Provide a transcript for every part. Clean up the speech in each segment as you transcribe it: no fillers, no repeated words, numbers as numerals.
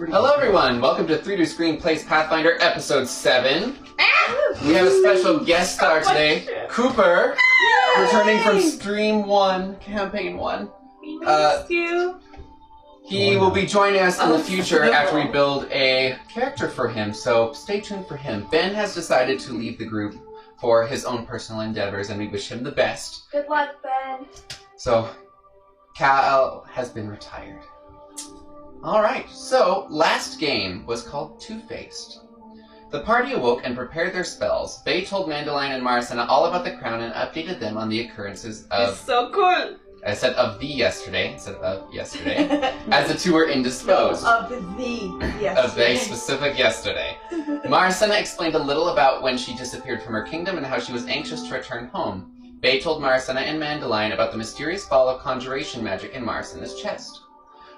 Hello everyone, welcome to 3D Screen Plays Pathfinder Episode 7. We have a special guest star today, Cooper, returning from Stream 1, Campaign 1. We missed you. He will be joining us in the future after we build a character for him, so stay tuned for him. Ben has decided to leave the group for his own personal endeavors, and we wish him the best. Good luck, Ben. So, Cal has been retired. Alright, so last game was called Two-Faced. The party awoke and prepared their spells. Bay told Mandilyon and Maricena all about the crown and updated them on the occurrences of... It's so cool! I said of the yesterday, instead of yesterday, as the two were indisposed. No, of the yesterday. Of the specific yesterday. Maricena explained a little about when she disappeared from her kingdom and how she was anxious to return home. Bay told Maricena and Mandilyon about the mysterious ball of conjuration magic in Maricena's chest.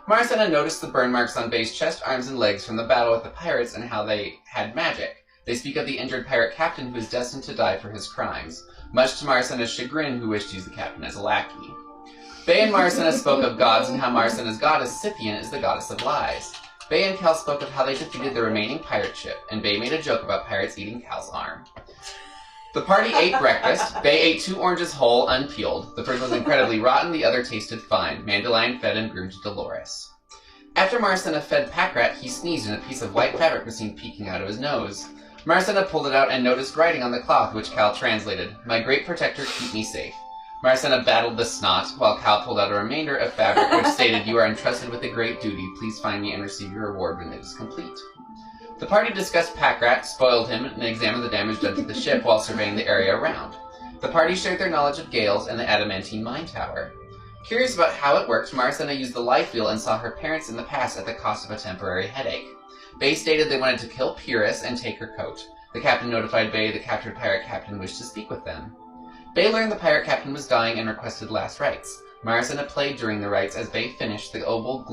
Maricena noticed the burn marks on Bay's chest, arms, and legs from the battle with the pirates and how they had magic. They speak of the injured pirate captain who is destined to die for his crimes, much to Maricena's chagrin, who wished to use the captain as a lackey. Bay and Maricena spoke of gods and how Maricena's goddess, Scythian, is the goddess of lies. Bay and Cal spoke of how they defeated the remaining pirate ship, and Bay made a joke about pirates eating Cal's arm. The party ate breakfast. Bay ate 2 oranges whole, unpeeled. The first was incredibly rotten, the other tasted fine. Mandilyon fed and groomed Dolores. After Maricena fed Packrat, he sneezed and a piece of white fabric was seen peeking out of his nose. Maricena pulled it out and noticed writing on the cloth, which Cal translated, "My great protector, keep me safe." Maricena battled the snot, while Cal pulled out a remainder of fabric which stated, "You are entrusted with a great duty. Please find me and receive your reward when it is complete." The party discussed Packrat, spoiled him, and examined the damage done to the ship while surveying the area around. The party shared their knowledge of Gales and the adamantine mine tower. Curious about how it worked, Maricena used the life wheel and saw her parents in the past at the cost of a temporary headache. Bay stated they wanted to kill Pyrrhus and take her coat. The captain notified Bay the captured pirate captain wished to speak with them. Bay learned the pirate captain was dying and requested last rites. Maricena played during the rites. As Bay finished, the oval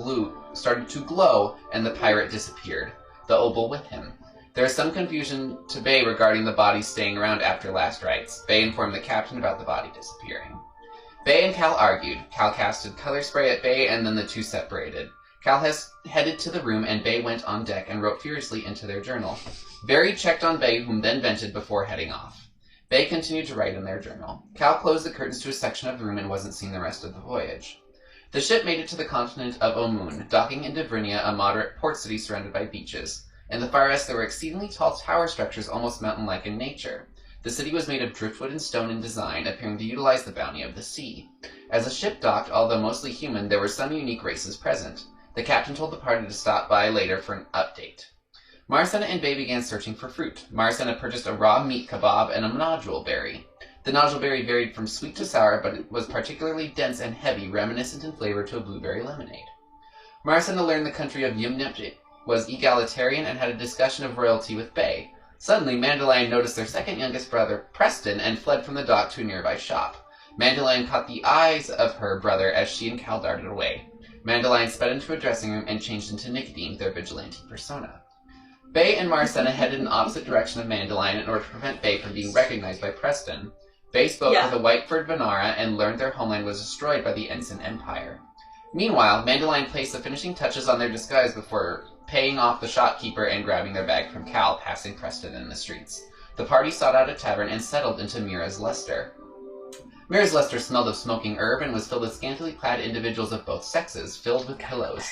started to glow and the pirate disappeared. The oval with him. There is some confusion to Bay regarding the body staying around after last rites. Bay informed the captain about the body disappearing. Bay and Cal argued. Cal casted color spray at Bay and then the two separated. Cal headed to the room and Bay went on deck and wrote furiously into their journal. Barry checked on Bay, whom then vented before heading off. Bay continued to write in their journal. Cal closed the curtains to a section of the room and wasn't seen the rest of the voyage. The ship made it to the continent of Omun, docking in Devrinia, a moderate port city surrounded by beaches. In the far west, there were exceedingly tall tower structures, almost mountain-like in nature. The city was made of driftwood and stone in design, appearing to utilize the bounty of the sea. As the ship docked, although mostly human, there were some unique races present. The captain told the party to stop by later for an update. Maricena and Bay began searching for fruit. Maricena purchased a raw meat kebab and a nodule berry. The nodule berry varied from sweet to sour, but it was particularly dense and heavy, reminiscent in flavor to a blueberry lemonade. Maricena learned the country of Yumnipjik was egalitarian and had a discussion of royalty with Bay. Suddenly, Mandilyon noticed their second youngest brother, Preston, and fled from the dock to a nearby shop. Mandilyon caught the eyes of her brother as she and Cal darted away. Mandilyon sped into a dressing room and changed into Nicodine, their vigilante persona. Bay and Maricena headed in the opposite direction of Mandilyon in order to prevent Bay from being recognized by Preston. Bay spoke with a white-furred Vanara and learned their homeland was destroyed by the Ensign Empire. Meanwhile, Mandilyon placed the finishing touches on their disguise before paying off the shopkeeper and grabbing their bag from Cal, passing Preston in the streets. The party sought out a tavern and settled into Mira's Lester. Mira's Lester smelled of smoking herb and was filled with scantily clad individuals of both sexes, filled with pillows.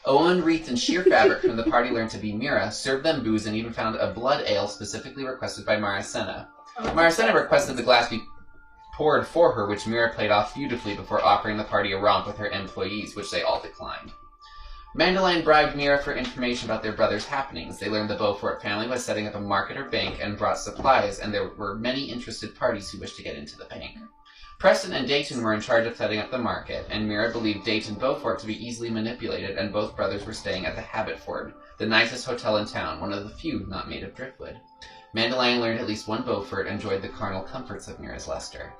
Owen, wreathed in sheer fabric from the party learned to be Mira, served them booze and even found a blood ale specifically requested by Maricena. Maricena requested the glass be poured for her, which Mira played off beautifully before offering the party a romp with her employees, which they all declined. Mandilyon bribed Mira for information about their brother's happenings. They learned the Beaufort family was setting up a market or bank and brought supplies, and there were many interested parties who wished to get into the bank. Preston and Dayton were in charge of setting up the market, and Mira believed Dayton Beaufort to be easily manipulated, and both brothers were staying at the Habitford, the nicest hotel in town, one of the few not made of driftwood. Mandilyon learned at least one Beaufort enjoyed the carnal comforts of Mira's Lester.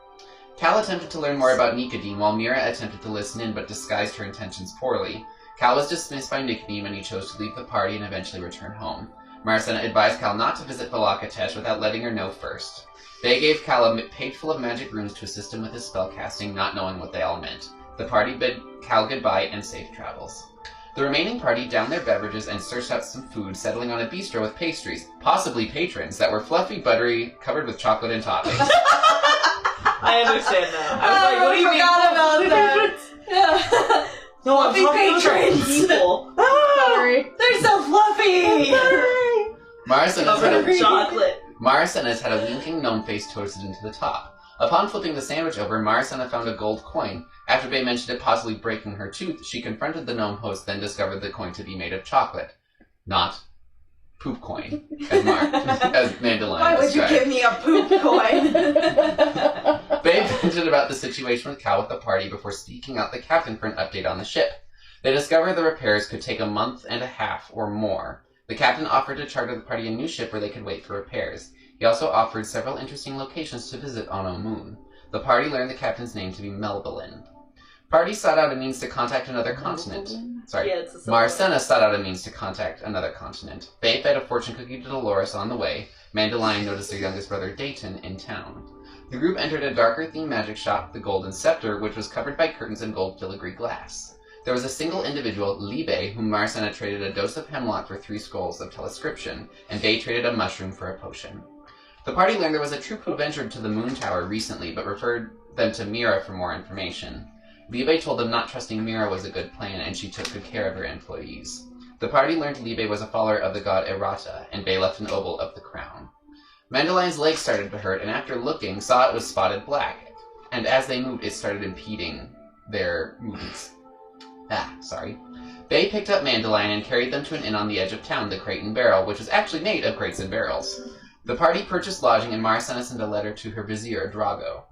Cal attempted to learn more about Nicodine, while Mira attempted to listen in but disguised her intentions poorly. Cal was dismissed by Nicodine when he chose to leave the party and eventually return home. Maricena advised Cal not to visit Balakatesh without letting her know first. They gave Cal a page full of magic runes to assist him with his spellcasting, not knowing what they all meant. The party bid Cal goodbye and safe travels. The remaining party downed their beverages and searched out some food, settling on a bistro with pastries, possibly patrons, that were fluffy, buttery, covered with chocolate and toppings. I understand now. I was like, what do you mean? about that. Yeah. No, I'm talking patrons. people. Sorry. They're so fluffy. Marisenna's had a winking gnome face toasted into the top. Upon flipping the sandwich over, Marisenna found a gold coin. After Bay mentioned it possibly breaking her tooth, she confronted the gnome host, then discovered the coin to be made of chocolate. Not poop coin, as Mandilyon Why would you described. give me a poop coin? Bay vented about the situation with Cal with the party before seeking out the captain for an update on the ship. They discovered the repairs could take a month and a half or more. The captain offered to charter the party a new ship where they could wait for repairs. He also offered several interesting locations to visit on Moon. The party learned the captain's name to be Melbalin. Party sought out a means to contact another continent. Marisenna sought out a means to contact another continent. Bay fed a fortune cookie to Dolores on the way. Mandilyon noticed their youngest brother Dayton in town. The group entered a darker themed magic shop, the Golden Scepter, which was covered by curtains and gold filigree glass. There was a single individual, Libe, whom Marisenna traded a dose of hemlock for 3 scrolls of telescription, and Bay traded a mushroom for a potion. The party learned there was a troop who ventured to the Moon Tower recently, but referred them to Mira for more information. Libe told them not trusting Mira was a good plan, and she took good care of her employees. The party learned Libe was a follower of the god Errata, and Bay left an oval of the crown. Mandelion's leg started to hurt, and after looking, saw it was spotted black, and as they moved, it started impeding their movements. Bay picked up Mandilyon and carried them to an inn on the edge of town, the Crate and Barrel, which was actually made of crates and barrels. The party purchased lodging, and Marisenna sent a letter to her vizier, Drago.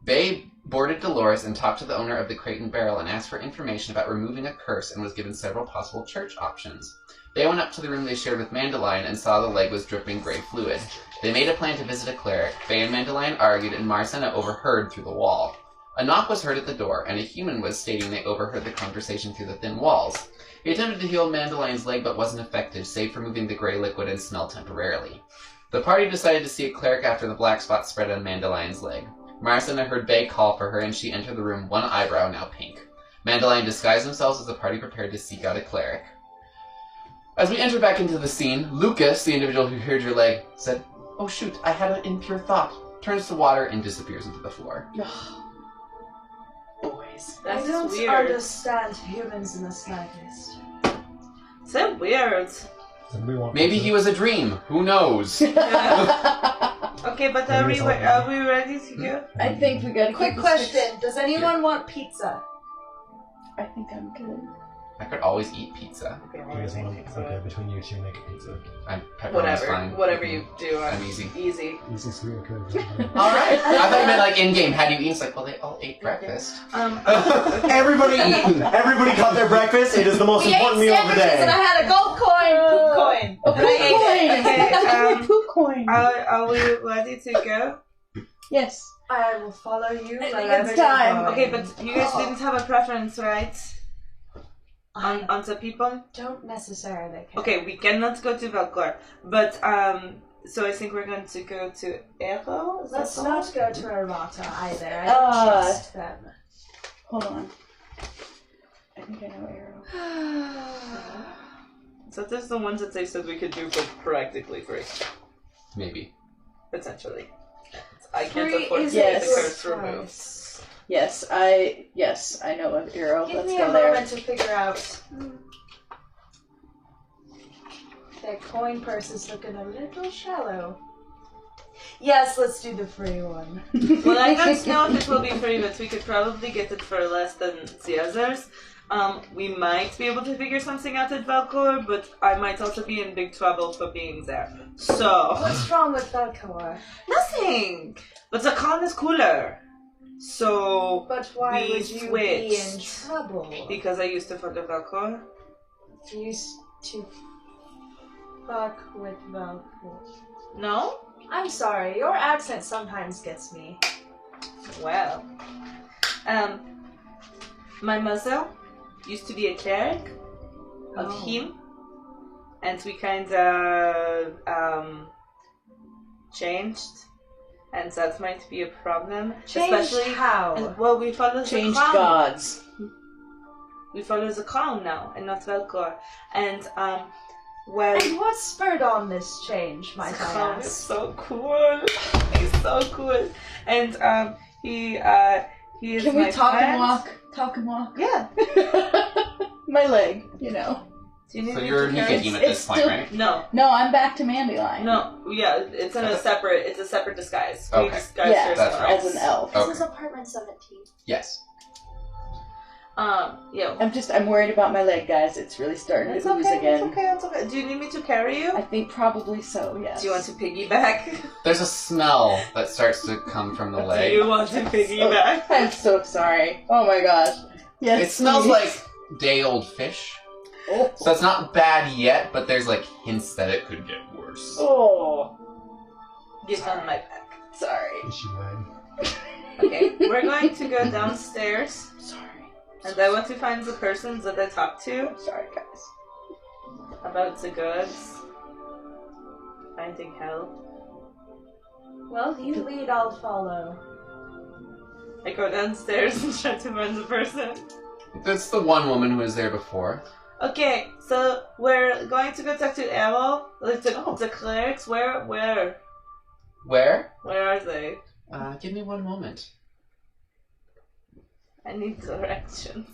Bay boarded Dolores and talked to the owner of the Crate and Barrel and asked for information about removing a curse and was given several possible church options. Bay went up to the room they shared with Mandilyon and saw the leg was dripping gray fluid. They made a plan to visit a cleric. Bay and Mandilyon argued, and Marisenna overheard through the wall. A knock was heard at the door, and a human was stating they overheard the conversation through the thin walls. He attempted to heal Mandilyon's leg but wasn't effective, save for moving the gray liquid and smell temporarily. The party decided to see a cleric after the black spot spread on Mandilyon's leg. Marisenna heard Bay call for her, and she entered the room, one eyebrow now pink. Mandilyon disguised themselves as the party prepared to seek out a cleric. As we enter back into the scene, Lucas, the individual who heard your leg, said, "Oh shoot, I had an impure thought," turns to water and disappears into the floor. Boys. I That's don't weird. understand humans in the slightest. So weird. Maybe he was a dream. Who knows? Okay, but are we ready to go? I think we gotta Quick keep question: does anyone want pizza? I think I'm good. I could always eat pizza. Okay, Do you guys want to, okay, between you two, make a pizza. Pepperoni's fine. Whatever you do, I'm easy. Easy. Easy, sweet, okay. Alright. I thought you meant like in-game. Had you eaten? It's like, well, they all ate breakfast. Everybody eaten! Everybody got their breakfast. It is the most important meal of the day. And I had a gold coin, poop coin. A poop coin! Okay, Poop coin! Are we ready to go? Yes. I will follow you. I think wherever it's time. you're going. Okay, but you guys didn't have a preference, right? On the people? Don't necessarily care. Okay, we cannot go to Valcor, but so I think we're going to go to Ero. Is that Let's the not one? go to Errata either. I don't trust them. Hold on. I think I know Arrow. So there's the ones that they said we could do for practically free, Maybe. essentially. I can't Free afford to is get a the good curse removed. price. Yes, I know of Arrow. Give Let's me go a there. moment to figure out. That coin purse is looking a little shallow. Yes, let's do the free one. Well, I don't know if it will be free, but we could probably get it for less than the others. We might be able to figure something out at Valcor, but I might also be in big trouble for being there. So... What's wrong with Valcor? Nothing! But the con is cooler. So... But why We would you be in switched. trouble? Because I used to fuck with Valcor. Used to fuck with Valcor. No? I'm sorry, your accent sometimes gets me. Well. My mother used to be a cleric of him. And we kinda changed. And that might be a problem. Changed Especially how? well, we follow the Changed crown. gods. We follow the crown now, and not Velcor. And well, And what spurred on this change, might the I crown is ask? so cool. He's so cool. And he is Can we my talk friend. and walk? Talk and walk. Yeah. My leg, you know. Do you need So me you're to carry- Nika at It's this point, still- right? No, No, I'm back to Mandilyon. no, yeah, it's in a separate. It's a separate disguise. We Okay. disguise Yeah, That's ourselves. right. as an elf. Okay. This is apartment 17. Yes. Yeah. I'm worried about my leg, guys. It's really starting It's to ooze okay. again. It's okay. It's okay. Do you need me to carry you? I think probably so, yes. Do you want to piggyback? There's a smell that starts to come from the Do leg. you want to piggyback? I'm so sorry. Oh my gosh. Yes. It smells please. like day-old fish. Oh. So it's not bad yet, but there's like hints that it could get worse. Oh. Get on my back. Sorry. Issue line. Okay, we're going to go downstairs, Sorry. and I want to find the persons that I talked to I'm sorry, guys. about the goods. Finding help. Well, you lead, I'll follow. I go downstairs and try to find the person. That's the one woman who was there before. Okay, so we're going to go talk to Errol, like Oh. the clerics. Where Where? are they? Give me one moment. I need directions.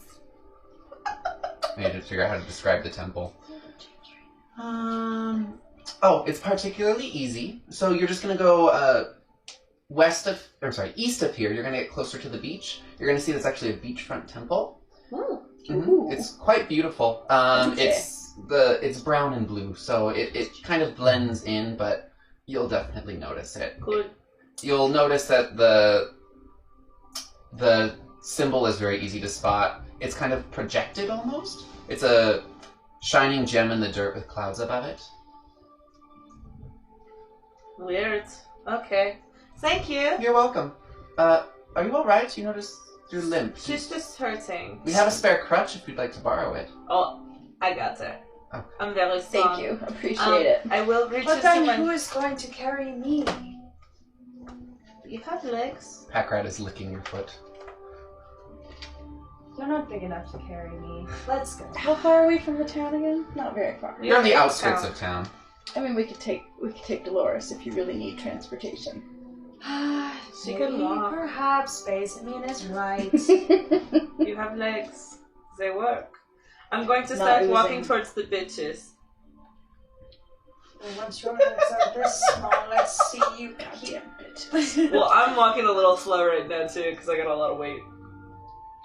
I need to figure out how to describe the temple. Oh, it's particularly easy. So you're just gonna go east of here. You're gonna get closer to the beach. You're gonna see there's actually a beachfront temple. Ooh. Mhm. It's quite beautiful. Okay. It's brown and blue, so it kind of blends in, but you'll definitely notice it. Good. You'll notice that the symbol is very easy to spot. It's kind of projected almost. It's a shining gem in the dirt with clouds above it. Weird. Okay. Thank you. You're welcome. Are you alright? You notice you're limp. She's just hurting. We have a spare crutch if you'd like to borrow it. Oh, I got it. Okay. I'm very strong. Thank you. Appreciate it. I will reach But to then someone. who is going to carry me? You have legs. Packrat is licking your foot. You're not big enough to carry me. Let's go. How far are we from the town again? Not very far. You're on the Yeah, outskirts town. of town. I mean, we could take Dolores if you really need transportation. She can Maybe, walk. perhaps. Basamine is right. You have legs. They work. I'm going to Not start oozing. walking towards the bitches. Well, once your legs are this small, let's see you here. Well, I'm walking a little slow right now too because I got a lot of weight.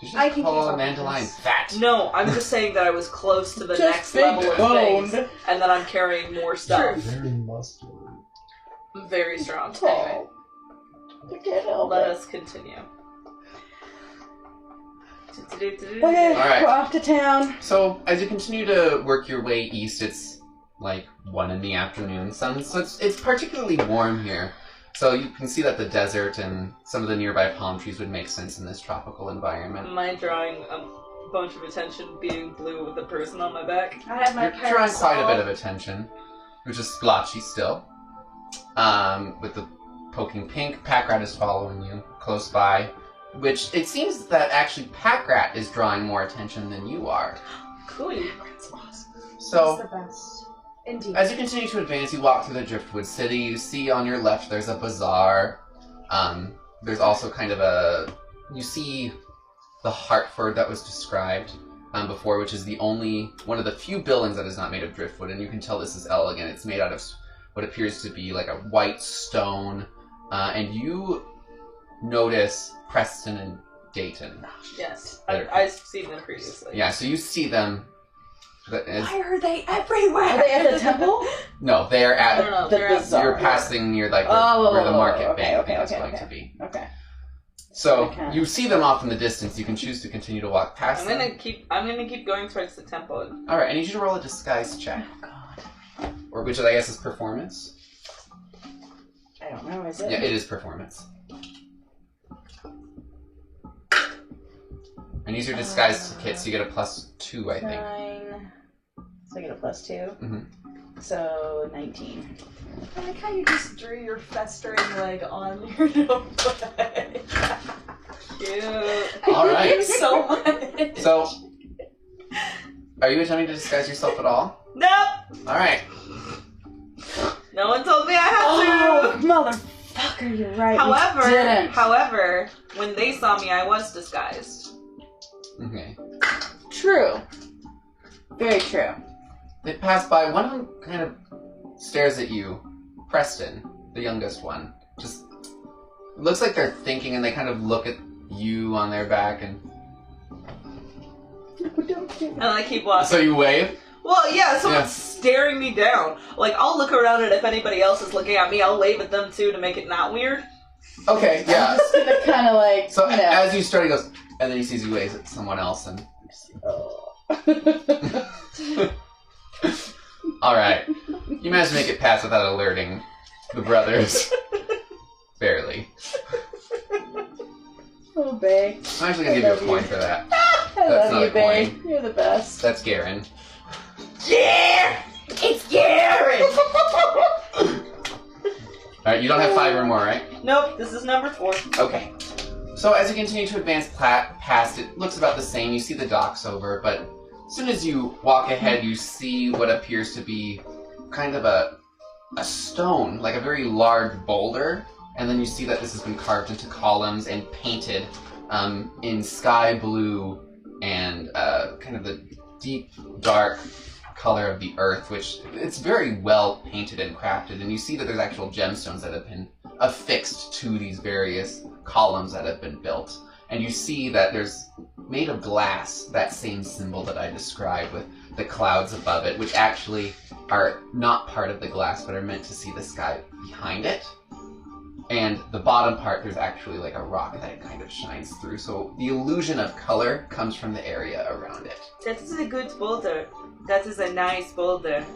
Did you I just can call keep a up with Mandalorian this. fat? No, I'm just saying that I was close to the Just next big level of boned. things, and that I'm carrying more stuff. Very muscular. I'm very strong. Anyway, I can't help let it. us continue. Okay, Alright. we're off to town. So, as you continue to work your way east, it's like 1 in the afternoon. So it's particularly warm here. So you can see that the desert and some of the nearby palm trees would make sense in this tropical environment. Am I drawing a bunch of attention being blue with a person on my back? I have my You're drawing parasol. quite a bit of attention, which is splotchy still. With the poking pink, Packrat is following you close by, which it seems that actually Packrat is drawing more attention than you are. Cool. He's So, the best. Indeed. as you continue to advance, you walk through the Driftwood City. You see on your left there's a bazaar. There's also kind of you see the Hartford that was described before, which is one of the few buildings that is not made of driftwood, and you can tell this is elegant. It's made out of what appears to be like a white stone, and you notice Preston and Dayton. Yes, There. I've seen them previously. Yeah, so you see them. Why are they everywhere? Are they at the temple? No, they are I don't at. know. The They're at- bazaar. You're passing near like where the market bank thing is going to be. Okay. So Okay. you see them off in the distance. You can choose to continue to walk past I'm them. gonna keep going towards the temple. All right, I need you to roll a disguise check, God. or which I guess is performance. I don't know, is it? Yeah, it is performance. And use your disguise kit, so you get a +2, I think. 9. So I get a +2. Mhm. So 19. I like how you just drew your festering leg on your notebook. Cute. I All hate right. you so much. So Are you attempting to disguise yourself at all? Nope! Alright. No one told me I had to! Motherfucker, you're right. However, when they saw me, I was disguised. Okay. True. Very true. They pass by. One of them kind of stares at you. Preston, the youngest one. Just looks like they're thinking, and they kind of look at you on their back, and I keep walking. so you wave? Well, yeah, someone's staring me down. Like, I'll look around, and if anybody else is looking at me, I'll wave at them too to make it not weird. Okay, yeah. I'm just gonna kind of like. So as you start, he goes, and then he sees you wave at someone else, and alright. You managed to make it past without alerting the brothers. Barely. Oh, babe. I'm actually gonna give you a point for that. I That's love not you, a babe. point. You're the best. That's Garen. Yeah! It's Garen! Alright, you don't have 5 or more, right? Nope, this is number 4. Okay. So as you continue to advance past, it looks about the same. You see the docks over, but as soon as you walk ahead, you see what appears to be kind of a stone, like a very large boulder, and then you see that this has been carved into columns and painted in sky blue and kind of the deep, dark color of the earth, which it's very well painted and crafted, and you see that there's actual gemstones that have been affixed to these various columns that have been built. And you see that there's, made of glass, that same symbol that I described with the clouds above it, which actually are not part of the glass, but are meant to see the sky behind it. And the bottom part, there's actually like a rock that it kind of shines through. So the illusion of color comes from the area around it. That is a good boulder. That is a nice boulder.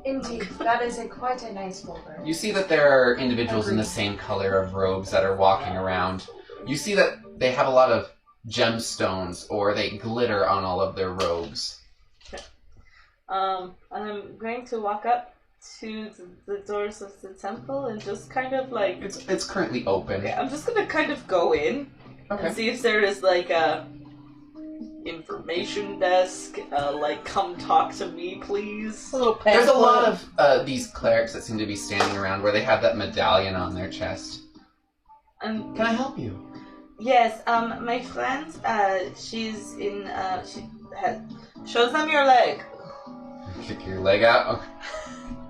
Indeed, that is quite a nice boulder. You see that there are individuals in the same color of robes that are walking around. You see that they have a lot of gemstones, or they glitter on all of their robes. I'm going to walk up to the doors of the temple and just kind of like... It's currently open. Okay, I'm just gonna kind of go in and see if there is like a information desk, like come talk to me please. There's a lot of these clerics that seem to be standing around where they have that medallion on their chest. Can I help you? Yes, my friend, she's in, show them your leg. Kick your leg out?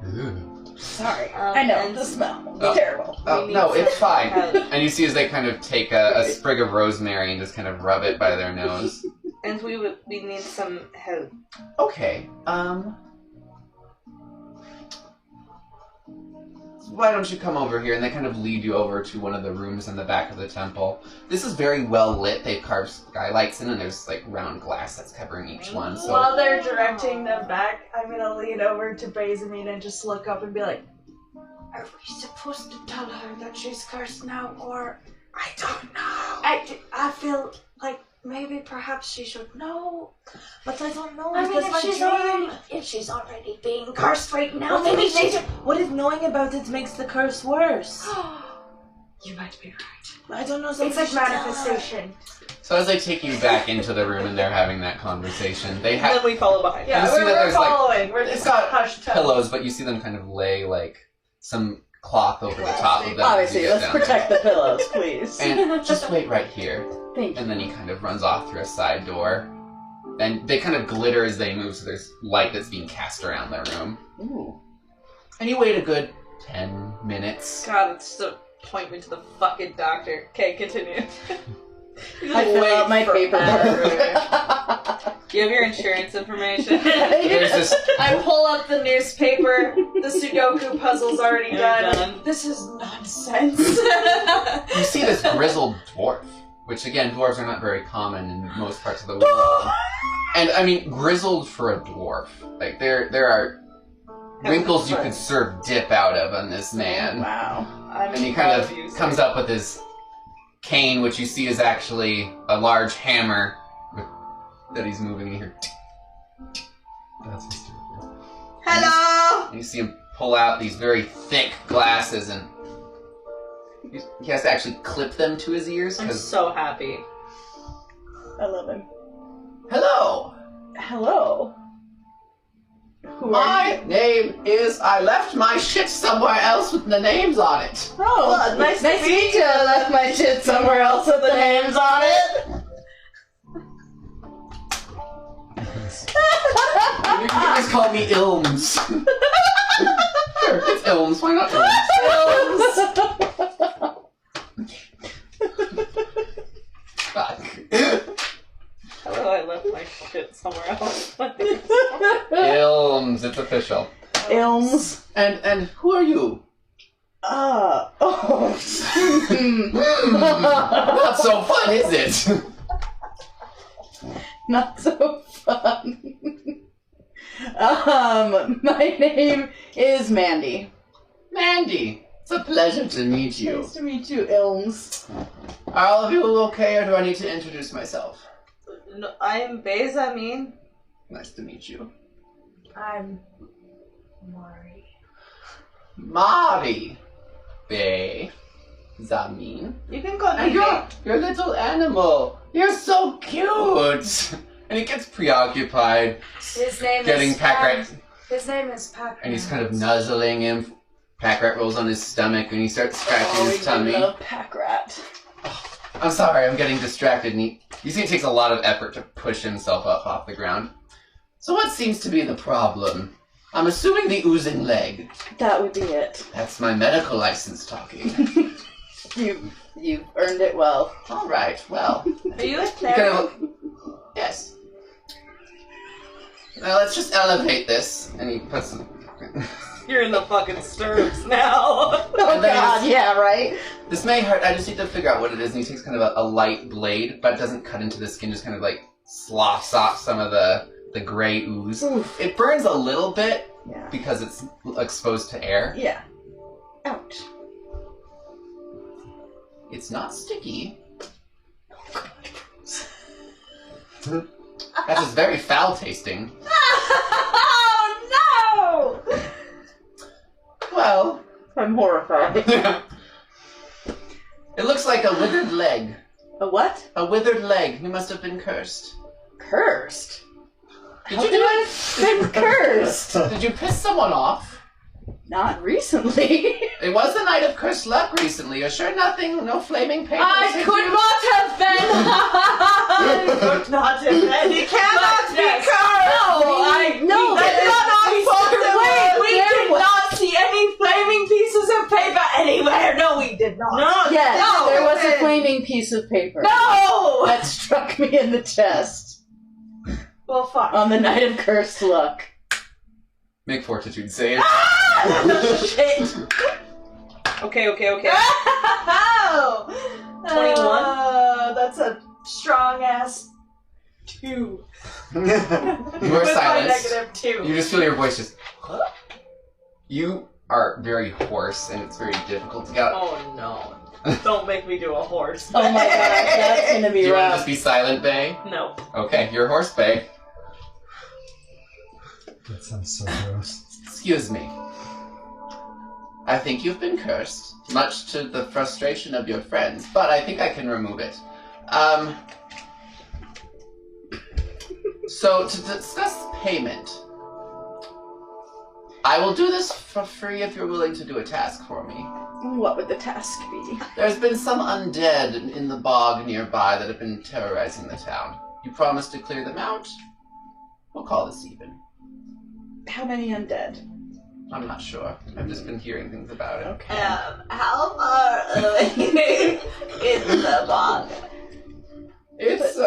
Ooh. Sorry, I know, the smell. It's terrible. Oh, no, it's fine. And you see as they kind of take a sprig of rosemary and just kind of rub it by their nose. And we need some help. Okay, why don't you come over here? And they kind of lead you over to one of the rooms in the back of the temple. This is very well lit. They've carved skylights in, and there's like round glass that's covering each one. So while they're directing them back, I'm gonna lean over to Paizo and just look up and be like, "Are we supposed to tell her that she's cursed now, or I don't know. I feel like maybe perhaps she should know, but I don't know. I mean, if she's already being cursed right now, maybe she should. What if knowing about it makes the curse worse? You might be right. I don't know. It's like manifestation. So as they take you back into the room and they're having that conversation, they have. Then we follow behind. Yeah, you see that we're there's, following. We're It's just got hushed pillows, but you see them kind of lay like some cloth over the top of them. Obviously, as you get let's down protect the pillows, please. And just wait right here. Thank you. And then he kind of runs off through a side door. And they kind of glitter as they move, so there's light that's being cast around the room. Ooh. And you wait a good 10 minutes. God, it's just a point me to the fucking doctor. Okay, continue. I fill out my paperwork. Do you have your insurance information? There's this. I pull up the newspaper. The Sudoku puzzle's already You're done. done. This is nonsense. You see this grizzled dwarf, which again, dwarves are not very common in most parts of the world. And I mean, grizzled for a dwarf. Like there are wrinkles you could serve dip out of on this man. Wow. And he kind of comes up with his cane, which you see is actually a large hammer that he's moving in here. That's hysterical. Hello! And you see him pull out these very thick glasses, and he has to actually clip them to his ears. I'm so happy. I love him. Hello! Hello. My name is... I left my shit somewhere else with the names on it. Oh, Well, nice to meet you. I left my shit somewhere else with the names on it. You can just call me Ilms. Sure, it's Ilms. Why not Ilms? Fuck. Hello, I left my shit somewhere else. Ilms, it's official. Ilms. And who are you? Oh. Not so fun, is it? Not so fun. My name is Mandy. Mandy, it's a pleasure to meet you. Nice to meet you, Ilms. Are all of you okay, or do I need to introduce myself? No, I am Benjamin. Nice to meet you. I'm Mari. Mari. Be. Zamin. You can call me And Be. your little animal. You're so cute. And he gets preoccupied His name getting is Pack Rat. His name is Pack. And he's kind of nuzzling him. Pack Rat rolls on his stomach and he starts scratching his tummy. I love Pack Rat. I'm sorry, I'm getting distracted. And you see it takes a lot of effort to push himself up off the ground. So what seems to be the problem? I'm assuming the oozing leg. That would be it. That's my medical license talking. You've earned it well. All right, well. Are you a You cleric? kind of, yes. Now let's just elevate this. And he puts... You're in the fucking stirrups now. Oh And then he god, just- yeah, right? This may hurt. I just need to figure out what it is. And he takes kind of a light blade, but it doesn't cut into the skin. Just kind of like sloughs off some of the gray ooze. Oof. It burns a little bit Yeah. because it's exposed to air. Yeah. Ouch. It's not sticky. That is very foul tasting. Oh no! Well, I'm horrified. it looks like a withered leg. A what? A withered leg. You must have been cursed. Cursed? Did How you did do I it? been cursed? Did you piss someone off? Not recently. It was the night of cursed luck recently. You're sure nothing, no flaming papers? I hit could you? not have been. Could not have been. He cannot be Yes. cursed. No, That is not possible. Wait, we There did was- not see any flaming pieces of paper anywhere. No, we did not. No. Yes, No, there was a listen. flaming piece of paper No. that struck me in the chest Well, fuck. on the night of cursed luck. Make fortitude save. Shit. Okay. Oh. 21? That's a strong ass 2. You are With my silenced. -2. You just feel your voice just... You are very hoarse, and it's very difficult to get out. Oh no. Don't make me do a horse. Oh my gosh, that's gonna Do be you want to rough. just be silent, Bay? No. Okay, you're horse, Bay. That sounds so gross. Excuse me. I think you've been cursed, much to the frustration of your friends, but I think I can remove it. So, to discuss payment, I will do this for free if you're willing to do a task for me. What would the task be? There's been some undead in the bog nearby that have been terrorizing the town. You promised to clear them out? We'll call this even. How many undead? I'm not sure. I've just been hearing things about it. Okay. How far away is the bog? It's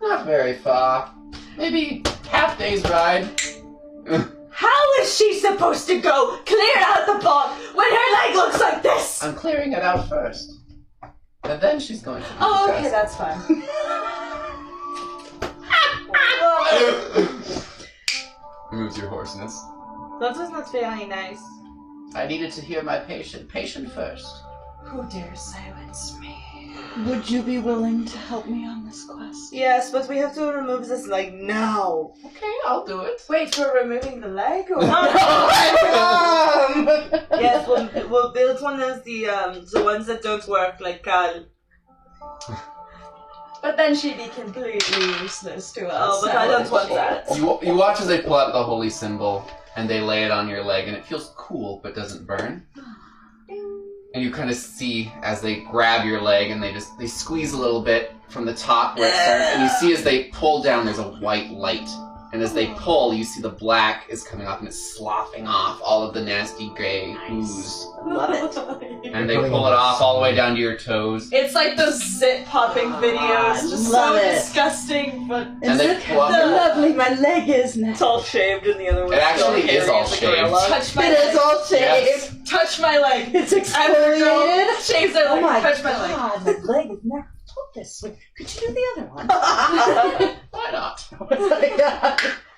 not very far. Maybe half day's ride. How is she supposed to go clear out the bog when her leg looks like this? I'm clearing it out first. And then she's going to do Oh, the okay, test. that's fine. Removes your hoarseness. That was not very nice. I needed to hear my patient. Patient first. Who dares silence me? Would you be willing to help me on this quest? Yes, but we have to remove this leg now. Okay, I'll do it. Wait, for removing the leg? Or... Yes, we'll build one of the ones that don't work, like Cal. But then she'd be completely useless to us. Oh, but I don't want that. You watch as they pull out the holy symbol and they lay it on your leg, and it feels cool but doesn't burn. And you kind of see as they grab your leg and they squeeze a little bit from the top where it starts, and you see as they pull down there's a white light. And as they pull, you see the black is coming off and it's sloughing off all of the nasty gray ooze. Love it. And they pull it off all the way down to your toes. It's like those zit popping videos. Just love so it. disgusting, but And they pull up. lovely my leg is now. It's all shaved and the other one. It actually is all shaved. touch my It is all shaved. Yes. Touch my leg. It's Every girl exfoliated. shaves their Oh leg. my Touch my leg. god, my leg is never felt this way. Could you do the other one? Why not?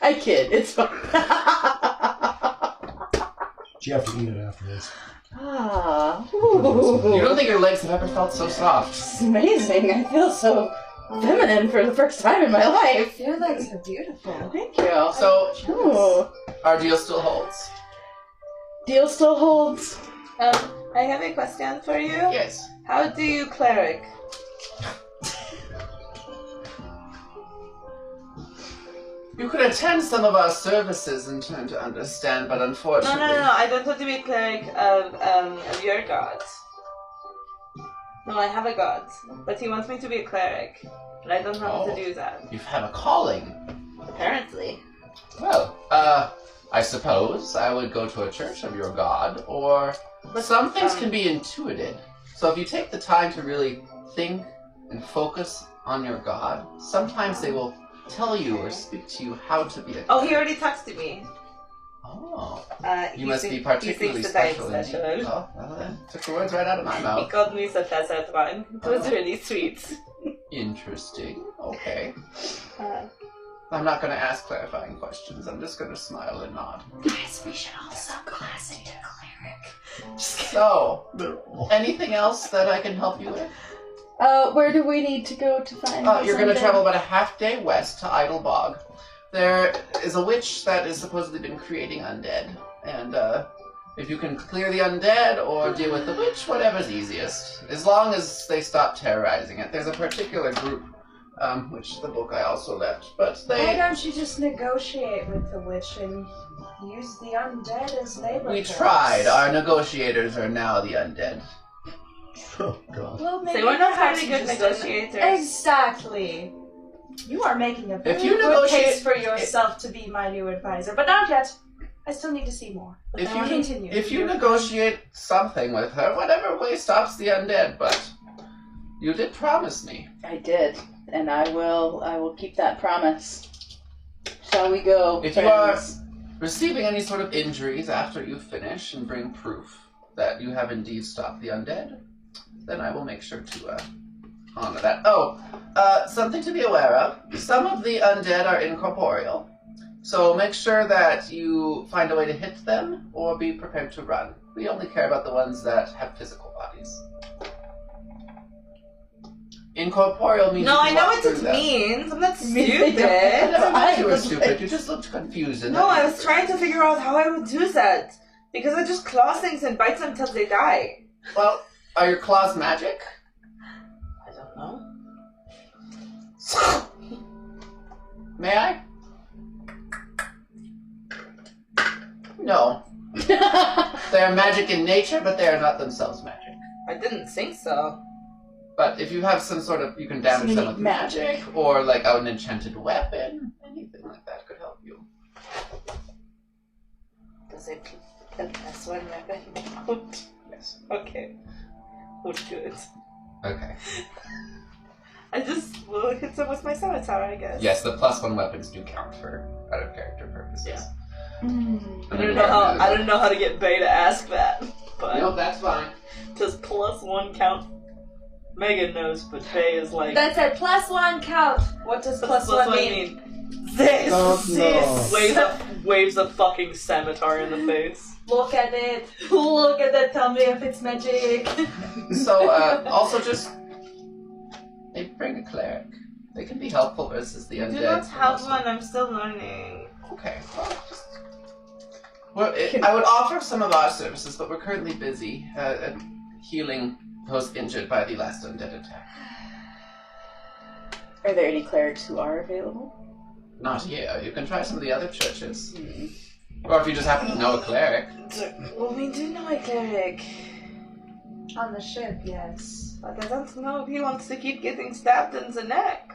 I kid. It's fine. You have to eat it after this. Ah, You don't think your legs have ever felt so soft? It's amazing. I feel so feminine for the first time in my life. Your legs are beautiful. Thank you. So, Ooh. our deal still holds? Deal still holds. I have a question for you. Yes. How do you cleric? You could attend some of our services and turn to understand, but unfortunately... No. I don't want to be a cleric of your god. No, I have a god, but he wants me to be a cleric, but I don't know how to do that. You have a calling. Apparently. Well, I suppose I would go to a church of your god, or some things can be intuited. So if you take the time to really think and focus on your god, sometimes they will tell you or speak to you how to be a god. Oh, he already talks to me. Oh. He You must be thinks- particularly he thinks that I'm special indeed. special. Oh, well then, took the words right out of my He mouth. called me Professor Twan. It was really sweet. Interesting. Okay. Uh, I'm not going to ask clarifying questions. I'm just going to smile and nod. Guys, we should also class into cleric. So, anything else that I can help you with? Where do we need to go to find You're going to Sunday? travel about a half day west to Idle Bog. There is a witch that has supposedly been creating undead. And if you can clear the undead or deal with the witch, whatever's easiest. As long as they stop terrorizing it. There's a particular group, which the book I also left. But Why they... don't you just negotiate with the witch and use the undead as labor We force? tried. Our negotiators are now the undead. Oh, God. Well, maybe they were not perhaps very you good just negotiators. Exactly. You are making a very If you good negotiate- case for yourself to be my new advisor, but not yet. I still need to see more. If Now continue. you negotiate something with her, whatever way stops the undead, but you did promise me. I did, and I will keep that promise. Shall we go, If you are friends? receiving any sort of injuries after you finish and bring proof that you have indeed stopped the undead, then I will make sure to honor that. Oh, something to be aware of. Some of the undead are incorporeal, so make sure that you find a way to hit them or be prepared to run. We only care about the ones that have physical bodies. Incorporeal means No, you I can know walk what through it them. means. I'm not mean, they stupid. don't- I never meant you were I was stupid. like- You just looked confused. And No, I was trying to figure out how I would do that. Because I just claw things and bite them until they die. Well, are your claws magic? I don't know. May I? No. They are magic in nature, but they are not themselves magic. I didn't think so. But if you have some sort of, you can damage them with magic, or like an enchanted weapon, anything like that could help you. Does it a plus one weapon? Yes. Okay. Oh, good. Okay. I just will hit them with my scimitar, I guess. Yes, the +1 weapons do count for out of character purposes. Yeah. Mm. I don't know how to get Bay to ask that, but No, that's fine. does +1 count? Megan knows, but Bay is like. That's a +1 count. What does +1 mean? This. Oh, no. Waves a fucking scimitar in the face. Look at it. Look at it. Tell me if it's magic. So, also just, they bring a cleric. They can be helpful versus the I undead. do not have also. one, I'm still learning. Okay, well, I would offer some of our services, but we're currently busy healing those injured by the last undead attack. Are there any clerics who are available? Not here. You can try some of the other churches. Or if you just happen to know a cleric. Well, we do know a cleric. On the ship, yes. But I don't know if he wants to keep getting stabbed in the neck.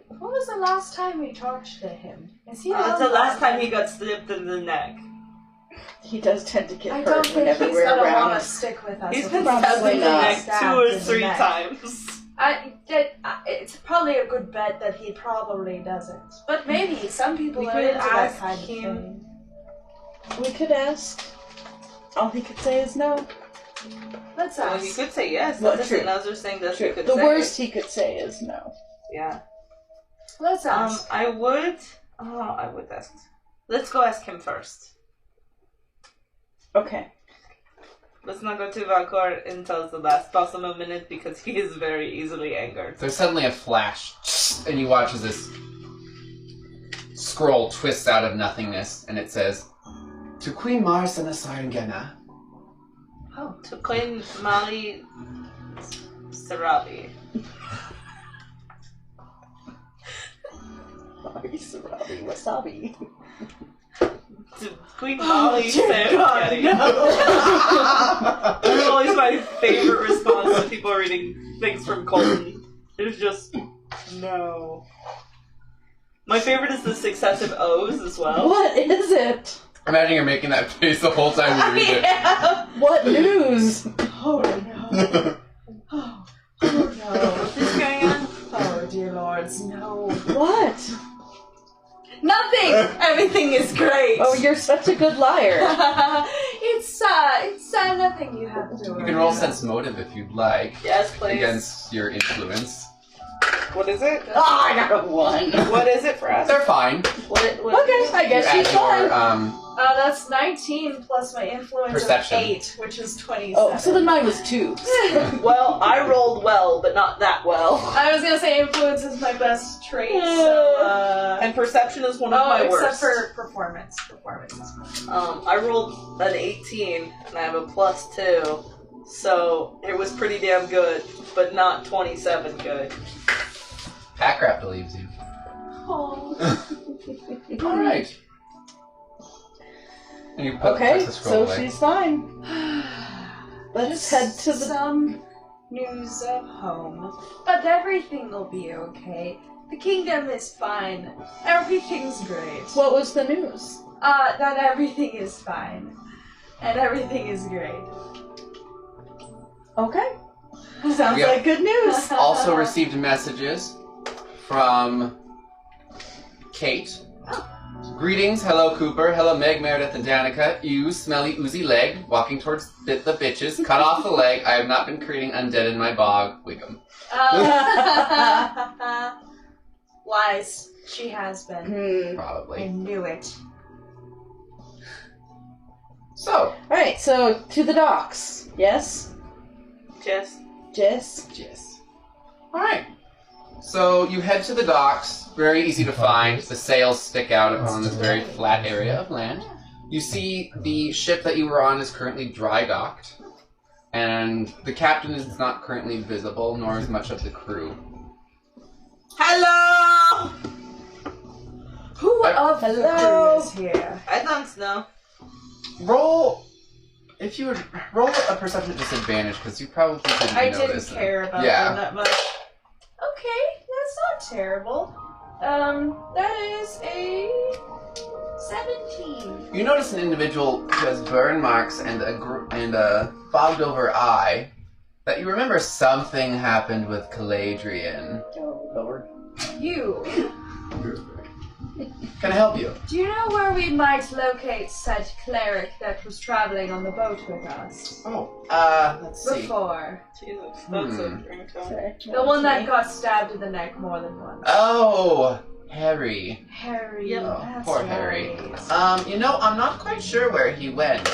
When was the last time we talked to him? Is he That's the last time he got stabbed in the neck. He does tend to get I hurt don't think whenever he's we're gonna around. want to stick with us. He's if been he's stabbed in the not. neck stabbed 2 or in the 3 neck. times. It's probably a good bet that he probably doesn't. But maybe some people We are could into that ask kind of him. thing. We could ask. All he could say is no. Let's Well, ask. he could say yes. Well, That true. isn't another thing that he True. could The say. worst he could say is no. Yeah. Let's ask. I would ask. Let's go ask him first. Okay. Let's not go to Valcor until the last possible minute because he is very easily angered. There's suddenly a flash, and you watch as this scroll twists out of nothingness, and it says, "To Queen Marsana Sarangana." Oh, to Queen Mali Sarabi. Wasabi. To Queen Molly Sarabi. That's always my favorite response when people are reading things from Colton. It's just, no. My favorite is the successive O's as well. What is it? Imagine you're making that face the whole time you read it. What news? Oh no. Oh no. What's going on? Oh dear lords, no. What? Nothing! Everything is great! Oh, you're such a good liar. it's nothing you have to worry You can roll about. sense motive if you'd like, Yes, please. against your influence. What is it? Oh, I got a 1. What is it for us? They're fine. What Okay, I You guess add she's your, fine. That's 19 plus my influence Perception. of 8, which is 27. Oh, so then mine was 2. Well, I rolled well, but not that well. I was gonna say influence is my best trait, so, And perception is one of my except worst. for performance. Performance is fine. I rolled an 18, and I have a +2, so it was pretty damn good, but not 27 good. Packrap believes you. Oh. Alright. And you put Okay, the scroll so away. she's fine. Let's head to the... Some news of home. But everything will be okay. The kingdom is fine. Everything's great. What was the news? That everything is fine. And everything is great. Okay. Sounds We have like good news. also received messages from Kate. Greetings, hello Cooper, hello Meg, Meredith, and Danicka. You, smelly, oozy leg, walking towards the bitches. Cut off the leg. I have not been creating undead in my bog. Wiggum. Lies. She has been. I Probably. knew it. So, Alright, so to the docks. Yes? Jess? Jess? yes. Alright. So you head to the docks. Very easy to find. The sails stick out upon this very flat area of land. You see the ship that you were on is currently dry docked. And the captain is not currently visible, nor is much of the crew. Hello! Who of the Hello? crew is here? I don't know. Roll, if you would, roll a perception disadvantage, because you probably didn't I notice didn't them. care about Yeah. them that much. Okay, that's not terrible. That is a 17. You notice an individual who has burn marks and a fogged over eye. That you remember something happened with Caladrian. Oh, Lord. You. Can I help you? Do you know where we might locate said cleric that was traveling on the boat with us? Oh, let's see. Before. Jesus, that's a ringtone. Sorry. The one that got stabbed in the neck more than once. Oh, Harry. Harry. Yep. Oh, That's poor right. Harry. I'm not quite sure where he went.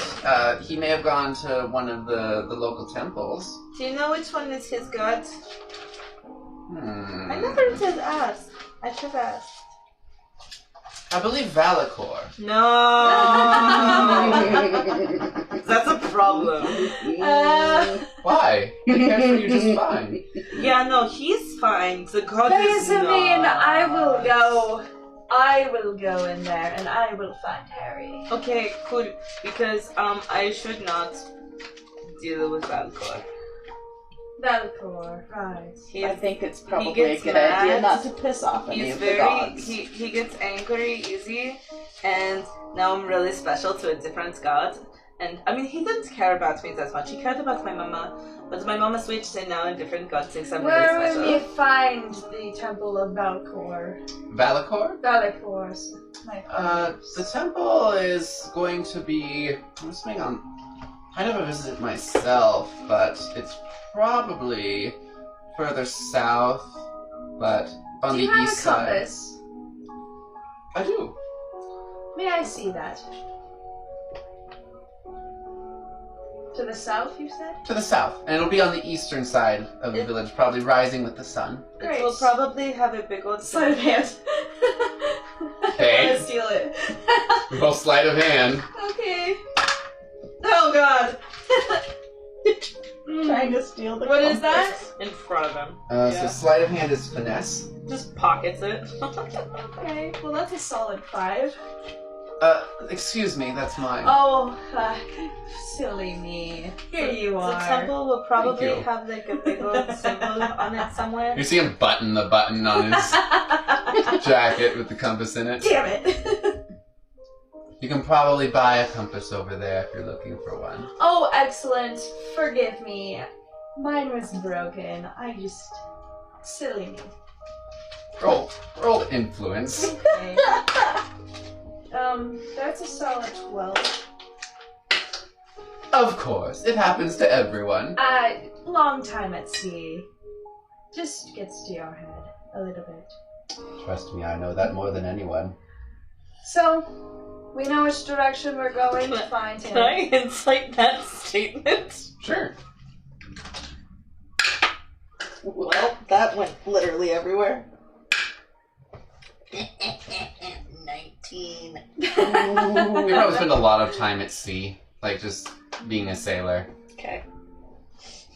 He may have gone to one of the local temples. Do you know which one is his god? Hmm. I never did ask. I should ask. I believe Valakor. No! That's a problem. Why? They cared for you just fine. Yeah, no, he's fine. The god is Benjamin, not. I will go. I will go in there and I will find Harry. Okay, cool. Because I should not deal with Valcor. Valcor, right. I think it's probably a gets good mad. idea not to piss off any He's of the very gods. he gets angry easy, and now I'm really special to a different god. And I mean, he didn't care about me that much. He cared about my mama, but my mama switched, and now a different god thinks I'm really Where special. will we find the Temple of Valcor? Valakor? Valcor. The temple is going to be... I'm just going on kind of a visit myself, but it's probably further south, but on Do the you have east a side. compass? I do. May I see that? To the south, you said? To the south. And it'll be on the eastern side of the village, probably rising with the sun. Great. It will probably have a big old Sleight of hand. Okay. I'm gonna steal it. Roll sleight of hand. Okay. Oh god. Trying to steal the What is compass. that? in front of him. So sleight of hand is finesse. Just pockets it. Okay, well that's a solid 5. Excuse me, that's mine. Oh, silly me. Here you The are. temple will probably Thank you. have like a big old symbol on it somewhere. You see him button the button on his jacket with the compass in it. Damn it. You can probably buy a compass over there if you're looking for one. Oh, excellent. Forgive me. Mine was broken. I just... Silly me. Roll influence. Okay. That's a solid 12. Of course, it happens to everyone. Long time at sea. Just gets to your head a little bit. Trust me, I know that more than anyone. So, we know which direction we're going to find him. Can I insight that statement? Sure. Well, that went literally everywhere. 19. We probably spend a lot of time at sea, like just being a sailor. Okay.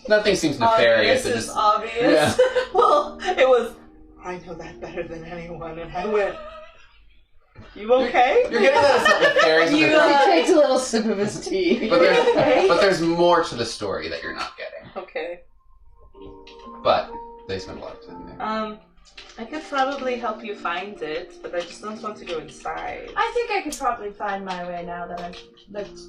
Nothing seems nefarious. It Obvious is just obvious. Yeah. Well, it was. I know that better than anyone, and I went. You okay? You're getting that it's not nefarious, He takes a little sip of his tea. but there's more to the story that you're not getting. Okay. But they spend a lot of time there. I could probably help you find it, but I just don't want to go inside. I think I could probably find my way now that I've looked.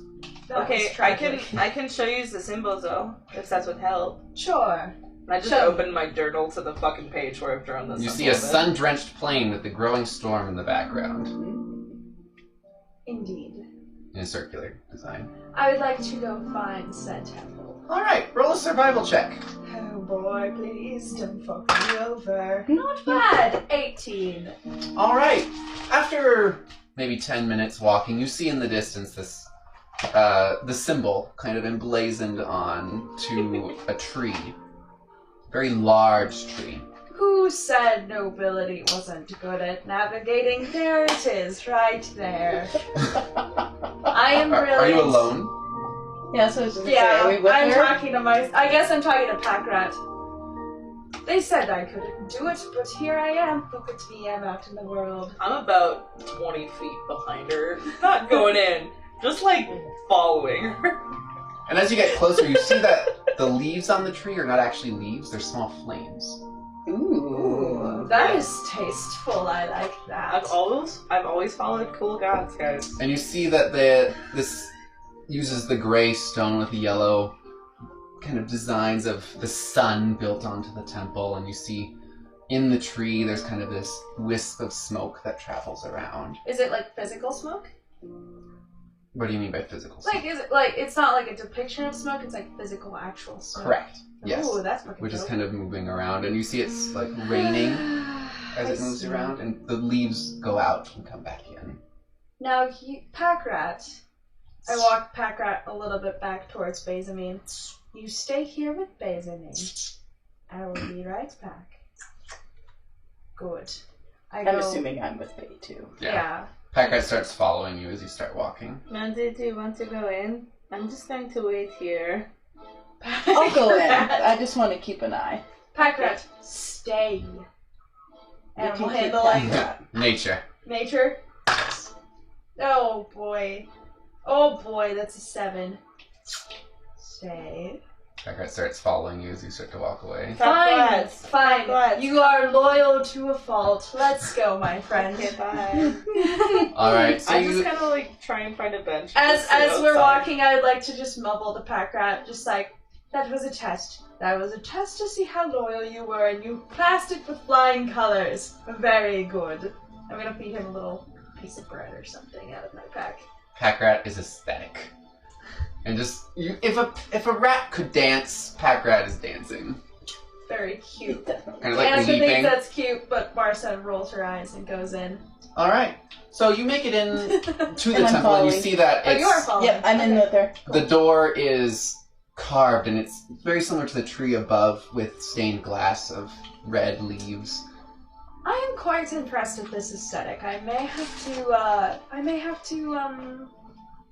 That Okay, was I tragic. can show you the symbol though, if that would help. Sure. I just Show me. opened my journal to the fucking page where I've drawn this. You symbol see a of it. sun-drenched plain with the growing storm in the background, Indeed. in a circular design. I would like to go find said temple. All right, roll a survival check. Oh boy, please don't fuck me over. Not bad. 18. All right. After maybe 10 minutes walking, you see in the distance this the symbol kind of emblazoned on to a tree, very large tree. Who said nobility wasn't good at navigating? There it is, right there. I am Are really. you alone? Yeah, so I was just gonna Yeah, say, are we with I'm her? talking to I guess I'm talking to Packrat. They said I couldn't do it, but here I am. Look at me, I'm out in the world. I'm about 20 feet behind her, not going in, just like following her. And as you get closer, you see that the leaves on the tree are not actually leaves; they're small flames. Ooh. That is tasteful, I like that. I've always followed cool gods, guys. And you see that this uses the gray stone with the yellow kind of designs of the sun built onto the temple, and you see in the tree there's kind of this wisp of smoke that travels around. Is it like physical smoke? What do you mean by physical smoke? Like, is it like, it's not like a depiction of smoke, it's like physical, actual smoke? Correct. Yes. Ooh, that's fucking Which is dope. kind of moving around, and you see it's like raining as I it moves see. around, and the leaves go out and come back in. Now, Packrat. I walk Packrat a little bit back towards Bezamine. You stay here with Bezamine. I will be right back. Good. I'm assuming I'm with Bay too. Yeah. Packrat starts following you as you start walking. Mandy, do you want to go in? I'm just going to wait here. I'll go in. I just want to keep an eye. Packrat, stay. Animal can keep handling. Nature. Nature. Oh boy. Oh boy, that's a 7. Stay. Packrat starts following you as you start to walk away. Fine. Fine. Packrat. You are loyal to a fault. Let's go, my friend. Okay, bye. Alright, so I you... just kind of like try and find a bench. As just sit we're outside. walking, I'd like to just mumble to Packrat, just like, that was a test. That was a test to see how loyal you were, and you passed it with flying colors. Very good. I'm gonna feed him a little piece of bread or something out of my pack. Packrat is aesthetic. And just, if a rat could dance, Packrat is dancing. Very cute. Kind of like Danica leaping. thinks that's cute, but Marsa rolls her eyes and goes in. Alright, so you make it in to the And I'm temple and you following. see that Oh, you are it's, following. Yep, I'm in with her. the door is carved and it's very similar to the tree above with stained glass of red leaves. I am quite impressed with this aesthetic. I may have to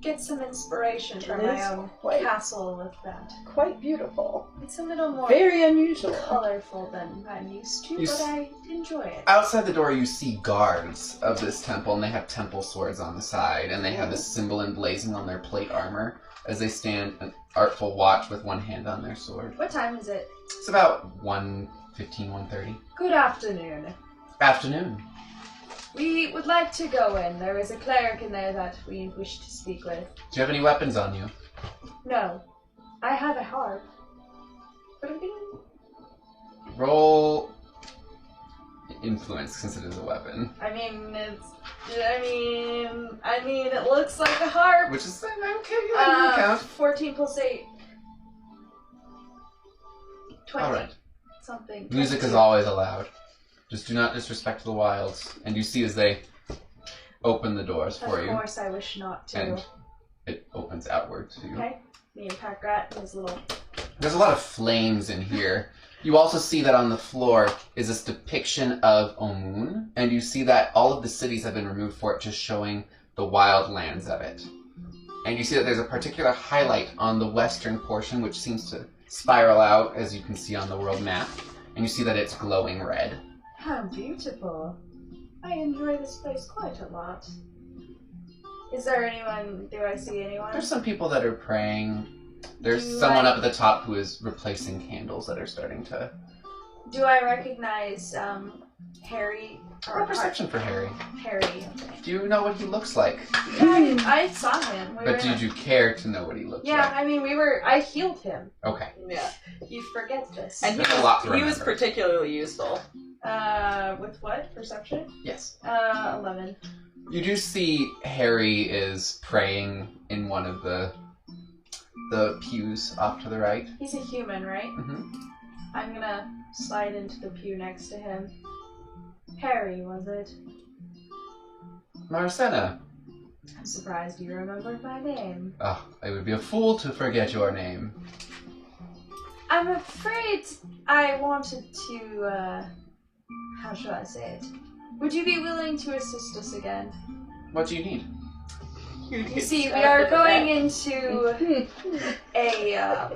get some inspiration from It my is own quite- castle with that. Quite beautiful. It's a little more Very unusual. colorful than I'm used to, You but s- I enjoy it. Outside the door you see guards of this temple and they have temple swords on the side and they have this symbol emblazoned on their plate armor as they stand an artful watch with one hand on their sword. What time is it? It's about 1:15, 1:30. Good afternoon. Afternoon. We would like to go in. There is a cleric in there that we wish to speak with. Do you have any weapons on you? No. I have a harp. Roll influence since it is a weapon. I mean, it looks like a harp. Which is, okay, you count. 14 plus 8. 20. Alright. Something. Music is 22. always allowed. Just do not disrespect the wilds. And you see as they open the doors for you. Of course, I wish not to. And it opens outward to you. Okay. Me and Packrat and his little. There's a lot of flames in here. You also see that on the floor is this depiction of Omun, and you see that all of the cities have been removed for it, just showing the wild lands of it. And you see that there's a particular highlight on the western portion, which seems to spiral out, as you can see on the world map. And you see that it's glowing red. How beautiful. I enjoy this place quite a lot. Is there anyone? Do I see anyone? There's some people that are praying. There's Do someone I- up at the top who is replacing candles that are starting to... Do I recognize Harry? Roll perception for Harry. Harry. Okay. Do you know what he looks like? Yeah, I saw him. We But were did you care to know what he looks Yeah, like? I mean, I healed him. Okay. Yeah. You forget this. And There's a lot to he was remember. particularly useful. With what? Perception? Yes. 11. You do see Harry is praying in one of the pews off to the right. He's a human, right? Mm-hmm. I'm gonna slide into the pew next to him. Harry, was it? Marcena. I'm surprised you remembered my name. Oh, I would be a fool to forget your name. I'm afraid I wanted to, how shall I say it? Would you be willing to assist us again? What do you need? You see, we are going into a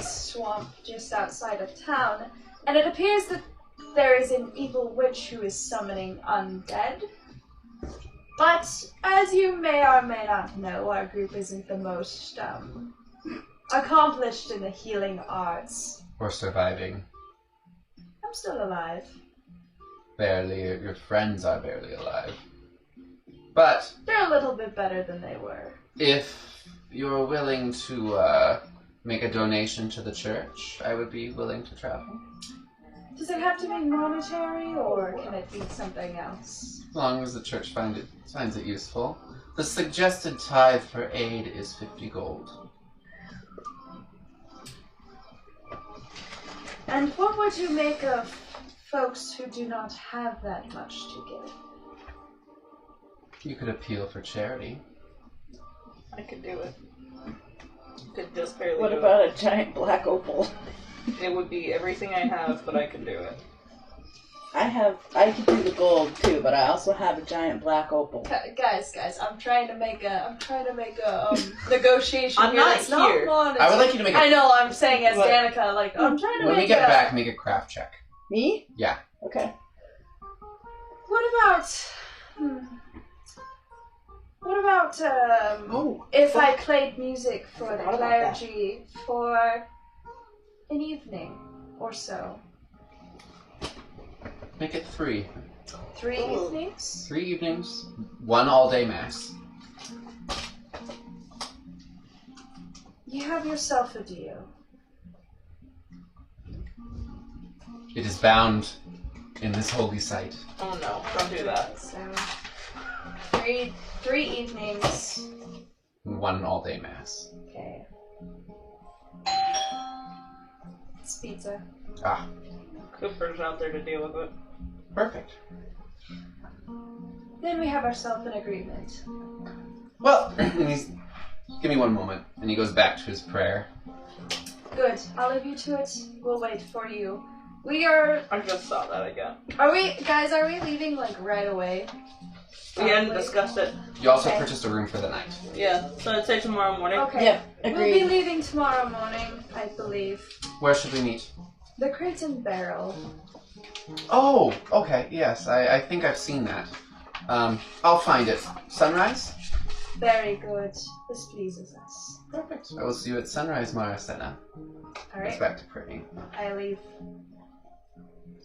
swamp just outside of town, and it appears that there is an evil witch who is summoning undead. But, as you may or may not know, our group isn't the most, accomplished in the healing arts. Or surviving. I'm still alive. Barely. Your friends are barely alive. But They're a little bit better than they were. if you're willing to make a donation to the church, I would be willing to travel. Does it have to be monetary, or can it be something else? As long as the church finds it useful. The suggested tithe for aid is 50 gold. And what would you make of folks who do not have that much to give? You could appeal for charity. I could do it. Could just barely What do about a giant black opal? it. It would be everything I have, but I could do it. I could do the gold too, but I also have a giant black opal. Guys, I'm trying to make a negotiation I'm here. not that's here. monetary. I would like you to make a... I know, I'm saying as What? Danicka, like, I'm trying to When make we get a... back, make a craft check. Me? Yeah. Okay. What about, if I played music for the Forgot about that. clergy for an evening or so? Make it 3. 3 evenings? 3 evenings, 1 all-day mass. You have yourself a deal. It is bound in this holy site. Oh no, don't do that. So, three evenings. 1 all-day mass. Okay. It's pizza. Ah, Cooper's out there to deal with it. perfect. Then we have ourselves an agreement. Well, and he's... Give me 1 moment. And he goes back to his prayer. Good. I'll leave you to it. We'll wait for you. We are... I just saw that again. Are we leaving, like, right away? We hadn't Probably. discussed it. You also Okay. purchased a room for the night. Yeah, so I'd say tomorrow morning. Okay. Yeah, We'll agreed. be leaving tomorrow morning, I believe. Where should we meet? The Crate and Barrel. Oh, okay, yes. I think I've seen that. I'll find it. Sunrise? Very good. This pleases us. Perfect. I will see you at sunrise, Marasena. Goes Alright, back to praying. I leave.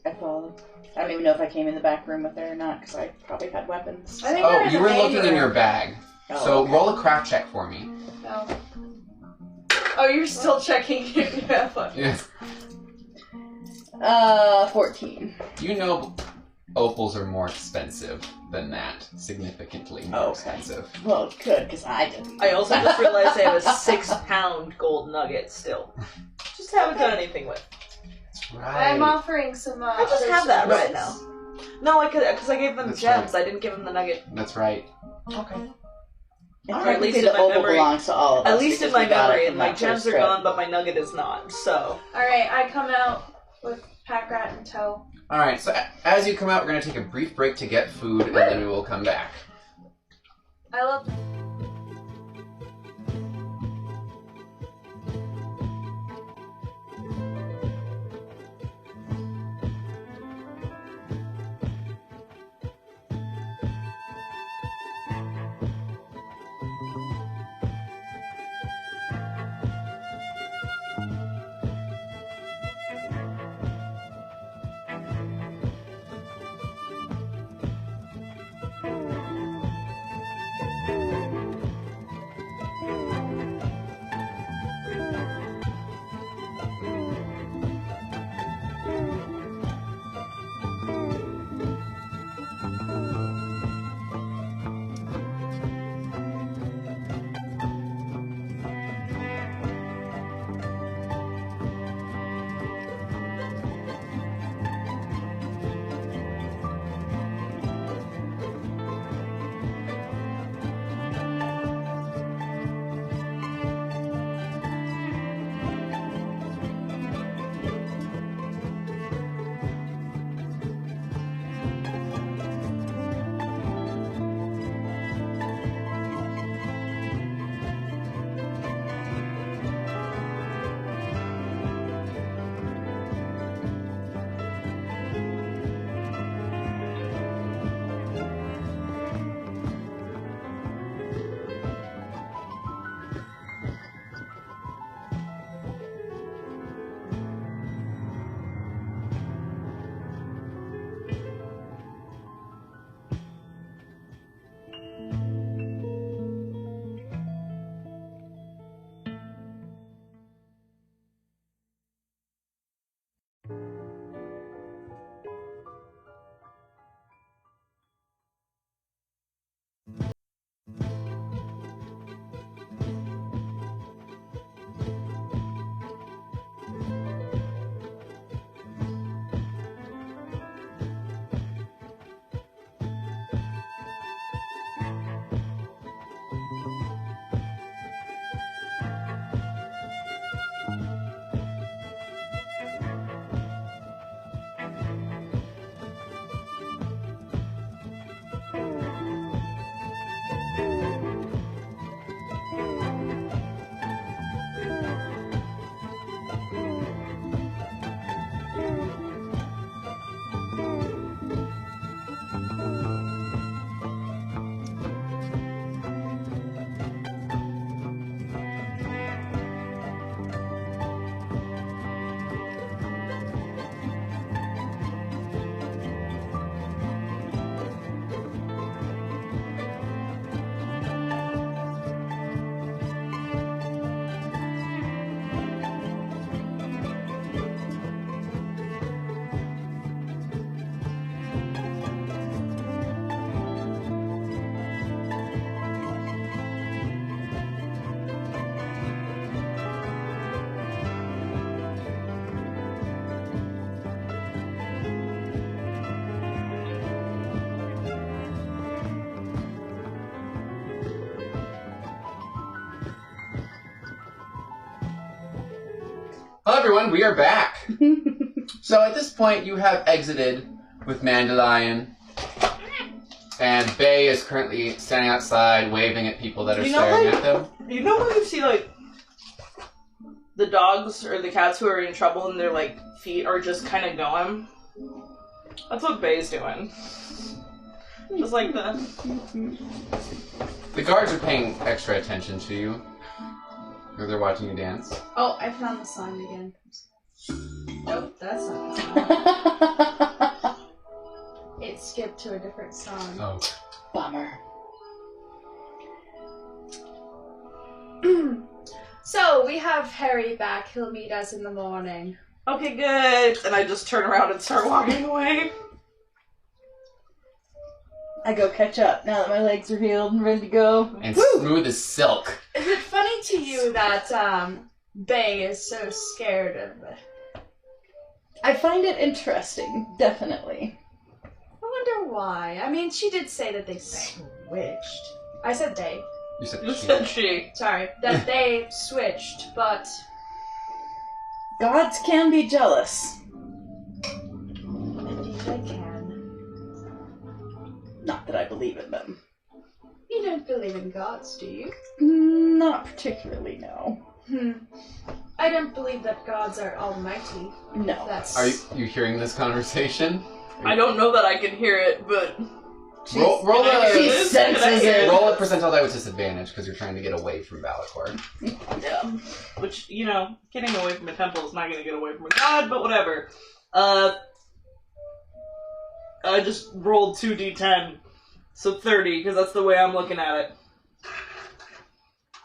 I followed. I don't even know if I came in the back room with her or not, because I probably had weapons. I think they're Oh, in you the were main looking in your room. bag. Oh, So okay. roll a craft check for me. No. Oh, you're still checking if you have one. Yeah. 14. You know opals are more expensive than that. Significantly more Okay. expensive. Well, good, because I didn't. I also just realized I have a 6-pound gold nugget still. Just haven't done anything with. That's right. I'm offering some. I just have that right services. now. No, because I gave them That's gems. I didn't give them the nugget. That's right. Okay. And Or at least technically in the my opal memory. belongs to all of us. At least in because my we got it memory, from and my that gems first are trip. gone, but my nugget is not. So Alright, I come out with Pack Rat in tow. Alright, so as you come out, we're going to take a brief break to get food, and then we will come back. I love. Hello everyone, we are back. So at this point, you have exited with Mandilyon, and Bay is currently standing outside, waving at people that are staring at them. You know when you see, like, the dogs or the cats who are in trouble and their, like, feet are just kind of going? That's what Bay's doing. Just like that. The guards are paying extra attention to you, or they're watching you dance. Oh, I found the song again. Nope, that's not the song. It skipped to a different song. Oh. Bummer. So, we have Harry back. He'll meet us in the morning. Okay, good. And I just turn around and start walking away. I go catch up now that my legs are healed and ready to go. And Woo! smooth as silk. Is it funny to you that, Bay is so scared of it? I find it interesting, definitely. I wonder why. I mean, she did say that they switched. I said they. You said You she. said she. Sorry. That they switched, but... Gods can be jealous. Indeed they can. Not that I believe in them. You don't believe in gods, do you? Not particularly, no. I don't believe that gods are almighty. No. That's... Are you hearing this conversation? I don't know that I can hear it, but... Roll She a senses it. roll a percentile die with disadvantage because you're trying to get away from Valakor. Yeah. Which, you know, getting away from a temple is not going to get away from a god, but whatever. I just rolled 2d10. So 30, because that's the way I'm looking at it.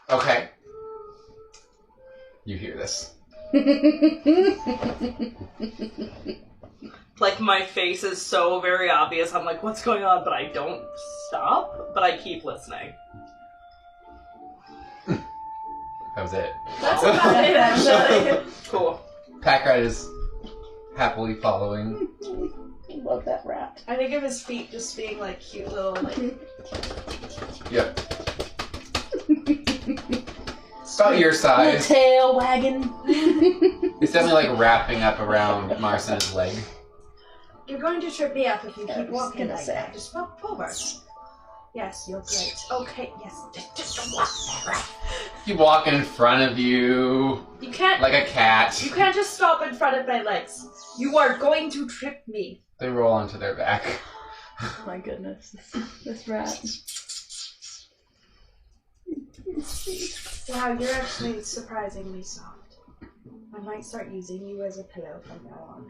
Okay. You hear this. Like, my face is so very obvious. I'm like, what's going on? But I don't stop, but I keep listening. That was it. That's about it, actually. Cool. Packrat is happily following. Love that rat. I think of his feet just being like cute little like. Yep. It's about your Little size. tail wagging. It's definitely like wrapping up around Marcena's leg. You're going to trip me up if you I keep was walking gonna like say. that. Just walk forward. Yes, you're great. Okay, yes. Just walk. Keep walking in front of you You can't. like a cat. You can't just stop in front of my legs. You are going to trip me. They roll onto their back. Oh my goodness. This rat. Wow, you're actually surprisingly soft. I might start using you as a pillow from now on.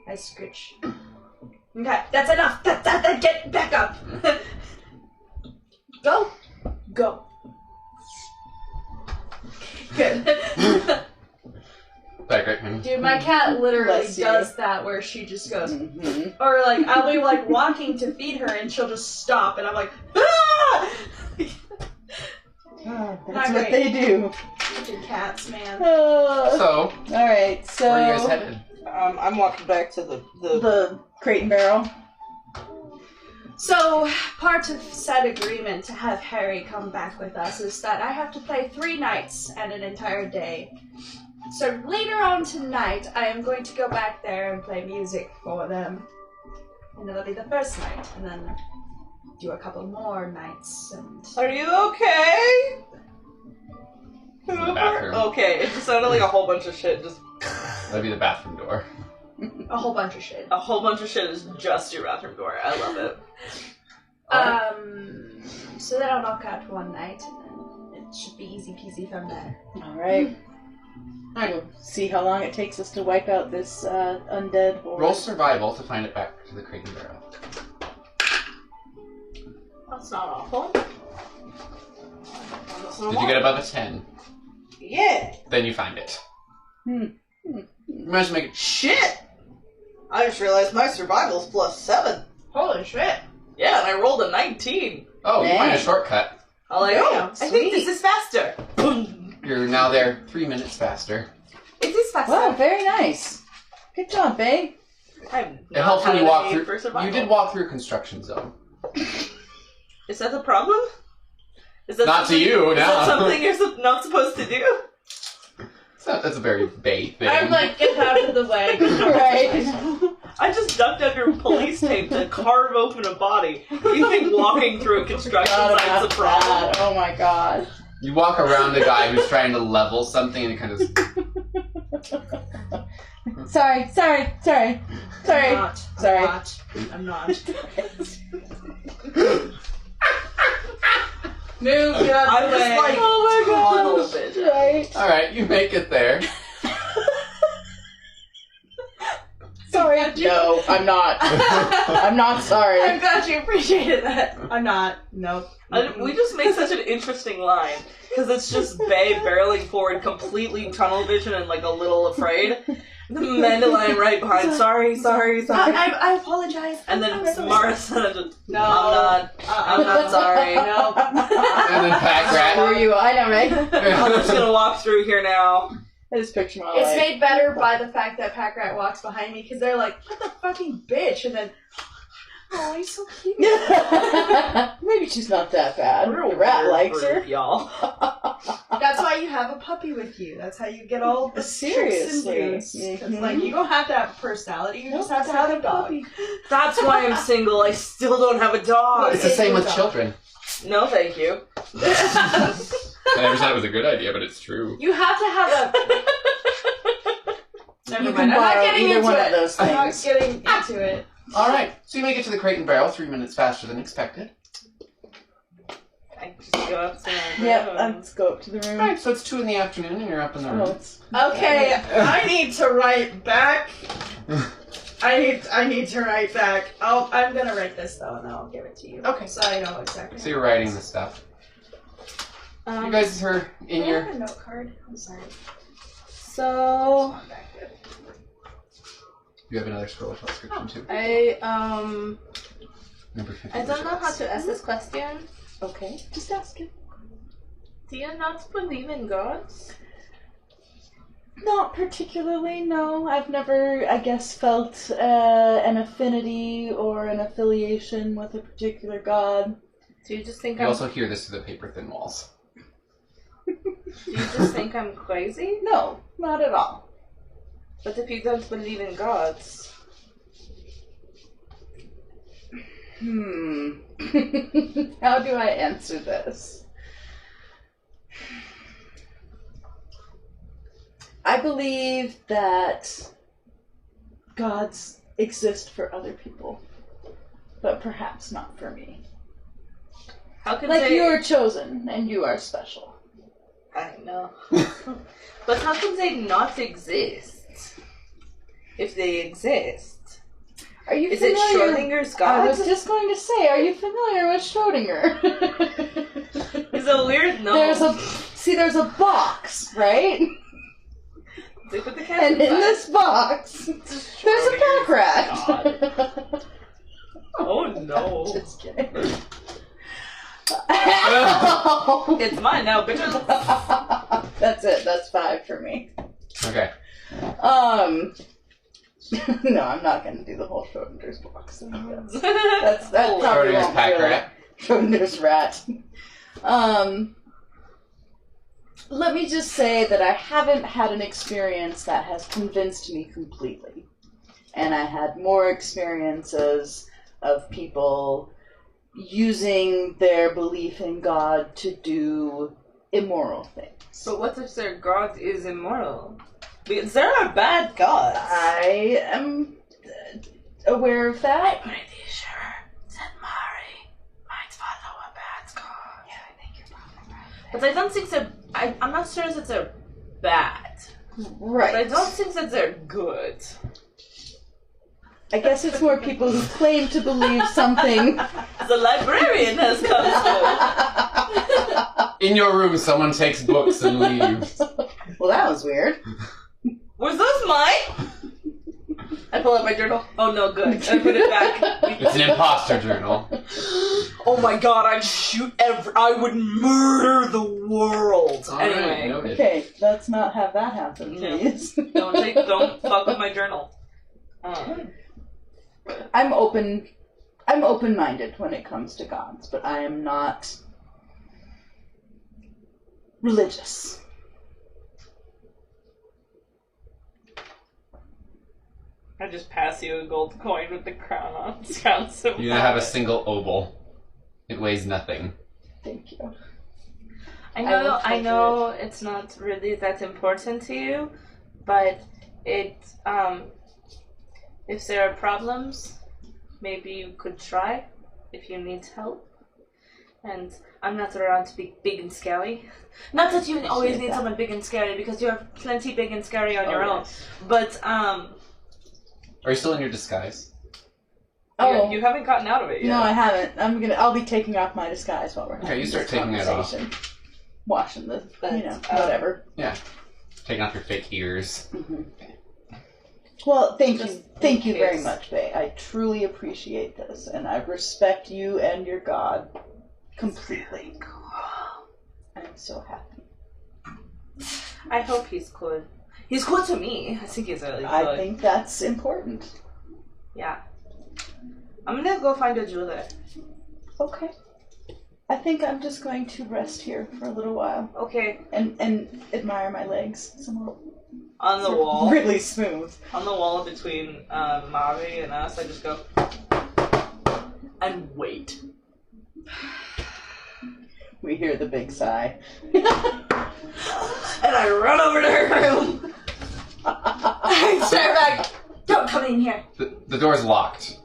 I scritch. Okay, that's enough. That get back up. Go. Go. Good. Packrat. Dude, my cat literally Bless you. does that where she just goes, Mm-hmm. or like I'll be like walking to feed her and she'll just stop and I'm like, ah! Oh, Not that's what great. they do. Fucking cats, man. So, Alright, so where are you guys headed? I'm walking back to the the crate and barrel. So, part of said agreement to have Harry come back with us is that I have to play 3 nights and an entire day. So later on tonight, I am going to go back there and play music for them. And it'll be the first night, and then do a couple more nights, and... Are you okay? In the bathroom. Okay, it just sounded like a whole bunch of shit. Just That'd be the bathroom door. a whole bunch of shit. a whole bunch of shit is just your bathroom door. I love it. So then I'll knock out 1 night, and then it should be easy peasy from there. Alright. We'll see how long it takes us to wipe out this undead horde. Roll survival to find it back to the crate and barrel. That's not awful. Did you get above a 10? Yeah. Then you find it. Imagine making Shit! I just realized my survival's +7. Holy shit! Yeah, and I rolled a 19. Oh, you find a Dang. shortcut. I'm like, Damn, I think this is faster. You're now there 3 minutes faster. It is faster. Wow, very nice. Good job, babe. I'm It helps when you walk through. For survival. You did walk through a construction zone. Is that the problem? Is that Not to something- you, Is that no. something you're not supposed to do? That's a very Bay thing. I'm like, get out of the way. Right. I just ducked under police tape to carve open a body. You think walking through a construction site's a problem? Oh my god. You walk around a guy who's trying to level something and it kind of... Sorry. I'm not. Move, get out of the way. Like, Oh my god. tunnel vision. Right. Alright, you make it there. Sorry. No, I'm not. I'm not sorry. I'm glad you appreciated that. I'm not. Nope. We just made such an interesting line. Because it's just Bay barreling forward, completely tunnel vision and like a little afraid. The Mandilyon right behind. Sorry. I apologize. And then I'm so Marissa just, No. I'm not sorry. No. And then Pack Rat. Who are you? I know, right? I'm just gonna walk through here now. I just picture my It's life. made better by the fact that Pack Rat walks behind me because they're like, what the fucking bitch? And then, oh, he's so cute. Maybe she's not that bad. The rat likes her. Y'all. That's why you have a puppy with you. That's how you get all the Seriously. tricks and boosts. It's like, you don't have to have a personality. You just have to have a dog. That's why I'm single. I still don't have a dog. It's the same with children. No, thank you. I never said it was a good idea, but it's true. You have to have a... Never You mind. can I'm not borrow getting either into one it. of those I'm not things. getting into it. Alright, so you make it to the Crate and Barrel 3 minutes faster than expected. I just go upstairs. Yep, let's go up to the room. Alright, so it's 2 in the afternoon and you're up in the Oh, room. it's... Okay, I need to write back. I need to write back. I'm gonna write this though, and then I'll give it to you. Okay. So I know exactly. So you're writing the stuff. You guys are in I your... have a note card. I'm sorry. So You have another scroll of transcription too. I Number 50. I don't know how to ask this question. Okay, just ask it. Do you not believe in gods? Not particularly, no. I've never, I guess, felt an affinity or an affiliation with a particular god. Do you just think You I'm also hear this through the paper-thin walls. Do you just think I'm crazy? No, not at all. But if you don't believe in gods, How do I answer this? I believe that gods exist for other people, but perhaps not for me. how can Like they... you are chosen and you are special. I know. But how can they not exist? If they exist. Are you Is it familiar? Schrodinger's I god? was just going to say, are you familiar with Schrodinger? It's a weird no. There's a box, right? They put the cat And in inside. this box, there's a pack rat. Oh no. Just kidding. It's mine now, bitches. That's it. That's 5 for me. Okay. No, I'm not going to do the whole Schrodinger's box. That's Oh, probably Schrodinger's won't pack do it. rat. Schrodinger's rat. Let me just say that I haven't had an experience that has convinced me completely. And I had more experiences of people using their belief in God to do immoral things. But what if their god is immoral? Because there are bad gods. I am aware of that. Pretty sure that Mari might follow a bad god. Yeah, I think you're probably right. But I don't think they're... I'm not sure that they're bad. Right. But I don't think that they're good. I guess it's more people who claim to believe something. The librarian has come through. In your room, someone takes books and leaves. Well, that was weird. Was those mine? I pull out my journal. Oh no, good. I put it back. It's an imposter journal. Oh my god, I would murder the world. All right, Anyway, noted. Okay, let's not have that happen, No. please. don't fuck with my journal. I'm open-minded when it comes to gods, but I am not religious. I just pass you a gold coin with the crown on. Sounds so You now have a single obol. It weighs nothing. Thank you. I know it's not really that important to you, but if there are problems, maybe you could try if you need help. And I'm not around to be big and scary. Not that you always need someone big and scary, because you're plenty big and scary on your own. Yes. But Are you still in your disguise? Oh. you haven't gotten out of it yet. No, I haven't. I'll be taking off my disguise while we're having Okay, you start this taking it off. conversation. Washing the, That's, whatever. Yeah. Taking off your fake ears. Well, thank Just you. Thank you in very case. much, Faye. I truly appreciate this, and I respect you and your god completely. I'm so happy. I hope he's cool. He's cool to me. I think he's really good. I think that's important. Yeah. I'm gonna go find a jeweler. Okay. I think I'm just going to rest here for a little while Okay. and admire my legs. Some On the wall. really smooth. On the wall between Mari and us, I just go and wait. We hear the big sigh. And I run over to her room. I stare back. Don't come in here. The door's locked.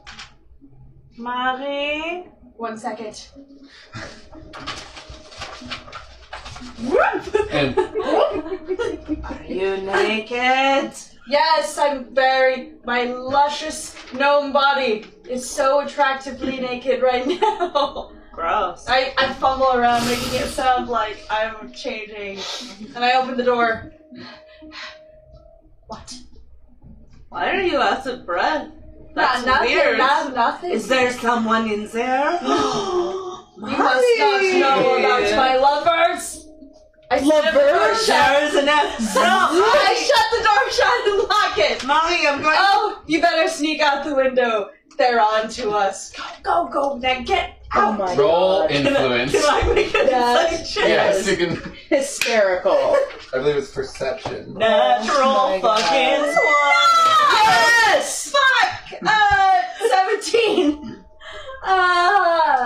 Mari. 1 second. And Are you naked? Yes, I'm very. My luscious gnome body is so attractively naked right now. Gross. I fumble around, making it sound like I'm changing, and I open the door. What? Why are you out of breath? That's nothing. weird. Nothing. Is there someone in there? You must not know about my lovers. I Lovers? There's an I shut the door shut and lock it. Mommy, I'm going. Oh, you better sneak out the window. They're on to us. Go, now get Oh out. my roll god. influence. Can I make an Yes. insight check? Yes, you can. Hysterical. I believe it's perception. Natural Oh my fucking God. 20. Yes! Fuck! 17.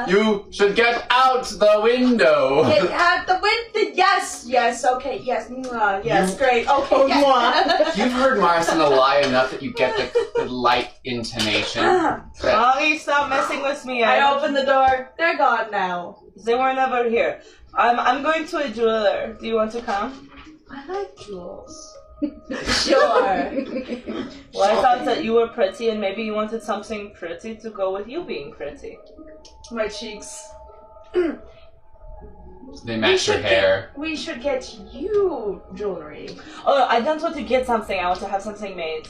You should get out the window. Get out the window. Yes, okay, yes. Yes, You- great. Okay, yes. You've heard Marcina lie enough that you get the light intonation. That- Mommy, stop messing with me. I open the door. They're gone now. They were never here. I'm going to a jeweler. Do you want to come? I like jewels. Sure. Well, I thought that you were pretty and maybe you wanted something pretty to go with you being pretty. My cheeks. They match your hair. We should get you jewelry. Oh, I don't want to get something. I want to have something made.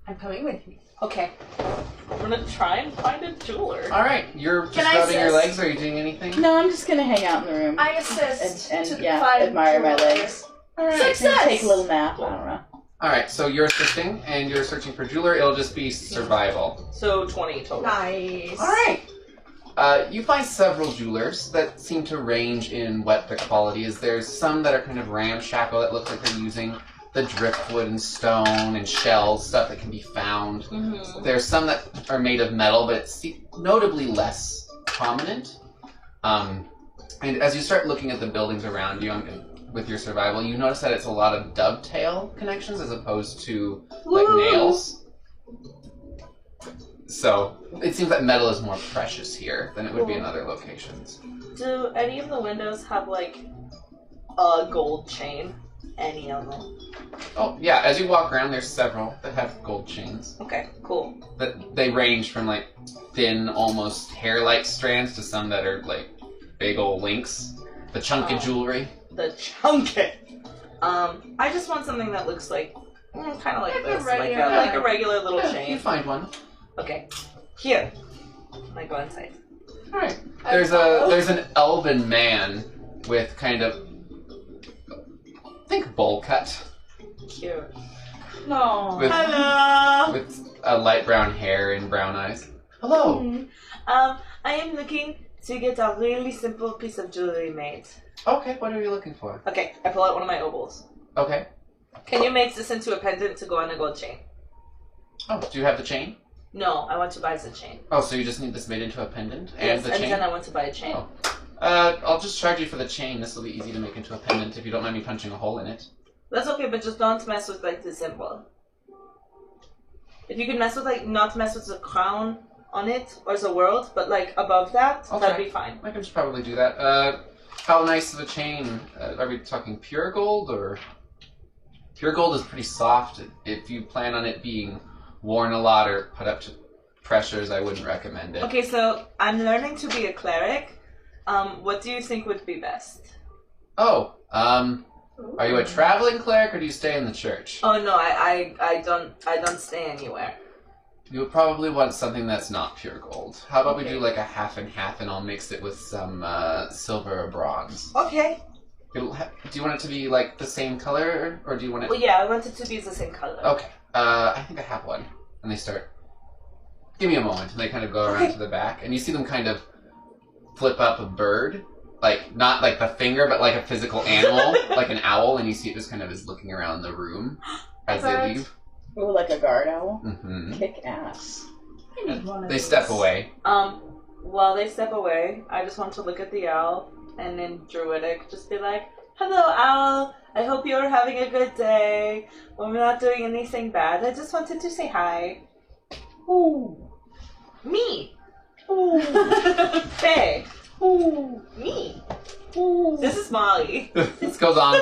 I'm coming with you. Okay. I'm gonna try and find a jeweler. All right, you're just Can I rubbing your assist? legs. Are you doing anything? No, I'm just gonna hang out in the room. I assist and to yeah, find admire my jewelry. legs. All right, Success! maybe take a little nap. I don't know. All right, so you're assisting and you're searching for jeweler. It'll just be survival. So 20 total. Nice. All right. You find several jewelers that seem to range in what the quality is. There's some that are kind of ramshackle that look like they're using the driftwood and stone and shells, stuff that can be found. Mm-hmm. There's some that are made of metal, but it's notably less prominent. And as you start looking at the buildings around you with your survival, you notice that it's a lot of dovetail connections as opposed to like nails. So it seems that metal is more precious here than it would be in other locations. Do any of the windows have like a gold chain? Any of them? Oh yeah, as you walk around, there's several that have gold chains. Okay, cool. That they range from like thin, almost hair-like strands to some that are like big old links. The chunky Oh. jewelry. The chunky. I just want something that looks like kind of like Like a this, regular- like a regular little Yeah, chain. you find one. Okay, here. I go inside. All right. There's an elven man with kind of think bowl cut Cute. No. with Hello. with light brown hair and brown eyes. Hello. I am looking to get a really simple piece of jewelry made. Okay. What are you looking for? Okay, I pull out one of my obols. Okay. Can you make this into a pendant to go on a gold chain? Oh, do you have the chain? No, I want to buy the chain. Oh, so you just need this made into a pendant and Yes, the and chain? then I want to buy a chain. Oh. I'll just charge you for the chain. This will be easy to make into a pendant if you don't mind me punching a hole in it. That's okay, but just don't mess with like the symbol. If you could mess with not mess with the crown on it or the world, but like above that, Okay. that'd be fine. I can just probably do that. How nice of a chain? Are we talking pure gold or? Pure gold is pretty soft. If you plan on it being worn a lot or put up to pressures, I wouldn't recommend it. Okay, so I'm learning to be a cleric. What do you think would be best? Oh, are you a traveling cleric or do you stay in the church? Oh no, I don't stay anywhere. You would probably want something that's not pure gold. How about we do like a half and half and I'll mix it with some silver or bronze? Okay. Do you want it to be like the same color or do you want it... Well, yeah, I want it to be the same color. Okay. I think I have one. And they start... Give me a moment. And they kind of go around to the back. And you see them kind of flip up a bird. Like, not like the finger, but like a physical animal. Like an owl. And you see it just kind of is looking around the room as they leave. Oh, like a guard owl? Mm-hmm. Kick ass. I need one of They these. step away. While they step away, I just want to look at the owl and in Druidic just be like, "Hello, owl. I hope you're having a good day. Well, we're not doing anything bad. I just wanted to say hi." Ooh. Me. Ooh. Faye. Ooh. Me. Ooh. This is Molly. This goes on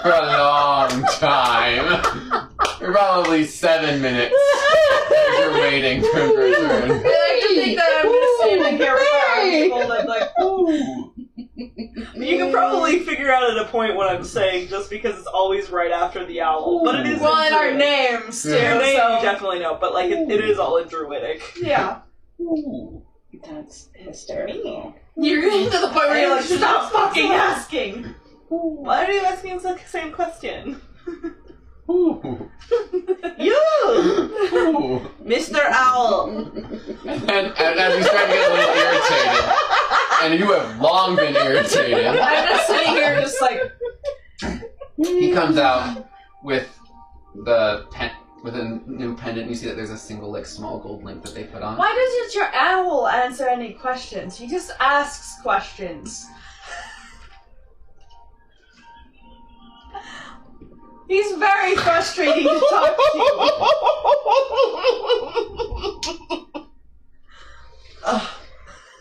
for a long time. For probably 7 minutes. You're waiting for her turn. I like to think that I'm just standing here with my arms folded, like, ooh. You can probably figure out at a point what I'm saying just because it's always right after the owl. But it is Well, in in our Druidic. names, too, Your name so... you definitely know, but like it is all in Druidic. Yeah. Ooh. That's hysterical. You're getting to the point where you're like, Shut stop up. fucking asking! Why are you asking the same question? Ooh. You! Ooh. Mr. Owl! And as you start to get a little irritated, and you have long been irritated, I'm just sitting here just like, he comes out with with a new pendant. You see that there's a single like small gold link that they put on. why doesn't your owl answer any questions? He just asks questions. He's very frustrating to talk to.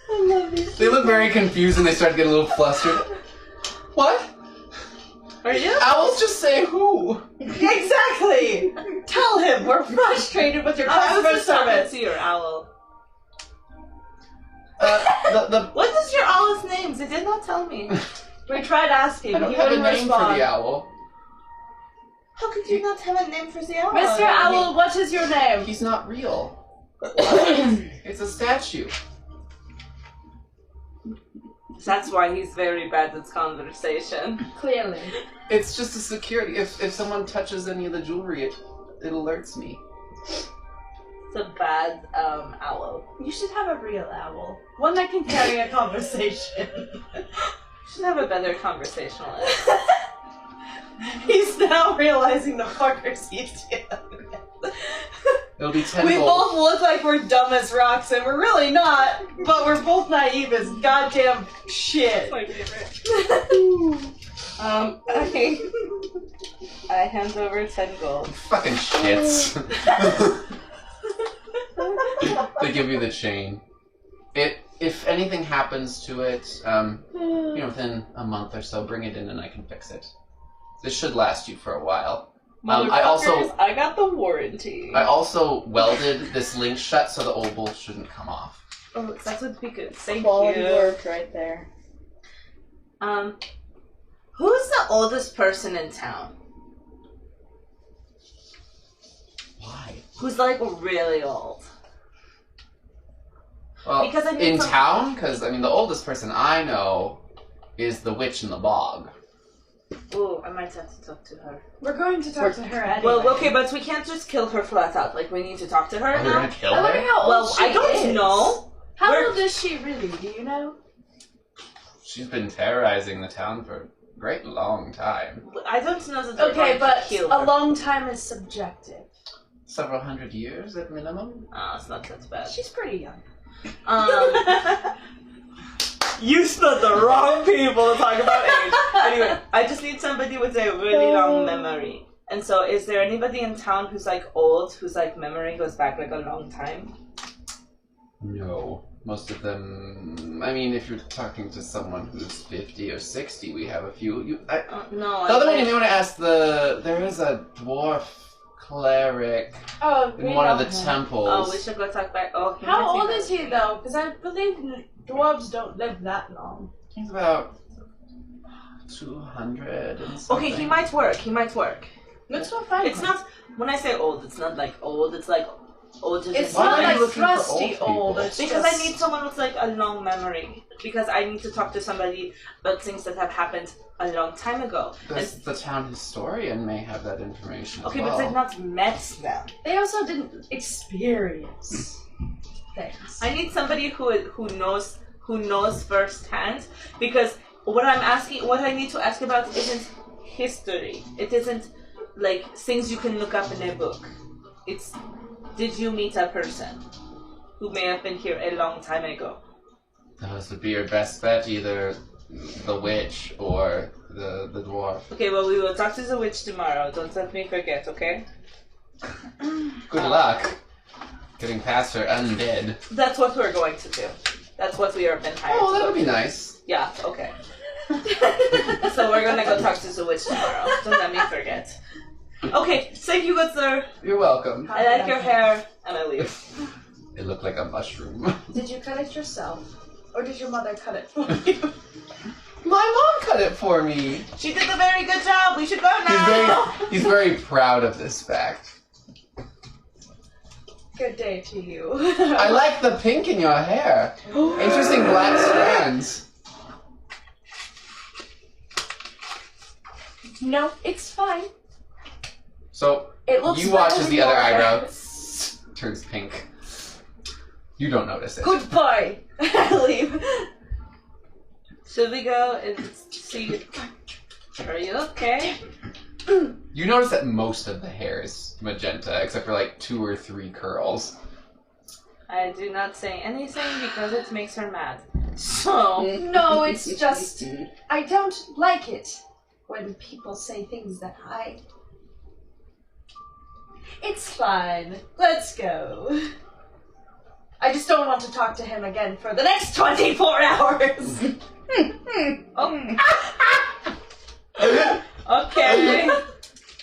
I love you. They look very confused and they start to get a little flustered. What? Are you? Owls just say who? Exactly! Tell him we're frustrated with your I was customer just talking service. to your owl. The What is your owl's name? They did not tell me. We tried asking, I don't he have a wouldn't name for respond. the owl. How could you not have a name for the owl? Mr. Owl, what is your name? He's not real. It's a statue. That's why he's very bad at conversation. Clearly. It's just a security. If someone touches any of the jewelry, it alerts me. It's a bad owl. You should have a real owl. One that can carry a conversation. You should have a better conversationalist. He's now realizing the fuckers he's dealing with. It'll be 10 We gold. both look like we're dumb as rocks, and we're really not, but we're both naive as goddamn shit. My favorite. I hand over 10 gold. Fucking shits. They give you the chain. If anything happens to it, within a month or so, bring it in and I can fix it. This should last you for a while. I got the warranty. I also welded this link shut so the old bolt shouldn't come off. Oh, that would be good. Thank Quality you. work right there. Who's the oldest person in town? Why? Who's like really old? Well, Because I need in some- town, because the oldest person I know is the witch in the bog. Ooh, I might have to talk to her. We're going to talk to her anyway. Well, okay, but we can't just kill her flat out. Like, we need to talk to her Are we now. gonna kill I wonder her? how old Well, she I don't is. know. How We're- old is she really? Do you know? She's been terrorizing the town for great long time. I don't know that we're Okay, going but to kill a her. long time is subjective. Several hundred years at minimum. Oh, it's not that bad. She's pretty young. You spelled the wrong people to talk about age. Anyway, I just need somebody with a really long memory. And so, is there anybody in town who's like old, whose like memory goes back like a long time? No. Most of them... I mean, if you're talking to someone who's 50 or 60, we have a few. No, The other one you may want to ask there is a dwarf cleric Oh, in one of the temples. Oh, we should go talk back. Oh, he How might be old back. is he though? Because I believe dwarves don't live that long. He's about 200 and something. Okay, he might work. He might work. Let's go find It's him. not. When I say old, it's not like old. It's like old. Just It's Why not are you like looking for thrusty old people? old. It's because just... I need someone with like a long memory. Because I need to talk to somebody about things that have happened a long time ago. The town historian may have that information Okay, as well. but they've not met them. They also didn't experience things. I need somebody who knows firsthand. Because what I need to ask about isn't history. It isn't like things you can look up in a book. It's, did you meet a person who may have been here a long time ago? Those would be your best bet, either the witch or the dwarf. Okay, well, we will talk to the witch tomorrow. Don't let me forget, okay? Good luck getting past her undead. That's what we're going to do. That's what we have been hired Oh, to that do. would be nice. Yeah, okay. So we're gonna go talk to the witch tomorrow. Don't let me forget. Okay, thank you, good sir. You're welcome. I like your hair, and I leave. It looked like a mushroom. Did you cut it yourself? Or did your mother cut it for you? My mom cut it for me. She did a very good job. We should go now. He's very proud of this fact. Good day to you. I like the pink in your hair. Interesting black strands. No, it's fine. So It looks you watch better as than the other your hair. eyebrow turns pink. You don't notice it. Goodbye. Leave. Should we go and see? Are you okay? You notice that most of the hair is magenta, except for like 2 or 3 curls. I do not say anything because it makes her mad. So, No, it's just I don't like it when people say things that I... It's fine. Let's go. I just don't want to talk to him again for the next 24 hours. okay.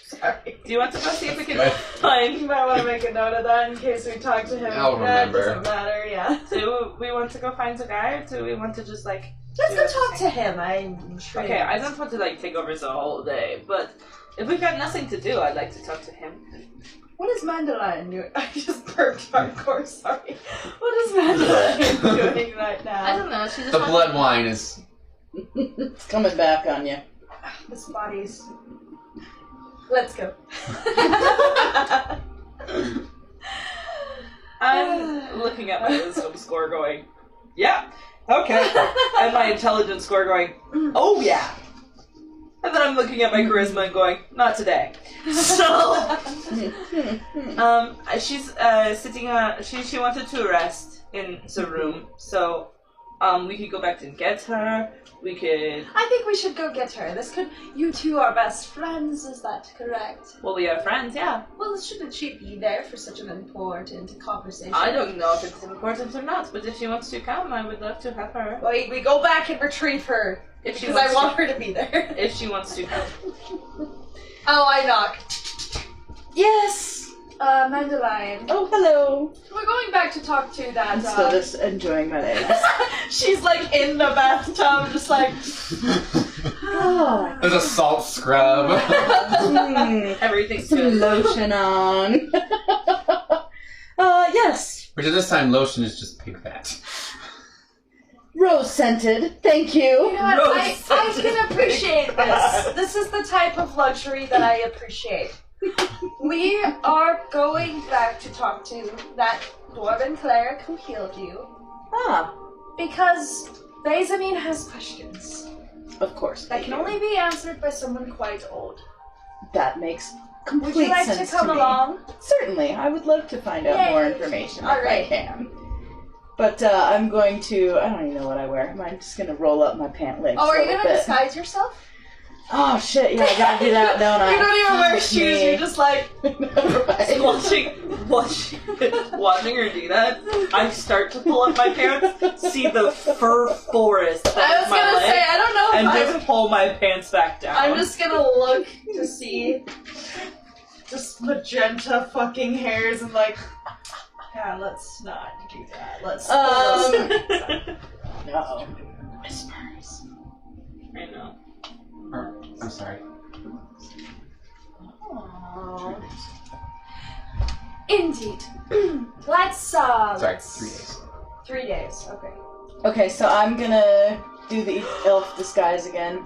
Sorry. Do you want to go see if we can You find? might want to make a note of that in case we talk to him. I'll remember. That doesn't matter, yeah. Do we want to go find the guy, or do we want to just like? Let's do go everything? talk to him. I'm sure. Okay, I don't want to like take over the whole day, but if we've got nothing to do, I'd like to talk to him. What is Mandilyon doing? I just burped hardcore, sorry. What is Mandilyon doing right now? I don't know. She just The wants blood wine is... It's coming back on you. This body's... Let's go. I'm looking at my wisdom score going, yeah, okay. And my intelligence score going, oh yeah. And then I'm looking at my charisma and going, not today. So, she's sitting on, she wanted to rest in the room. So, we could go back and get her. We could, I think we should go get her. This could... You two are best friends, is that correct? well, we are friends, yeah. Well, shouldn't she be there for such an important conversation? I don't know if it's important or not, but if she wants to come, I would love to have her. Wait, we go back and retrieve her. If she Because I wants want her to be there. If she wants to come. Oh, I knock. Yes! Mandilyon. Oh, hello. We're going back to talk to that, I'm still just enjoying my legs. She's like in the bathtub, just like... Oh, There's a salt scrub. Everything's some good. lotion on. Yes. Which at this time, lotion is just pig fat. Rose scented. Thank You you. know what? I Rose-scented can appreciate this. This is the type of luxury that I appreciate. We are going back to talk to that dwarven cleric who healed you Ah. because Benjamin has questions. Of course. That can only be answered by someone quite old. That makes complete Would you like sense to come me. along? Certainly, I would love to find out more Yay. information All if right. I can. But I'm going to, I don't even know what I wear. I'm just going to roll up my pant legs Oh, are a you little gonna bit. disguise yourself? Oh shit, yeah, I gotta do that, don't I? You don't even wear Fuck shoes, me. you're just like... Right. Watching her do that, I start to pull up my pants, see the fur forest I that's was my gonna leg, say, I don't know and if just pull my pants back down. I'm just gonna look to see just magenta fucking hairs and like, yeah, let's not do that. Let's No. Whispers. I know. I'm sorry. Aww. Indeed. Let's Sorry, 3 days. 3 days, okay. Okay, so I'm gonna do the elf disguise again.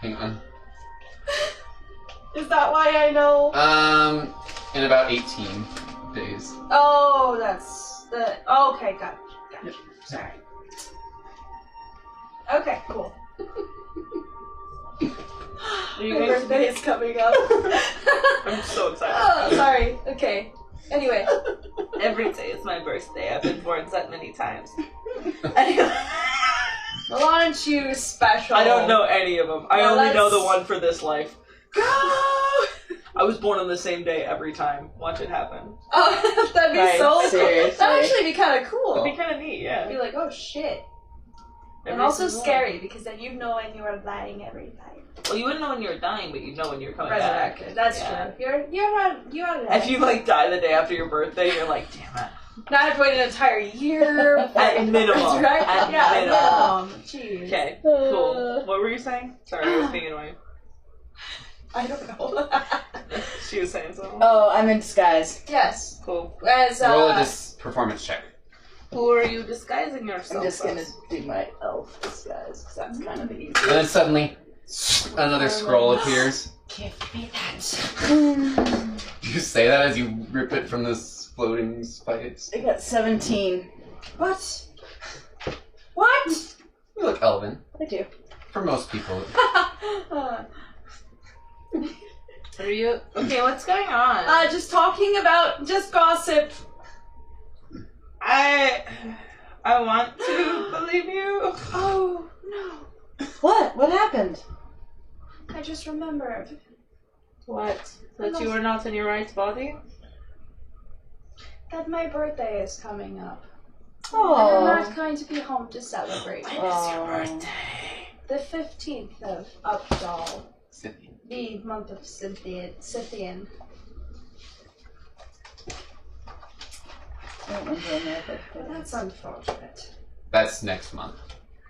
Hang on. Is that why I know? In about 18 days. Oh, that's the... Okay, got it. Sorry. Okay, cool. Are you My guys birthday is coming up. I'm so excited. Oh, sorry. Okay. Anyway. Every day is my birthday. I've been born that many times. Well, aren't you special? I don't know any of them. I Well, only know let's- the one for this life. Go! I was born on the same day every time. Watch it happen. Oh, that'd be Right, so cool. seriously. That'd actually be kind of It'd cool. be kind of neat, yeah. I'd be like, oh shit. And Every also single scary because then you know when you are dying every time. one. Well, you wouldn't know when you were dying, but you'd know when you're coming Resurrected. back. That's Yeah. true. You're not If you die the day after your birthday, you're like, damn it. Now I have to wait an entire year. At minimum. Right? At Yeah, minimum. minimum. Jeez. Okay, cool. What were you saying? Sorry, I was being annoying. I don't know. She was saying something. Oh, I'm in disguise. Yes. Cool. As Roll a performance check. Who are you disguising yourself I'm just gonna as? do my elf disguise, because that's kind of the And easiest. then suddenly, another scroll appears. give me that. You say that as you rip it from this floating spikes. I got 17. What? What? You look elven. I do. For most people. Are you okay? What's going on? Just talking about just gossip. I want to believe you. Oh no! What? What happened? I just remembered. What? That you are not in your right body? That my birthday is coming up. Oh. And I'm not going to be home to celebrate. Oh. The 15th of Updal, Scythian. the month of Scythian. I don't remember when my birthday Well, is. that's unfortunate. That's next month.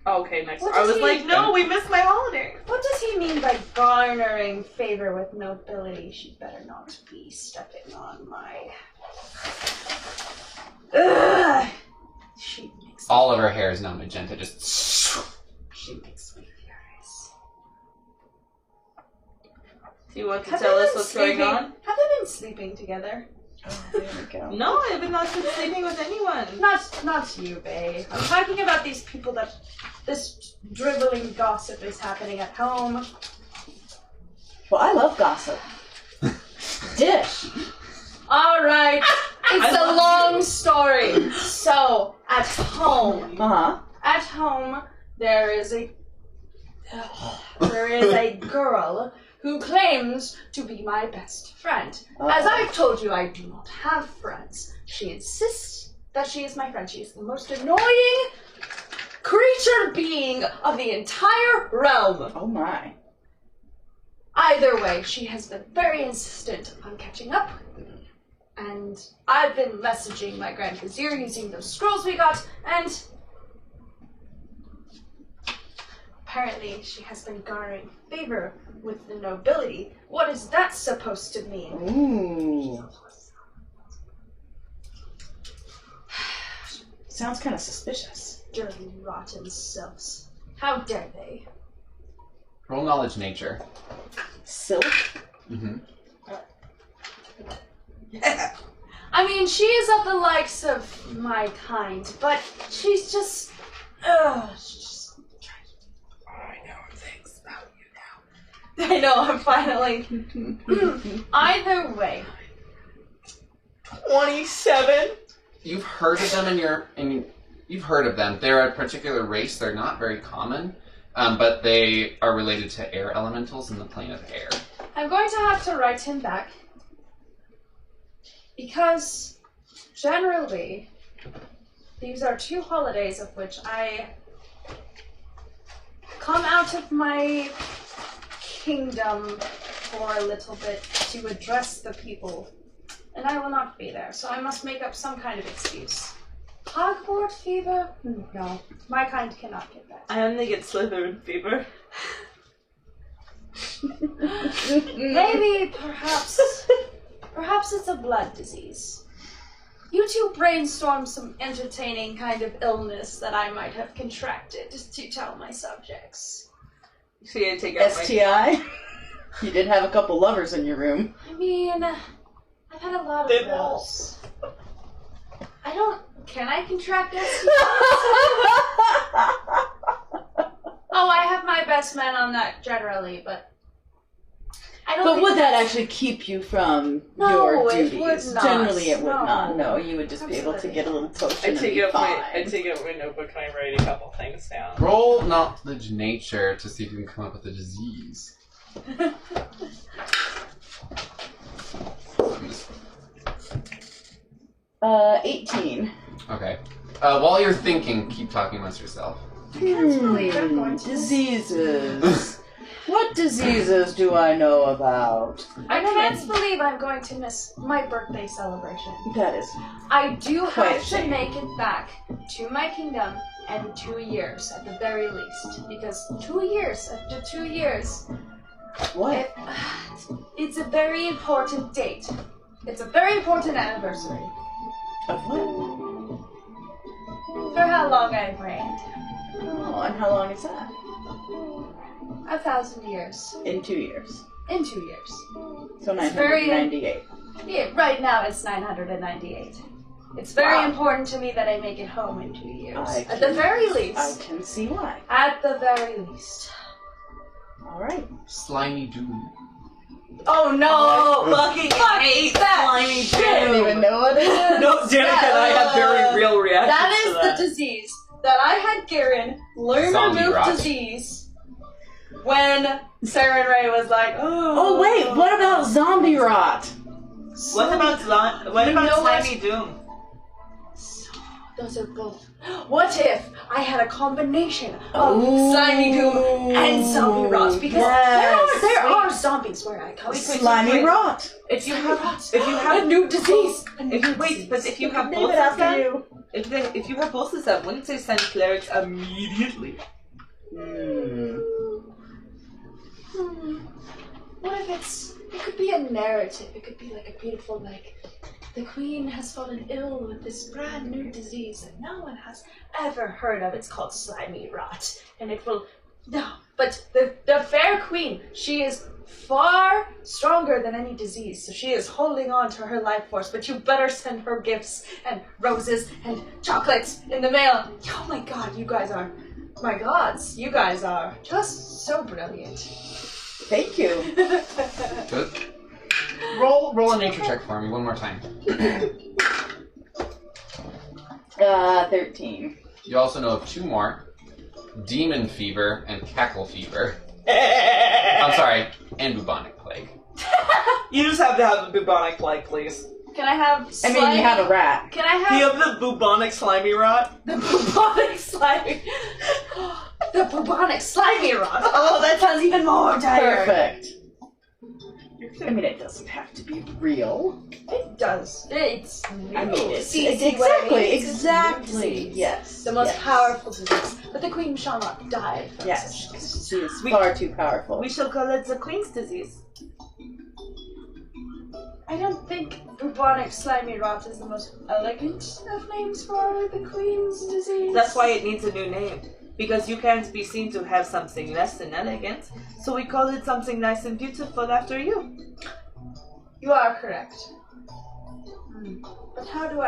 Okay, next. What I does was he- like, no, we missed my holiday. What does he mean by garnering favor with nobility? She better not be stepping on my... Ugh! She makes All of her hair is now magenta, just... She makes me furious. Do you want to Have tell they us been what's going on? Have they been sleeping together? Oh, there we go. No, I have not been sleeping with anyone. Not you, babe. I'm talking about these people that this dribbling gossip is happening at home. Well, I love gossip. Dish. All right, it's I a love long you. story. So at home, Uh-huh. there is a girl who claims to be my best friend. As I've told you, I do not have friends. She insists that she is my friend. She is the most annoying creature being of the entire realm. Oh my. Either way, she has been very insistent on catching up with me. And I've been messaging my Grand Vizier using those scrolls we got, and apparently she has been garnering favor with the nobility. What is that supposed to mean? Ooh. Sounds kind of suspicious. Dirty, rotten selves. How dare they? Roll knowledge nature. Silk? Mm-hmm. I mean, she is of the likes of my kind, but she's just... she's just I know, I'm finally... Either way. 27? You've heard of them you've heard of them. They're a particular race. They're not very common, but they are related to air elementals in the plane of air. I'm going to have to write him back. Because, generally, these are 2 holidays of which I come out of my kingdom for a little bit to address the people. And I will not be there, so I must make up some kind of excuse. Hogwarts fever? No, my kind cannot get that. I only get Slytherin fever. Maybe, perhaps it's a blood disease. You two brainstorm some entertaining kind of illness that I might have contracted to tell my subjects. So you take out STI? You did have a couple lovers in your room. I mean, I've had a lot of those. Can I contract STIs? Oh, I have my best man on that generally, but I don't But think would that actually keep you from No, your it duties? would not. Generally, it would No. not. No, you would just be able to Absolutely. get a little potion I and take be out fine. my notebook and I write a couple things down. Roll knowledge nature to see if you can come up with a disease. 18. Okay. While you're thinking, keep talking amongst yourself. I can't believe I'm going to Diseases. What diseases do I know about? I can't believe I'm going to miss my birthday celebration. That is I do Quite a have to shame. make it back to my kingdom in 2 years at the very least. Because 2 years, after 2 years, what? it's a very important date. It's a very important anniversary Of what? for how long I've reigned. Oh, and how long is that? 1,000 years. In 2 years. In 2 years. So very- 998. Yeah, right now it's 998. It's very Wow. important to me that I make it home in 2 years. I At the can- very I least. can see why. At the very least. Alright. Slimy Doom. Oh no! Fucking hate that slimy shit. I don't even know what it is. No, Danicka and I have very real reactions That to is that. the disease that I had Garen learn Zombie remove rot. disease when Sarah and Ray was like, Oh wait, what about zombie rot? What about You know what? slimy doom? Those are both. What if I had a combination of slimy doom and zombie rot? Because yes. there are zombies where I come. Slimy rot. If you have a new disease. if you have Name both it of after them, you. if you have both of them, wouldn't they send clerics immediately? What if it could be a narrative. It could be like a beautiful, like, the queen has fallen ill with this brand new disease that no one has ever heard of. It's called slimy rot. And it will, no, but the fair queen, she is far stronger than any disease. So she is holding on to her life force, but you better send her gifts and roses and chocolates in the mail. Oh my god, you guys are, my gods, you guys are just so brilliant. Thank you. Good. Roll a nature check for me one more time. 13. You also know of 2 more. Demon fever and cackle fever. I'm sorry, and bubonic plague. You just have to have the bubonic plague, please. Can I have I mean, you have a rat. Can I Do you have have the bubonic slimy rot? the bubonic slimy? The bubonic slimy rot. Oh, that sounds even more dire. Perfect. I mean, it doesn't have to be real. It does. It's I mean, it's See what I mean? It's a exactly. disease. Yes. The most yes. powerful disease. But the queen shall not die from Yes, such. she is far too powerful. We shall call it the queen's disease. I don't think bubonic slimy rot is the most elegant of names for the queen's disease. That's why it needs a new name. Because you can't be seen to have something less than elegant, so we call it something nice and beautiful after you. You are correct. But how do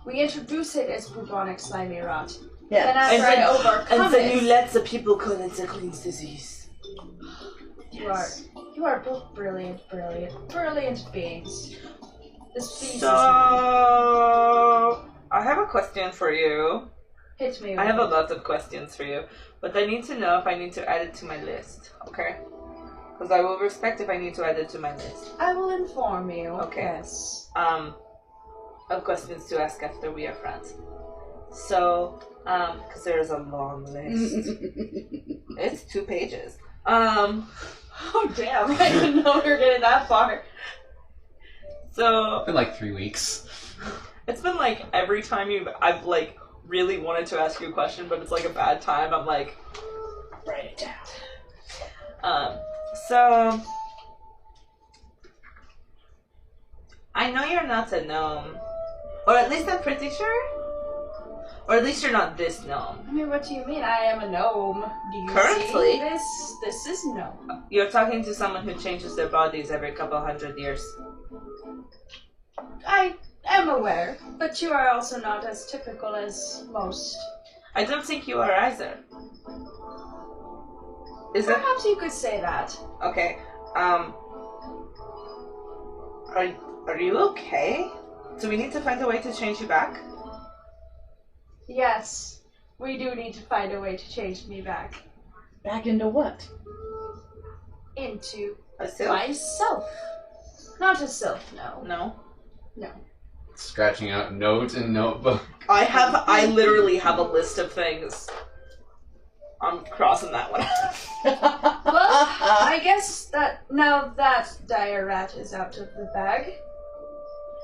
we introduce it as bubonic slimy rot. Yeah. Then after I overcome and then it, you let the people call it the queen's disease. You are both brilliant beings. This beast So, I have a question for you. hit me. I have a lot of questions for you, but I need to know if I need to add it to my list, okay? Because I will respect if I need to add it to my list. I will inform you. Okay. Yes. I have questions to ask after we are friends. So, because there is a long list. It's 2 pages. Oh damn! I didn't know we were getting that far. So It's been like 3 weeks. it's been like every time I've like really wanted to ask you a question, but it's like a bad time. I'm like, Write it down. So I know you're not a gnome, or at least I'm pretty sure, or at least you're not this gnome. I mean, what do you mean? I am a gnome. Do you Currently. see this? This is gnome. You're talking to someone who changes their bodies every couple 100 years. I am aware, but you are also not as typical as most. I don't think you are either. Is it? Perhaps you could say that. Okay. Are you okay? Do we need to find a way to change you back? Yes, we do need to find a way to change me back Back into what? into A sylph? myself. Not a sylph, no. No. No. Scratching out note and notebook. I literally have a list of things. I'm crossing that one out. Well, I guess that now that dire rat is out of the bag,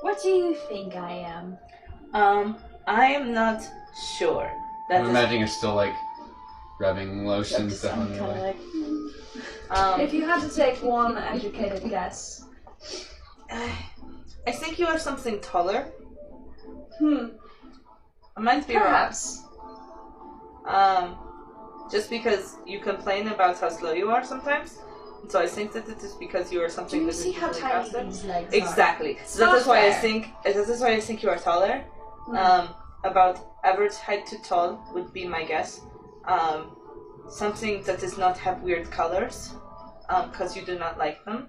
what do you think I am? I am not sure. That I'm is, imagining you're still like rubbing lotions I'm down the kind of way. like, If you had to take one educated guess. I think you are something taller. I might be Perhaps. wrong. Just because you complain about how slow you are sometimes. So I think that it is because you are Do something you that is see how usually tiny faster. these legs Exactly. It's So that not is why I fair. think you are taller. About average height to tall would be my guess. Something that does not have weird colors, because you do not like them.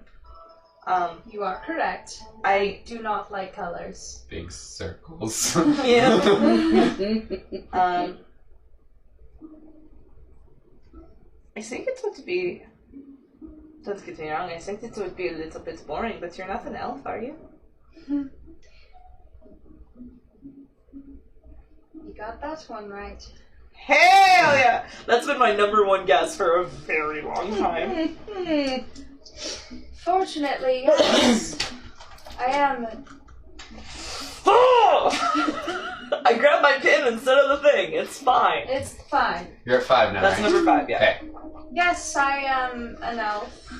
You are correct. I Do not like colors. Big circles. yeah. I think it would be. Don't get me wrong. I think it would be a little bit boring, but you're not an elf, are you? You got that one right. Hell yeah! That's been my number one guess for a very long time. Fortunately, yes. I am. I grabbed my pin instead of the thing. It's fine. It's fine. You're at 5 now. That's right? number 5, yeah. Okay. Yes, I am an elf.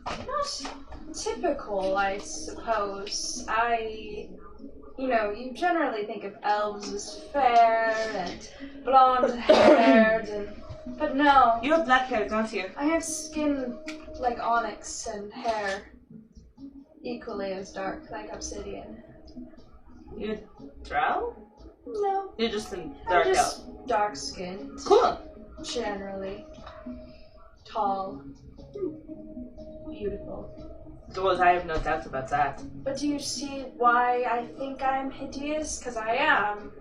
Not typical, I suppose. You generally think of elves as fair and blonde-haired, but no. You have black hair, don't you? I have skin like onyx and hair equally as dark, like obsidian. You drow? No, You're just in I'm dark elf. just dark-skinned, Cool. generally. Tall. Beautiful. Well, I have no doubt about that. But do you see why I think I'm hideous? Because I am.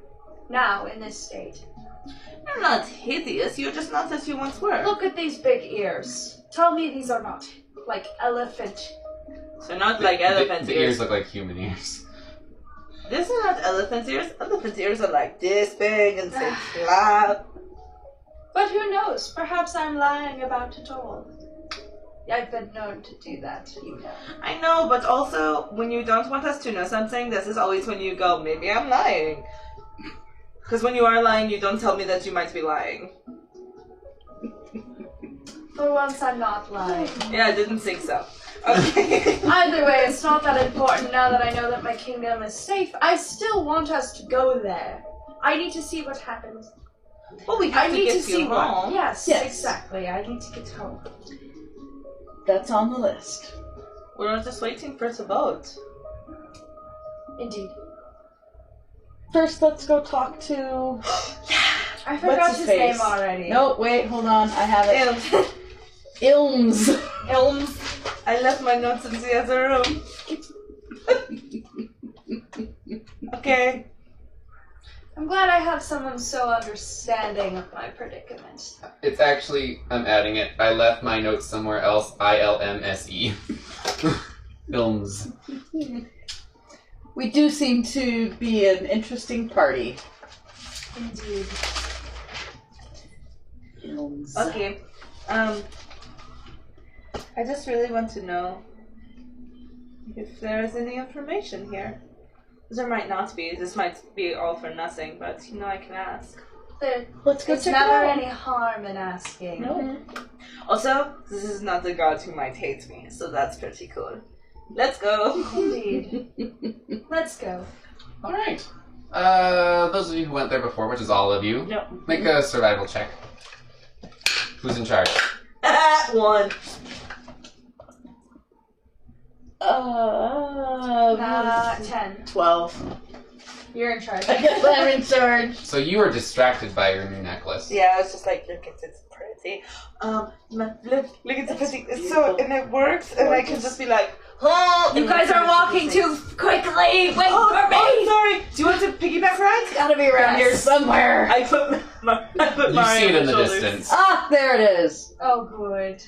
Now, in this state. You're not hideous, you're just not as you once were. Look at these big ears. Tell me these are not, like, elephant. So not like elephant The ears look like human ears. These are not elephant ears. Elephant ears are like this big and say flat. But who knows? Perhaps I'm lying about it all. I've been known to do that, you know. I know, but also, when you don't want us to know something, this is always when you go, maybe I'm lying. Because when you are lying, you don't tell me that you might be lying. For once, I'm not lying. Yeah, I didn't think so. Okay. Either way, it's not that important now that I know that my kingdom is safe. I still want us to go there. I need to see what happens. Well, we have I to need get to you see home. what. Yes, Yes. exactly. I need to get home. that's on the list. We're just waiting for the boat. Indeed. First, let's go talk to... I forgot What's his his name face? already. No, wait, hold on. I have it. Ilms. Elms. I left my notes in the other room. Okay. I'm glad I have someone so understanding of my predicament. It's actually, I'm adding it. I left my notes somewhere else. ILMSE. Films. We do seem to be an interesting party. Indeed. Ilms. Okay. I just really want to know if there is any information here. There might not be. This might be all for nothing, but I can ask. Let's go There's check it never out. any harm in asking. No. Also, this is not the god who might hate me, so that's pretty cool. Let's go. Indeed. Let's go. Alright. Those of you who went there before, which is all of you, Yep. make a survival check. Who's in charge? 1. 10. 12. You're in charge. I guess I'm in charge. So you were distracted by your new necklace. Yeah, it's just like, look, it's pretty. Look, it's pretty. It's so, and it works, and I can just be like, oh, You guys are walking too quickly. Wait for me. Oh, sorry. Do you want to piggyback ride? Gotta be around here somewhere. I put You Mario see it in on the shoulders. distance. Ah, there it is. Oh, good.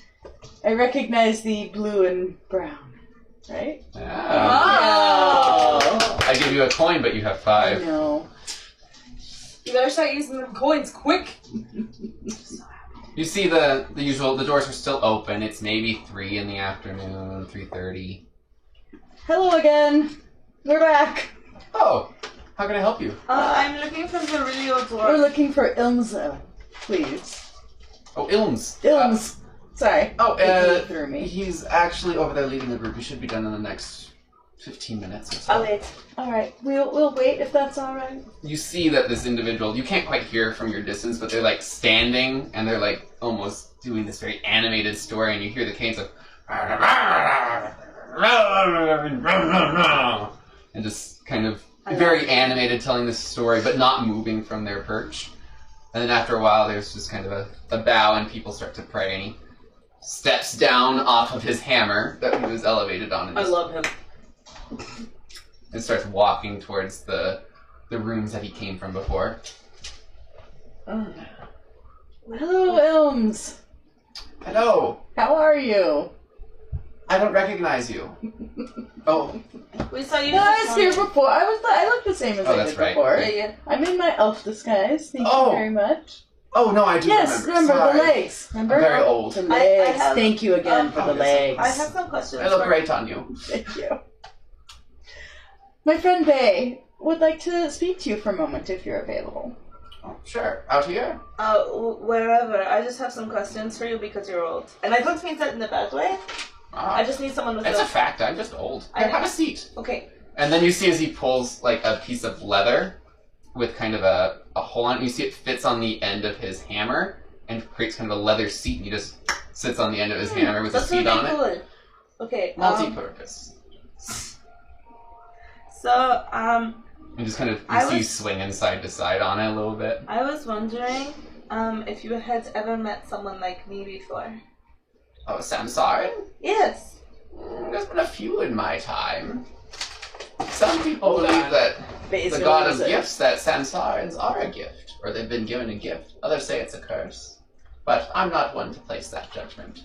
I recognize the blue and brown. Right? Ah. Oh! I give you a coin, but you have I 5. know. You better start using them coins quick. You see the usual, the doors are still open. It's maybe 3 in the afternoon, 3:30. Hello again. We're back. Oh, how can I help you? I'm looking for the really old We're dwarf. looking for Ilmza, please. Oh, Ilms. Ilms. Sorry. It threw me. He's actually over there leading the group. He should be done in the next 15 minutes or so. I'll wait. All right. We'll wait if that's all right. You see that this individual, you can't quite hear from your distance, but they're like standing and they're like almost doing this very animated story, and you hear the cadence of and just kind of very animated telling this story, but not moving from their perch. And then after a while, there's just kind of a bow, and people start to pray, and he steps down off of his hammer that he was elevated on, and I just love him. and starts walking towards the rooms that he came from before. Hello, Ilms. Hello, How are you? I don't recognize you. Oh, We saw you. No, I this was here morning. before. I look the same as Oh, I that's did right. before. Yeah. I'm in my elf disguise. Thank Oh. you very much. oh no, I do Yes, remember the Sorry. legs. Remember? I'm very old. The I legs. have- Thank you again for the legs. I have some questions. I look for- great on you. Thank you. My friend Bay would like to speak to you for a moment if you're available. Oh, sure, out here. Wherever. I just have some questions for you because you're old. And I don't mean that in a bad way. Ah, I just need someone with it's a a... fact. I'm just old. I Here, know. have a seat. Okay. And then you see as he pulls like a piece of leather with kind of a hole on it. You see it fits on the end of his hammer and creates kind of a leather seat. And he just sits on the end of his hammer with a That's seat really on it. cool. Okay. Multi-purpose. So, And just kind of, you I see was- swinging side to side on it a little bit. I was wondering if you had ever met someone like me before. Oh, Samsara? Yes. There's been a few in my time. Some people believe that Bay's the gonna god of lose it. gifts, that Samsarans are a gift, or they've been given a gift. Others say it's a curse. But I'm not one to place that judgment.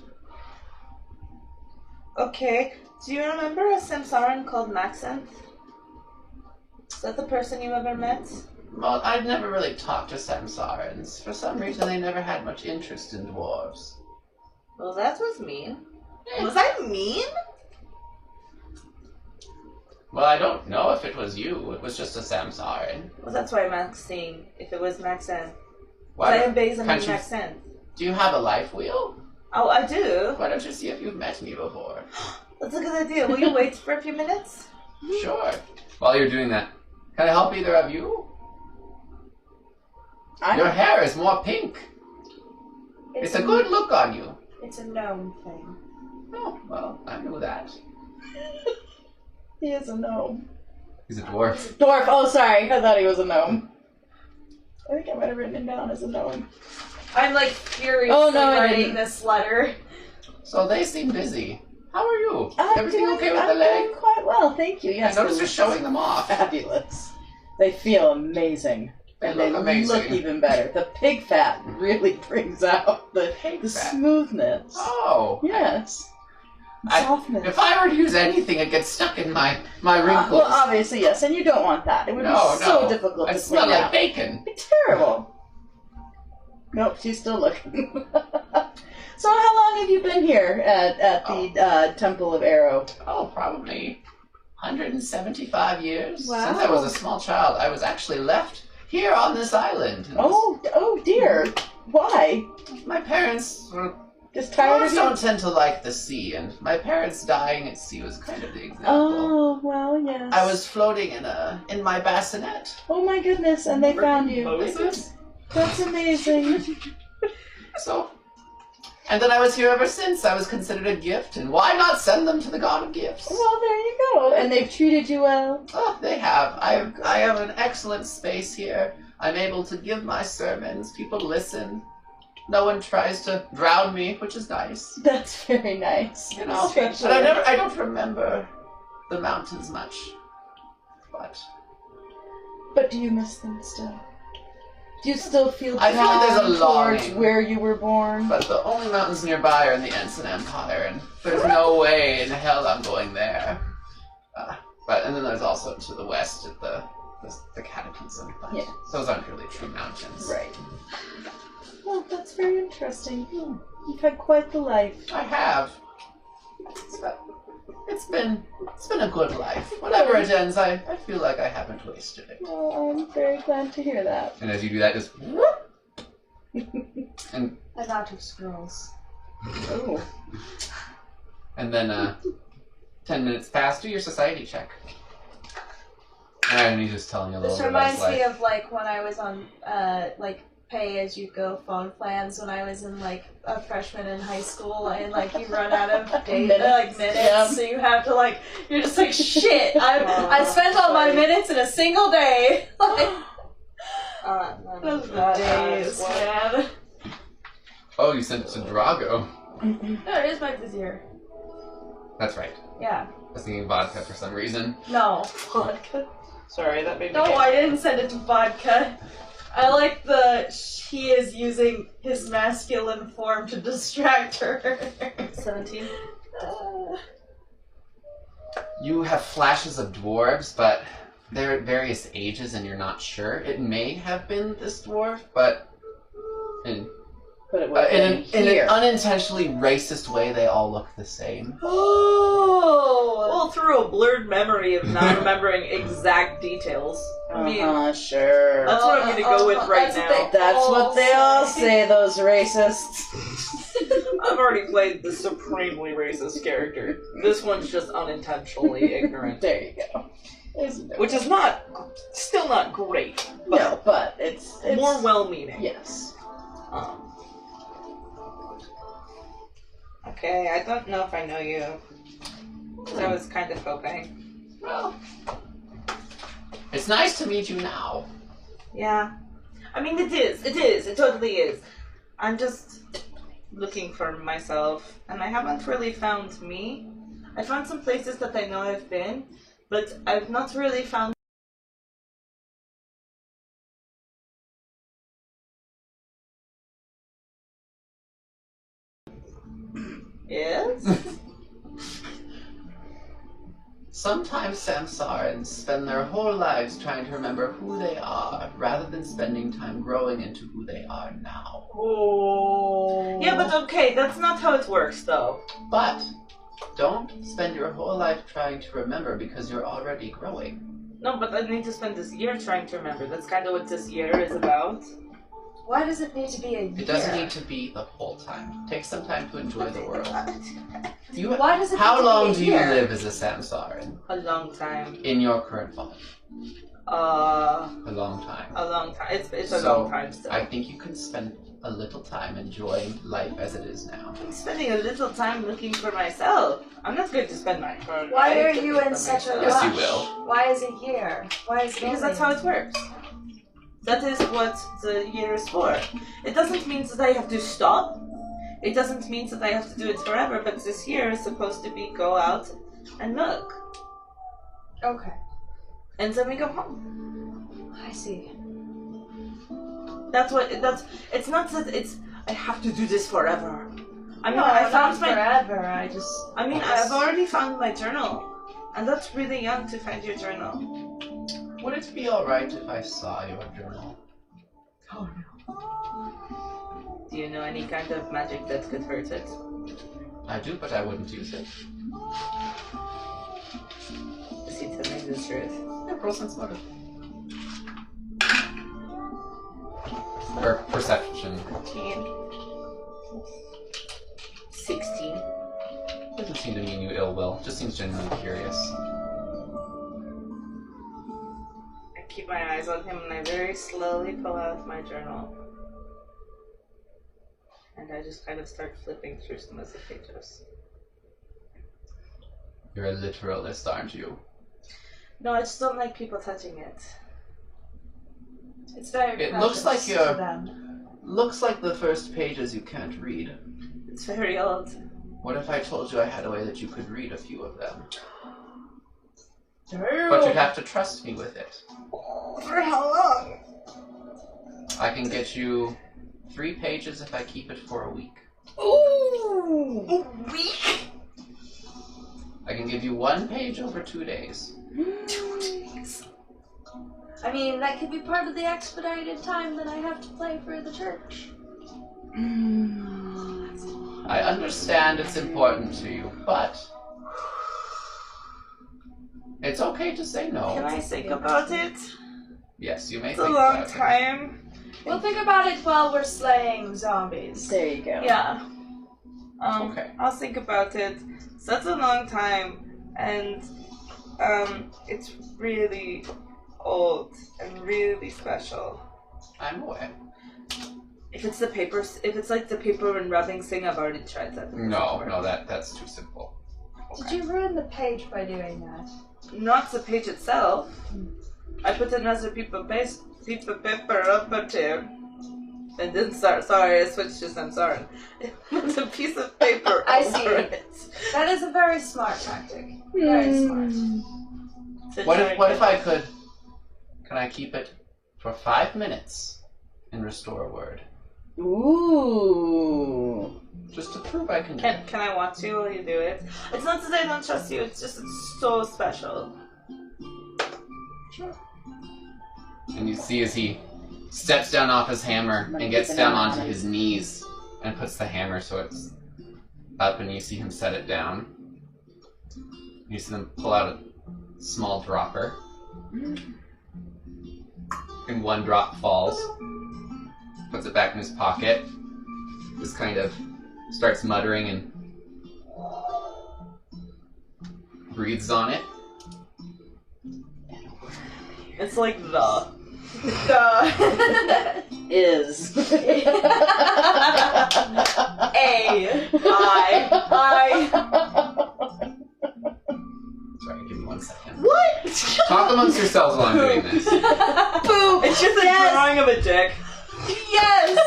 Okay. Do you remember a Samsaran called Maxenth? Is that the person you ever met? Well, I've never really talked to Samsarans. For some reason, they never had much interest in dwarves. Well, that was mean. Was I mean? Well, I don't know if it was you. It was just a Samsaran. Well, that's why I'm asking if it was Maxenth. Why I am based on can't you- Maxenth. Do you have a life wheel? Oh, I do. Why don't you see if you've met me before? That's a good idea. Will you wait for a few minutes? Sure. While you're doing that, can I help either of you? Your hair is more pink. It's a good look on you. It's a gnome thing. Oh, well, I knew that. He is a gnome. He's a dwarf. Dwarf. Oh, sorry. I thought he was a gnome. I think I might have written him down as a gnome. I'm like furiously Oh, no, I writing didn't. this letter. So they seem busy. How are you? I'm Everything doing, okay with I'm the leg? doing quite well, thank you. Yes, I noticed they're you're showing them off. fabulous. They feel amazing. They And look they amazing. look even better. The pig fat really brings out the Pig fat. smoothness. Oh. Yes. I- Softness. If I were to use anything, it gets stuck in my wrinkles. Well, obviously, yes, and you don't want that. It would No, be so no. difficult I to smell clean like out. bacon. It'd be terrible. Nope, she's still looking. So how long have you been here at the Temple of Arrow? Oh, probably 175 years. Wow. Since I was a small child, I was actually left here on this island. And Oh dear. Why? my parents were Just tired of don't you? tend to like the sea, and my parents dying at sea was kind of the example. Oh, well, yes. I was floating in my bassinet. Oh my goodness, and they found you. Moses? That's amazing. So, and then I was here ever since. I was considered a gift, and why not send them to the god of gifts? Well, there you go. And they've treated you well. Oh, they have. I have an excellent space here. I'm able to give my sermons. People listen. No one tries to drown me, which is nice. That's very nice. You know, Especially- but I don't remember the mountains much. But do you miss them still? Do you still feel I feel like there's a drawn towards longing. where you were born? the only mountains nearby are in the Ensign Empire, and there's no way in hell I'm going there. And then there's also to the west at the Cataclysm. But Yeah. those aren't really true mountains. Right. Well, that's very interesting. You've had quite the life. I have. It's been a good life. Whenever it ends, I feel like I haven't wasted it. Well, I'm very glad to hear that. And as you do that, just whoop, and I'm out of scrolls. Oh. and then 10 minutes pass. Do your society check. And he's just telling you a little This bit about his reminds me life. of like when I was on like pay-as-you-go phone plans when I was in like a freshman in high school, and like you run out of minutes, Yeah. so you have to like you're just like shit. I spent all my minutes in a single day. Like, those were the days, man. Oh, you sent it to Drago. No, it is my vizier. That's right. Yeah. I was thinking vodka for some reason. No. Vodka. Sorry, that made me No, gay. I didn't send it to vodka. I like he is using his masculine form to distract her. 17. You have flashes of dwarves, but they're at various ages and you're not sure. It may have been this dwarf, but in But it was in here. an unintentionally racist way, they all look the same. Oh! Well, through a blurred memory of not remembering exact details. I mean, Sure. that's what I'm gonna go with right that's what now. That's what they all say, those racists. I've already played the supremely racist character. This one's just unintentionally ignorant. There you go. Isn't it? Which is still not great, but No, but it's more well-meaning. Yes. Okay, I don't know if I know you. I was kind of hoping. Well, it's nice to meet you now. Yeah. I mean, it totally is. I'm just looking for myself, and I haven't really found me. I found some places that I know I've been, but I've not really found. Yes? Sometimes Samsarans spend their whole lives trying to remember who they are, rather than spending time growing into who they are now. Oh. Yeah, but okay, that's not how it works, though. But don't spend your whole life trying to remember because you're already growing. No, but I need to spend this year trying to remember. That's kind of what this year is about. Why does it need to be a year? It doesn't need to be the whole time. Take some time to enjoy the world. Why does it How need to long be a do you year? live as a Samsaran A long time. in your current form? A long time. A long time. It's a So, long time still. I think you can spend a little time enjoying life as it is now. I'm spending a little time looking for myself. I'm not going to spend my whole Why life are looking you in for such a myself. Yes, you rush? will. Why is a year? Why is it Because only- that's how it works. That is what the year is for. It doesn't mean that I have to stop. It doesn't mean that I have to do it forever, but this year is supposed to be go out and look. Okay. And then we go home. I see. It's not that I have to do this forever. I mean, No, I found not forever. I've already found my journal. And that's really young to find your journal. Would it be alright if I saw your journal? Oh no. Do you know any kind of magic that could hurt it? I do, but I wouldn't use it. Is he telling the truth? Yeah, roll sense motive. Or perception. 16. Doesn't seem to mean you ill will. Just seems genuinely curious. I keep my eyes on him and I very slowly pull out my journal. And I just kind of start flipping through some of the pages. You're a literalist, aren't you? No, I just don't like people touching it. It's very It looks precious like you're- to them. Looks like the first pages you can't read. It's very old. What if I told you I had a way that you could read a few of them? Damn. But you'd have to trust me with it. For how long? I can get you 3 pages if I keep it for a week. Ooh! A week? I can give you 1 page over 2 days. 2 days. I mean, that could be part of the expedited time that I have to play for the church. I understand it's important to you, but it's okay to say no. Can I think about it? Yes, you may It's a think long about it. time. We'll think about it while we're slaying zombies. There you go. Yeah. Okay. I'll think about it. Such a long time, and it's really old and really special. I'm aware. If it's like the paper and rubbing thing, I've already tried that. No, that's too simple. Did you ruin the page by doing that? Not the page itself. I put another piece of paper up there. And then, sorry, I switched to Samsaran. It's a piece of paper I over see. it. That is a very smart tactic. Very smart. To What try if I could? Can I keep it for 5 minutes and restore a word? Ooh. Just to prove I can do it. Can I watch you while you do it? It's not that I don't trust you, it's just it's so special. Sure. And you see as he steps down off his hammer and gets down onto his knees and puts the hammer so it's up, and you see him set it down. You see them pull out a small dropper. And 1 drop falls. Puts it back in his pocket. Just kind of starts muttering and breathes on it. It's like the. Is. Sorry, give me 1 second. What? Talk amongst yourselves while I'm doing this. Boom! It's just a drawing of a dick. Yes!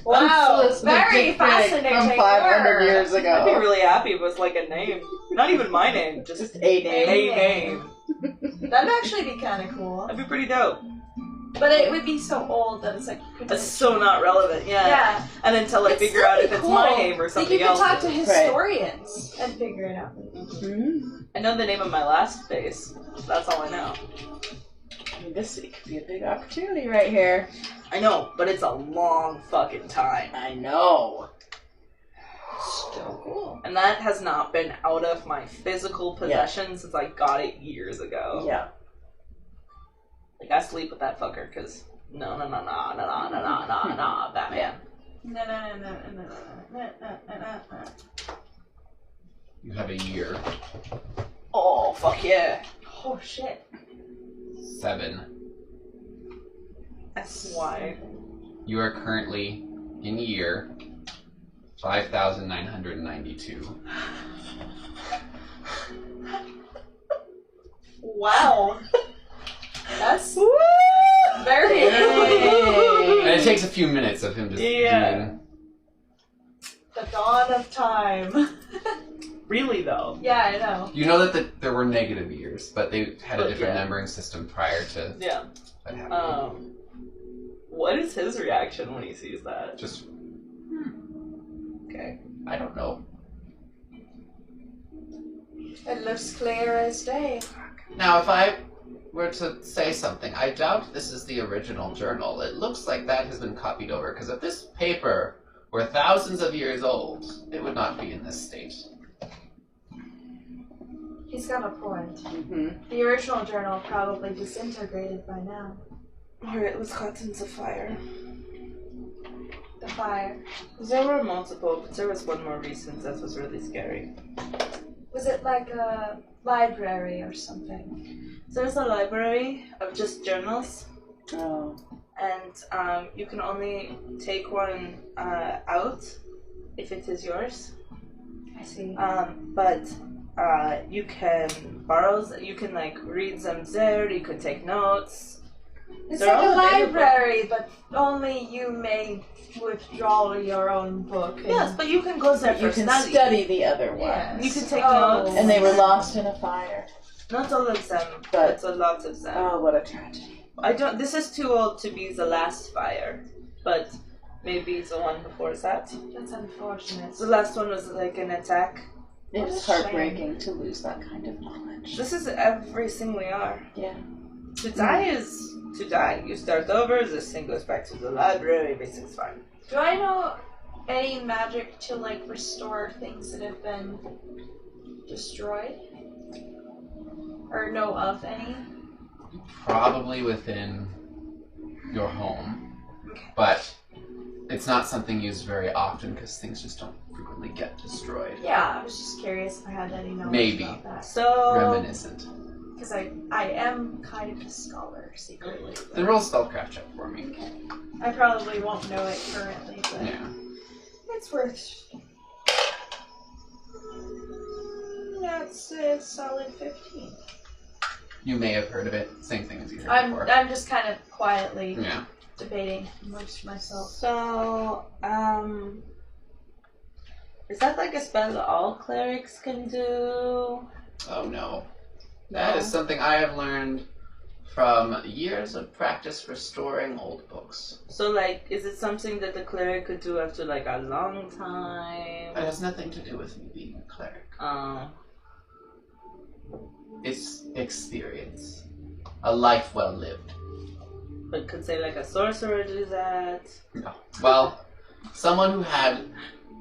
Wow, Unsolicited very dick pic fascinating from 500 work. years ago. I'd be really happy if it was like a name. Not even my name, just Just a name. a name. That'd actually be kind of cool. That'd be pretty dope. But it would be so old that it's like... That's so not relevant, yeah. Yeah. And until I It's figure out really if it's cool my name or that something you else. can talk to historians and figure it out. I know the name of my last face. That's all I know. This could be a big opportunity right here. I know, but it's a long fucking time. I know. Still cool. And that has not been out of my physical possession since I got it years ago. Yeah. Like, I sleep with that fucker, because no, Batman. No. You have a year. Oh, fuck yeah. Oh, shit. 7. That's why. You are currently in year 5,992. Wow. That's very And it takes a few minutes of him just doing The dawn of time. Really, though. Yeah, I know. You know that there were negative years, but they had a different Yeah. numbering system prior to Yeah. that happening. What is his reaction when he sees that? Just, Okay. I don't know. It looks clear as day. Now, if I were to say something, I doubt this is the original journal. It looks like that has been copied over, because if this paper were thousands of years old, it would not be in this state. He's got a point. Mm-hmm. The original journal probably disintegrated by now. Or it was caught in the fire. The fire. There were multiple, but there was one more recent that was really scary. Was it like a library or something? There's a library of just journals, Oh. and you can only take one out if it is yours. I see. But you can borrow, you can like read them there, you can take notes. It's They're like a all available. library, but only you may withdraw your own book. and- Yes, but you can go there You for can study. study the other ones. Yes. You can take Oh. notes. And they were lost in a fire. Not all of them, But- but a lot of them. Oh, what a tragedy. I don't. This is too old to be the last fire, but maybe the one before that. That's unfortunate. The last one was like an attack. It What a is heartbreaking to lose that kind of knowledge. This is everything we are. Yeah. To die is to die. You start over. This thing goes back to the library. Everything's fine. Do I know any magic to like restore things that have been destroyed? Or know of any? Probably within your home, but it's not something used very often because things just don't frequently get destroyed. Yeah, I was just curious if I had any knowledge Maybe. about that. So Reminiscent. Because I am kind of a scholar secretly. but Then roll spellcraft check for me. I probably won't know it currently, but Yeah. it's worth. That's a solid 15. You may have heard of it. Same thing as you heard before. I'm just kind of quietly Yeah. debating amongst myself. So, is that like a spell all clerics can do? Oh no. That is something I have learned from years of practice restoring old books. So, like, is it something that the cleric could do after like a long time? That has nothing to do with me being a cleric. It's experience. A life well lived. But could say like a sorcerer do that? No. Well, someone who had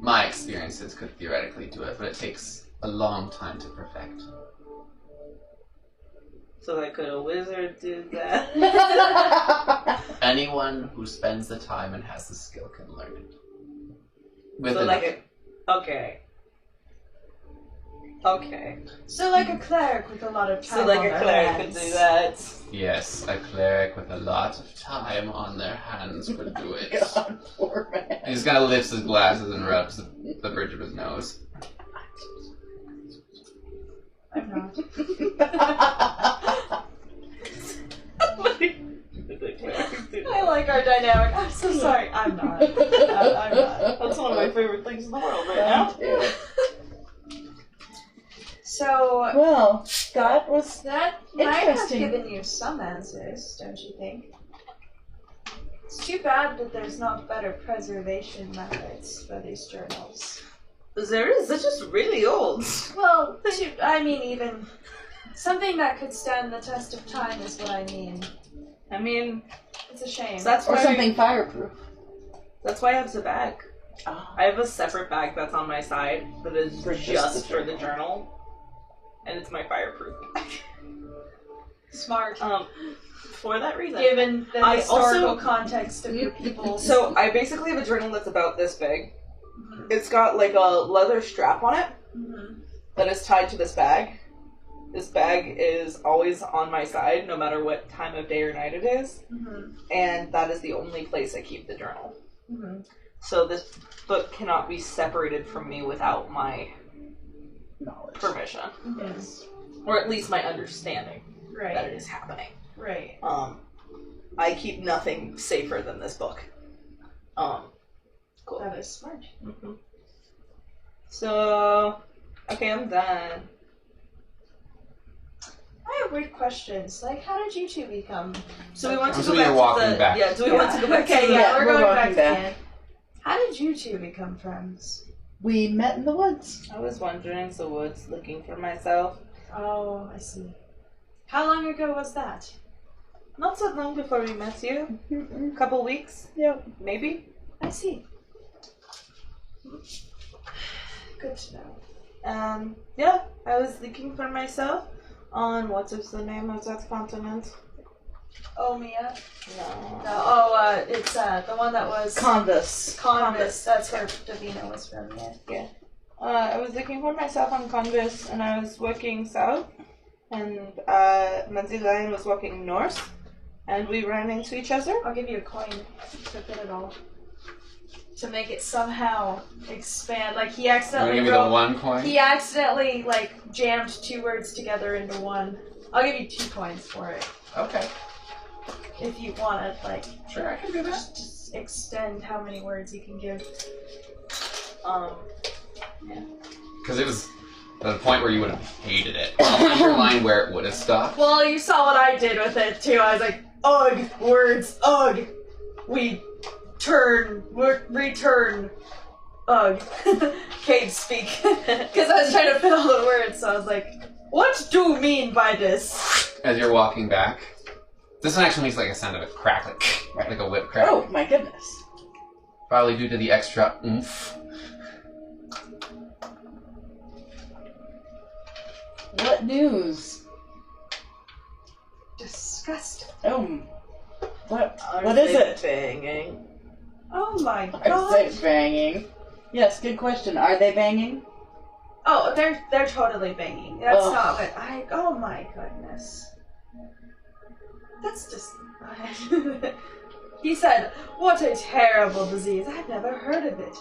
my experiences could theoretically do it, but it takes a long time to perfect. So, like, could a wizard do that? Anyone who spends the time and has the skill can learn it. With So, enough. like, okay. Okay. So like a cleric with a lot of time So, like, on a their cleric could hands. do that. Yes, a cleric with a lot of time on their hands could do it. God, poor man. He just kind of lifts his glasses and rubs the bridge of his nose. I'm not. I like our dynamic. I'm so sorry. I'm not. I'm not. That's one of my favorite things in the world right now. So Well, that was that might have interesting. given you some answers, don't you think? It's too bad that there's not better preservation methods for these journals. There is. They're just really old. Well, I mean, even something that could stand the test of time is what I mean. I mean, It's a shame. so that's or why something fireproof. That's why I have the bag. Oh. I have a separate bag that's on my side that is For just the for the journal, and it's my fireproof. Smart. For that reason. Given the I historical also- context of your people. So I basically have a journal that's about this big. It's got like a leather strap on it that is tied to this bag. This bag is always on my side, no matter what time of day or night it is, and that is the only place I keep the journal. So this book cannot be separated from me without my Knowledge. permission. Yes. Or at least my understanding that it Right. is happening. Right. I keep nothing safer than this book. Cool. That is smart. So, okay, I'm done. I have weird questions. Like, how did you two become? So we want to So go you're back walking to the... back. Yeah, do we want to go back Okay, to the... yeah, we're going back walking to back. the end. How did you two become friends? We met in the woods. I was wandering the woods looking for myself. Oh, I see. How long ago was that? Not so long before we met you. A couple weeks, Yep. maybe. I see. Good to know. Yeah, I was looking for myself on what is the name of that continent? Omia? No. No, it's the one that was Convis. Convis. That's where Davina was from, yeah. I was looking for myself on Convis, and I was working south, and Mandilyon was walking north, and we ran into each other. I'll give you a coin to fit it all. To make it somehow expand. Like, he You want accidentally to give me the 1 coin? He accidentally, like, jammed 2 words together into one. I'll give you 2 coins for it. Okay. If you want to, like, Sure, I can do that. just extend how many words you can give. Because it was the point where you would have hated it. I'll underline where it would have stopped. Well, you saw what I did with it, too. I was like, ugh, words, ugh. We return, ugh. Cave speak. Because I was trying to fit all the words, so I was like, what do you mean by this? As you're walking back. This one actually makes like a sound of a crack, like a whip crack. Oh my goodness. Probably due to the extra oomph. What news? Disgusting. Oh. What is it? Banging. Oh my Are god. they banging? Yes, good question. Are they banging? Oh, they're totally banging. That's Ugh. not what oh my goodness. That's just He said, what a terrible disease. I've never heard of it.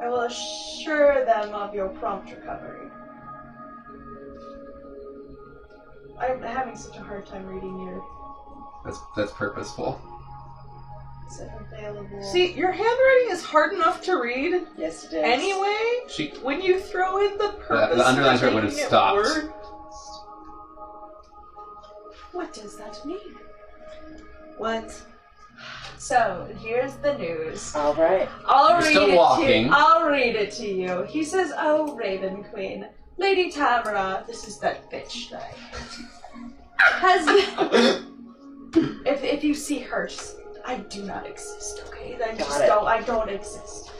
I will assure them of your prompt recovery. I'm having such a hard time reading your That's purposeful. available. See, your handwriting is hard enough to read. Yes, it is. Anyway, when you throw in the purpose, the underlines for where it would have making stopped. word- What does that mean? What? So, here's the news. All right. I'll You're read still it walking. I'll read it to you. He says, "Oh, Raven Queen, Lady Tamara, this is that bitch that has if you see her, just, I do not exist, okay? I don't exist.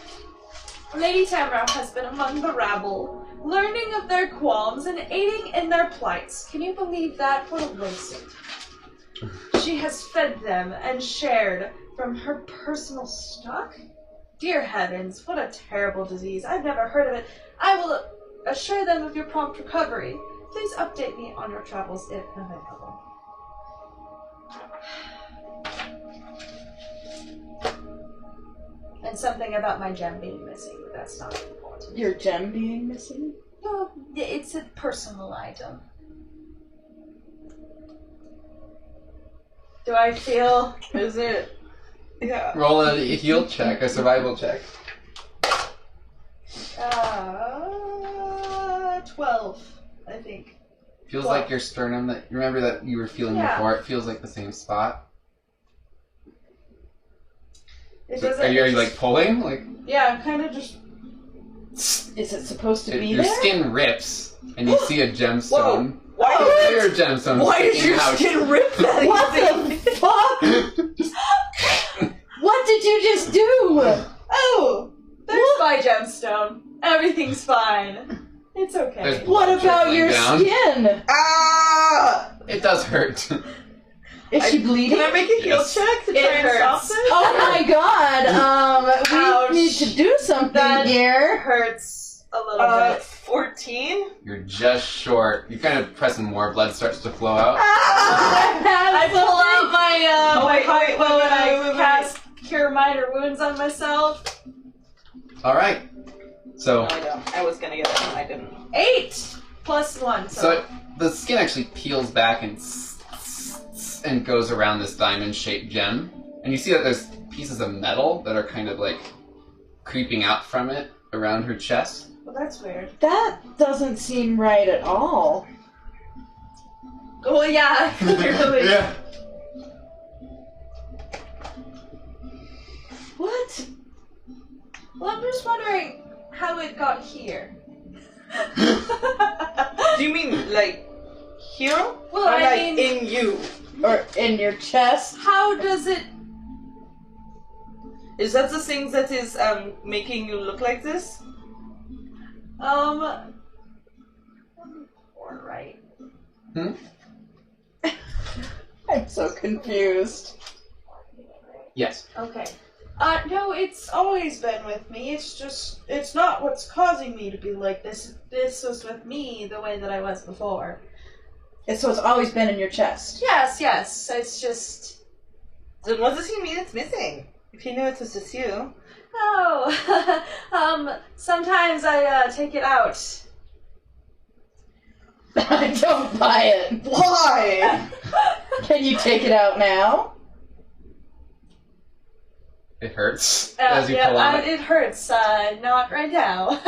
Lady Tamara has been among the rabble, learning of their qualms and aiding in their plights. Can you believe that? What a waste. She has fed them and shared from her personal stock? Dear heavens, what a terrible disease. I've never heard of it. I will assure them of your prompt recovery. Please update me on your travels if available." And something about my gem being missing, but that's not important. Your gem being missing? No, it's a personal item. Do I feel... Is it? Yeah. Roll a heal check, a survival check. 12, I think. Feels like your sternum that remember that you were feeling before. It feels like the same spot. It So, doesn't... are you like pulling? Like Yeah, I'm kind of just... Is it supposed to be your there? skin rips and you see a gemstone. Why Clear gemstone. Why did sticking your out. skin rip that What easy? the fuck? What did you just do? Oh! There's my gemstone. Everything's fine. It's okay. There's What blood about trickling your down. skin? Ah! It does hurt. Is she bleeding? Can I make a heal Yes. check to It try and stop hurts. this? Oh my god, Ouch. we need to do something That here. hurts a little bit. 14? You're just short. You're kind of pressing more. Blood starts to flow out. I pull out my Oh, my wait, hot wait, bow wait, and I wait, wait. cast Cure Minor Wounds on myself. All right. So No, I don't. I was gonna get it and I didn't. 8 plus 1. So the skin actually peels back and goes around this diamond-shaped gem, and you see that there's pieces of metal that are kind of like creeping out from it around her chest. Well, that's weird. That doesn't seem right at all. Well, yeah, clearly. Yeah. What? Well, I'm just wondering how it got here. Do you mean like here? Well, or I like mean- in you? Or in your chest? How does it... Is that the thing that is making you look like this? Or right. I'm so confused. Yes. Okay. No, it's always been with me. It's just, it's not what's causing me to be like this. This was with me the way that I was before. So it's always been in your chest. Yes, it's just... Then what does he mean it's missing? If he knew it was just you. Oh, sometimes I, take it out. I don't buy it. Why? Can you take it out now? It hurts as you pull on it. It hurts, not right now. You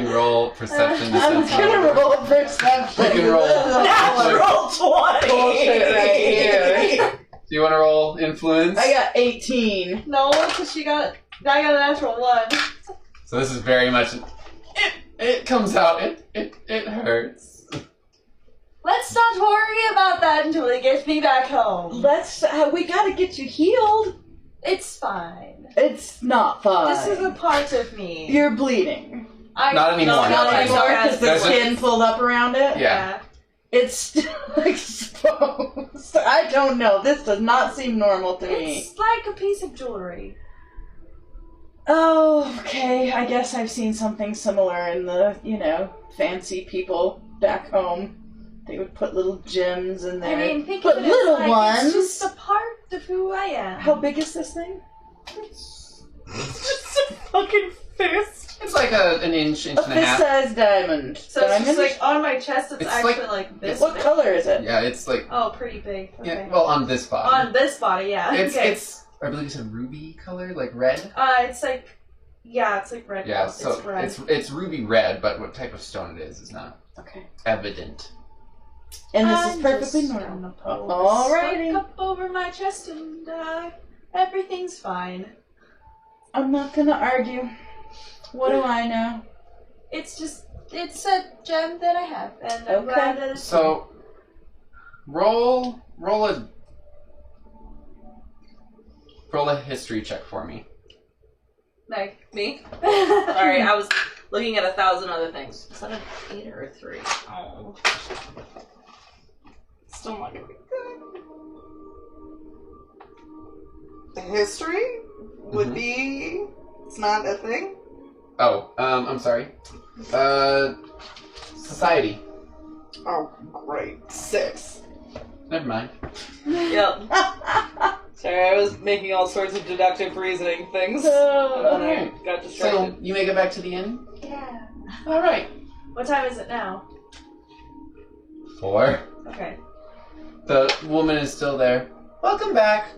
can roll perception to I'm sense gonna knowledge. roll a perception. You can roll. Natural 20! Bullshit right here. Do you want to roll influence? I got 18. No, because I got a natural 1. So this is very much. It comes out. It hurts. Let's not worry about that until they get me back home. We gotta get you healed. It's fine. It's not fine. This is a part of me. You're bleeding. Not anymore. Not anymore because the There's a- skin pulled up around it? Yeah. It's still exposed. I don't know. This does not seem normal to me. It's like a piece of jewelry. Oh, okay. I guess I've seen something similar in the, fancy people back home. They would put little gems in there. I mean, think but of it little as like ones. it's just a part of who I am. How big is this thing? Just a fucking fist. It's like an inch and A a half. fist-sized diamond. So it's Diamond? just like on my chest, it's It's actually like- like this What big. color is it? Yeah, it's like. Oh, pretty big. Okay. Yeah, well, on this body. On this body, yeah. Okay. It's. I believe it's a ruby color, like red. It's like, yeah, it's like red. Yeah, gold. so it's red. it's ruby red, but what type of stone it is not Okay. evident. And this I'm is perfectly just normal. gonna pull Alrighty. this up over my chest and everything's fine. I'm not gonna argue. What do I know? It's a gem that I have, and I'm Okay. glad that it's So, roll a history check for me. like Me? Sorry, I was looking at 1,000 other things. Is that an 8 or a 3? Oh. Still not gonna be good. History would Mhm. be... It's not a thing? Oh, I'm sorry. Society. Oh, great. 6. Never mind. Yep. Sorry, I was making all sorts of deductive reasoning things. And then I got So distracted. you make it back to the inn. yeah. All right. What time is it now? 4. Okay. The woman is still there. Welcome back.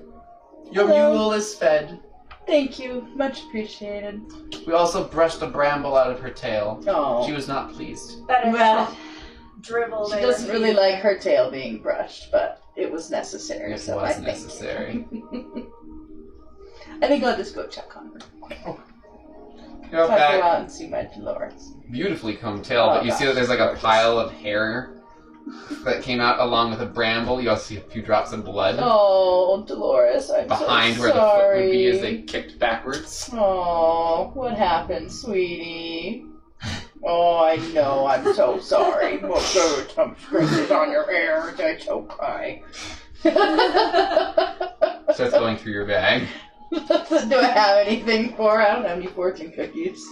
Your Hello. mule is fed. Thank you. Much appreciated. We also brushed a bramble out of her tail. Oh. She was not pleased. Better Well, dribble. She doesn't really like her tail being brushed, but it was necessary. It so was I think. necessary. I think I'll just go check on her. Go If I go back. out and see my Dolores. Beautifully combed tail, but Oh, you see gosh, that there's like a gorgeous. pile of hair that came out along with a bramble. You also see a few drops of blood. Oh, Dolores, I'm Behind so where the foot would be as sorry. they kicked backwards. Oh, what happened, sweetie? Oh, I know, I'm so sorry. Well, good, some scratches on your hair, that's okay. Starts going through your bag. Do I have anything for her? I don't have any fortune cookies.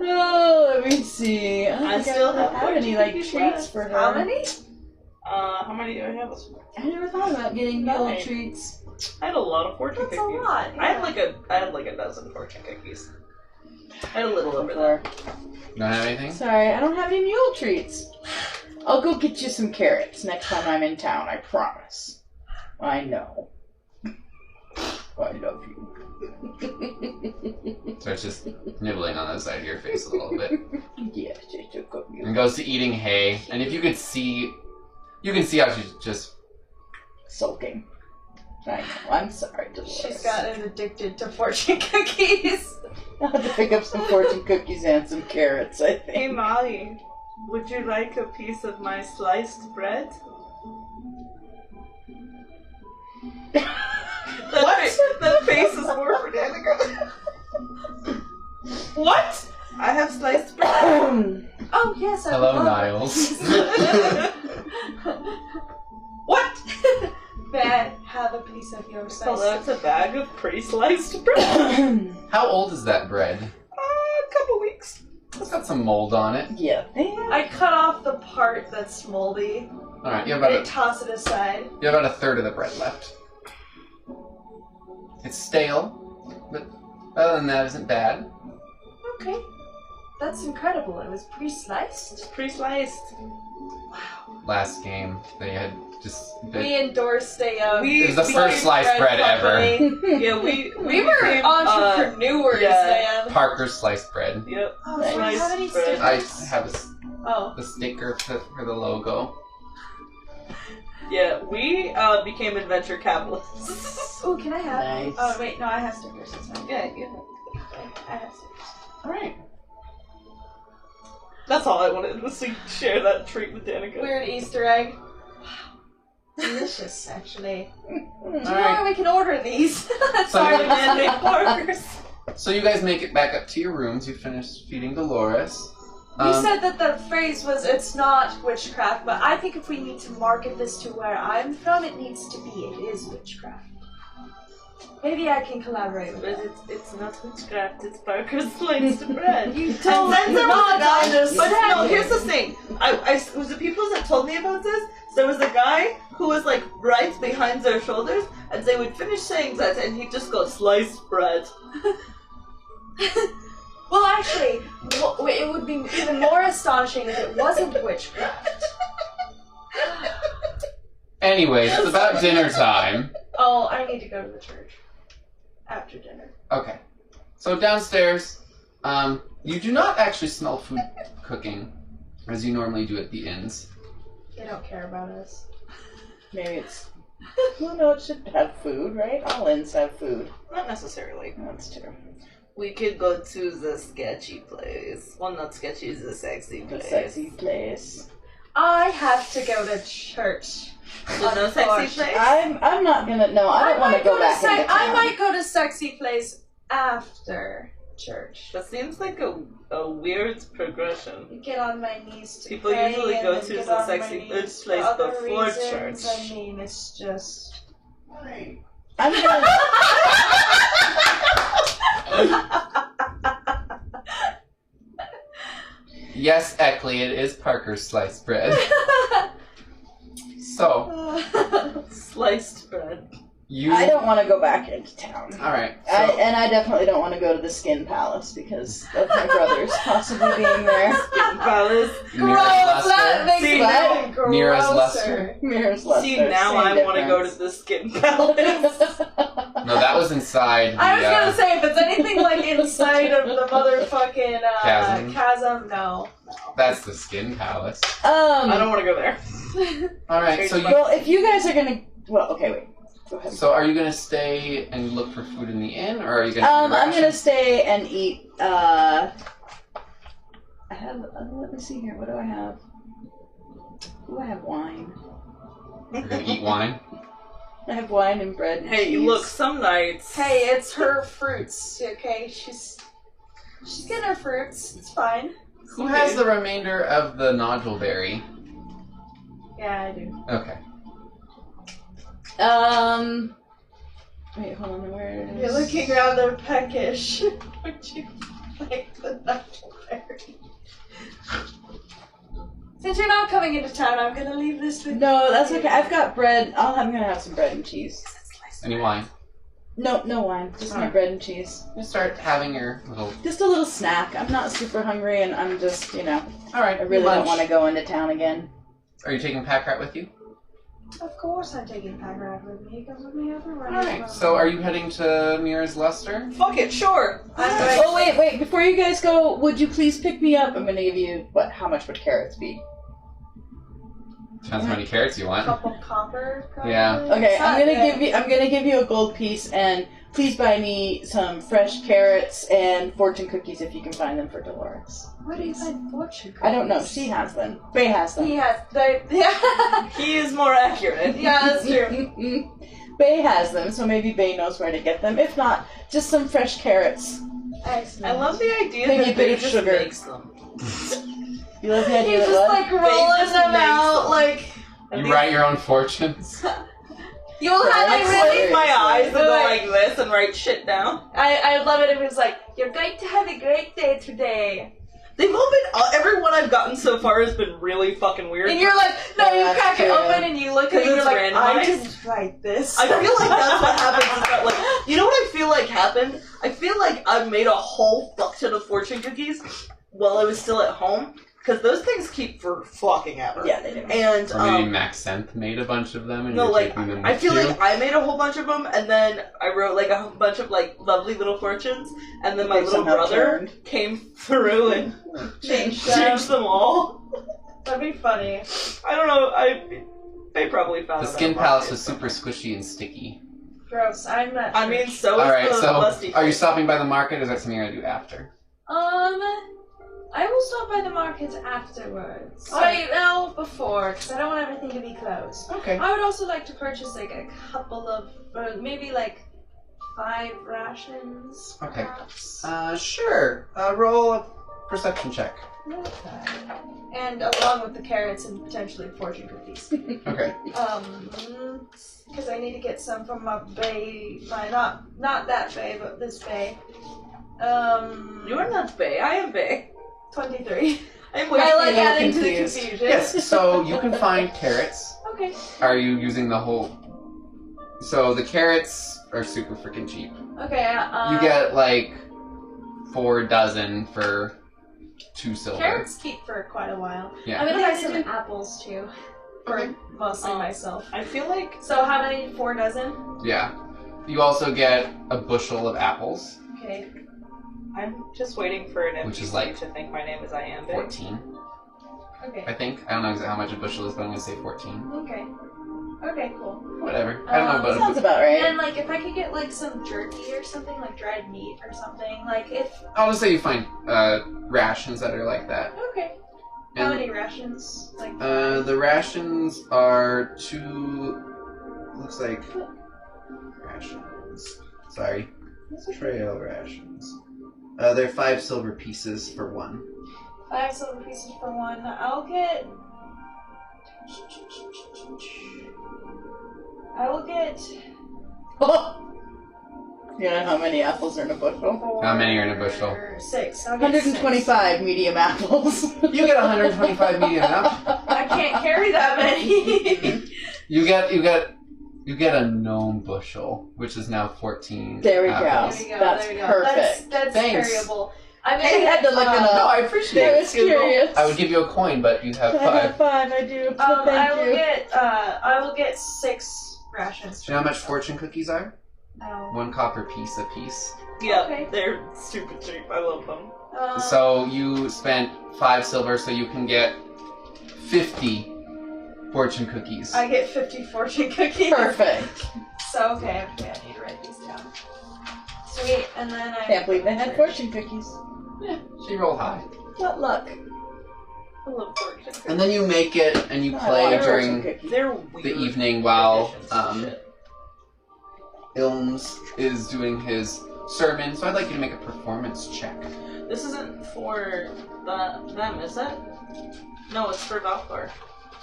Oh, let me see. I don't I think still I have have any fortune like cookies treats left. for her. How many? How many do I have? I never thought about getting meal Nine. treats. I had a lot of fortune That's a cookies. lot, I had yeah. like a dozen fortune cookies. I had a little over Before. that. You don't have anything? Sorry, I don't have any mule treats. I'll go get you some carrots next time I'm in town, I promise. I know. I love you. Starts just nibbling on the side of your face a little bit. Yes, it's a cookie. And goes to eating hay. And if you could see... You can see how she's just... Sulking. I know. I'm sorry, Dolores. She's gotten addicted to fortune cookies. I'll have to pick up some fortune cookies and some carrots, I think. Hey Molly, would you like a piece of my sliced bread? That face is more for Danicka. What? I have sliced bread. Oh, yes, I Hello, love Niles. What? May I have a piece of your slice? Collect a bag of pre-sliced bread. How old is that bread? A couple weeks. It's got some mold on it. Yeah. I cut off the part that's moldy. Alright, you have I about toss it aside. a third of the bread left. It's stale, but other than that, isn't bad. Okay. That's incredible. It was pre-sliced. Pre-sliced. Last game, they had just... We endorsed a... It was the first sliced bread ever. Yeah, we were became, entrepreneurs, yeah. man. Parker's sliced bread. Yep. Oh, so Sliced we have any bread. stickers? I have Oh. the sticker for the logo. Yeah, we became adventure capitalists. Oh, can I have? Nice. Oh, wait, no, I have stickers. It's fine. Yeah, I have stickers. Alright. that's all I wanted was to share that treat with Danicka. Weird Easter egg. Wow. Delicious, actually. Do you know Alright. how we can order these? So Sorry, you- man. Parkers. So you guys make it back up to your rooms. You finished feeding Dolores. You said that the phrase was, it's not witchcraft, but I think if we need to market this to where I'm from, it needs to be, it is witchcraft. Maybe I can collaborate with But it. it's not witchcraft, it's Parker's sliced bread. You And told then me there was a guy, to but no, say here's it. the thing. It was the people that told me about this. There was a guy who was like right behind their shoulders, and they would finish saying that, and he'd just go sliced bread. Well, actually, it would be even more astonishing if it wasn't witchcraft. Anyways, it's about dinner time. Oh, I need to go to the church. After dinner. Okay. So downstairs, you do not actually smell food cooking, as you normally do at the inns. They don't care about us. Maybe it's... Well, no, it should have food, right? All inns have food. Not necessarily. That's true. We could go to the sketchy place. Well, not sketchy, the sexy The place. sexy place. I have to go to church. The no sexy place? I'm not gonna... No, I don't want to go back into town. I might go to sexy place after church. That seems like a weird progression. Get on my knees to People pray usually and go then to get the on my sexy knees place for other before reasons. church. I mean, it's just... I'm gonna... Yes, Eckley, it is Parker's sliced bread. So, Sliced bread. you... I don't want to go back into town. Alright, so... And I definitely don't want to go to the Skin Palace because of my brothers possibly being there. Skin Palace. Mira's That Luster. makes See, it now- even Mira's grosser. Luster. Mirror's Luster. See, now I want to go to the Skin Palace. No, that was inside the... I was gonna say, if it's anything like inside of the motherfucking Chasm. no. That's the Skin Palace. I don't want to go there. Alright, so you... Well, if you guys are gonna... Well, okay, wait. Go ahead. So are you gonna stay and look for food in the inn, or are you gonna... I'm gonna stay and eat, I have... let me see here. What do I have? Ooh, I have wine. You're gonna eat wine? I have wine and bread and Hey, cheese. look, some nights. Hey, it's her fruits, okay? She's getting her fruits. It's fine. Who has the remainder of the nodule berry? Yeah, I do. Okay. Wait, hold on, where is... You're looking rather peckish. Would you like the knuckleberry? Since you're not coming into town, I'm gonna leave this with No, you. that's okay. I've got bread. I'm gonna have some bread and cheese. Any wine? No wine. Just my Alright. bread and cheese. You start having your little... Just a little snack. I'm not super hungry, and I'm just, Alright, I really don't want to go into town again. Are you taking Pack Rat with you? Of course I'm taking Packrat with me. He comes with me everywhere. Alright, so are you heading to Mira's Luster? Fuck it, sure. Oh wait! Before you guys go, would you please pick me up? I'm gonna give you how much would carrots be? Depends how many carrots you A want. couple copper. Probably. Yeah. Okay, It's I'm not gonna big. give you a gold piece, and please buy me some fresh carrots and fortune cookies if you can find them for Dolores. Where do you find fortune cookies? I don't know. She has them. Bay has them. He has. Yeah. He is more accurate. Yeah, that's true. Bay has them, so maybe Bay knows where to get them. If not, just some fresh carrots. Excellent. I love the idea Maybe a that bit they of just sugar. makes them. You love the idea He's of just what? like rolling just them makes out, them. like You write your own fortunes. you'll have I it close really. my eyes and go Like- like this and write shit down. I love it if it's like you're going to have a great day today, They've all been. Everyone I've gotten so far has been really fucking weird. and you're like, no, Yeah, you that's crack it true. open and you look at it, and you're It's like, I randomized. didn't write this. I feel like that's what happens. Is that, like, you know what I feel like happened? I feel like I made a whole fuck ton of fortune cookies while I was still at home because those things keep for fucking ever. Yeah, they do. And Or maybe Maxenth made a bunch of them and no, you're like taking them I with feel you. like I made a whole bunch of them, and then I wrote like a bunch of like lovely little fortunes, and then my They little somehow brother turned. came through and Changed changed them all. That'd be funny. I don't know. They probably found The out Skin about Palace it was super somehow. squishy and sticky. Gross. I'm not. I mean, so is Alright, the so lusty are you thing. stopping by the market or is that something you're gonna do after? I will stop by the market afterwards. Before, because I don't want everything to be closed. Okay. I would also like to purchase like a couple of, or maybe like 5 rations, Okay. perhaps. Sure. Roll a perception check. Okay. And along with the carrots and potentially fortune cookies. Okay. Because I need to get some from my bay, not that bay, but this bay. You are not Bay. I am Bay. 23. I'm I waiting. like little adding to the confused. confusion. Yes, so you can find carrots. Okay. Are you using the whole... So the carrots are super freaking cheap. Okay. You get like 4 dozen for 2 silver. Carrots keep for quite a while. Yeah. I'm gonna buy some apples too. For mostly myself. I feel like So how many? 4 dozen? Yeah. You also get a bushel of apples, Okay. I'm just waiting for an Which is NPC like to think my name is I am Bay. 14, Okay. I think. I don't know exactly how much a bushel is, but I'm gonna say 14. Okay. Okay, cool. Whatever. I don't know about Sounds it. about right. And like if I could get like some jerky or something, like dried meat or something, like if I'll just say you find rations that are like that. okay. How And many rations? Like the rations are 2. Looks like rations. Sorry, trail rations. They're 5 silver pieces for 1. 5 silver pieces for 1. I will get You know how many apples are in a bushel? 4, How many are in a bushel? 6. I'll get 125 medium apples. You get 125 medium apples. 6. I can't carry that many. You get a gnome bushel, which is now 14. There we go. apples. There we go. That's there we go. perfect. That's Thanks. carryable. I'm I gonna had get, to look it No, up. I appreciate I it. was curious. I would give you a coin, but you have I have 5. 5, I do. I Thank you. will get 6 rations. Do you know how much fortune cookies are? No. 1 copper piece a piece. Yeah, Okay. they're stupid cheap. I love them. So you spent 5 silver, so you can get 50 fortune cookies. I get 50 fortune cookies. Perfect. So okay, I need to write these down. Sweet, and then I Can't believe they had fortune cookies. She rolled high. What luck. I love fortune cookies. And then you make it and you I play love during fortune cookies. They're weird. the evening while additions to shit. Ilms is doing his sermon. So I'd like you to make a performance check. This isn't for them, is it? No, it's for Valkor.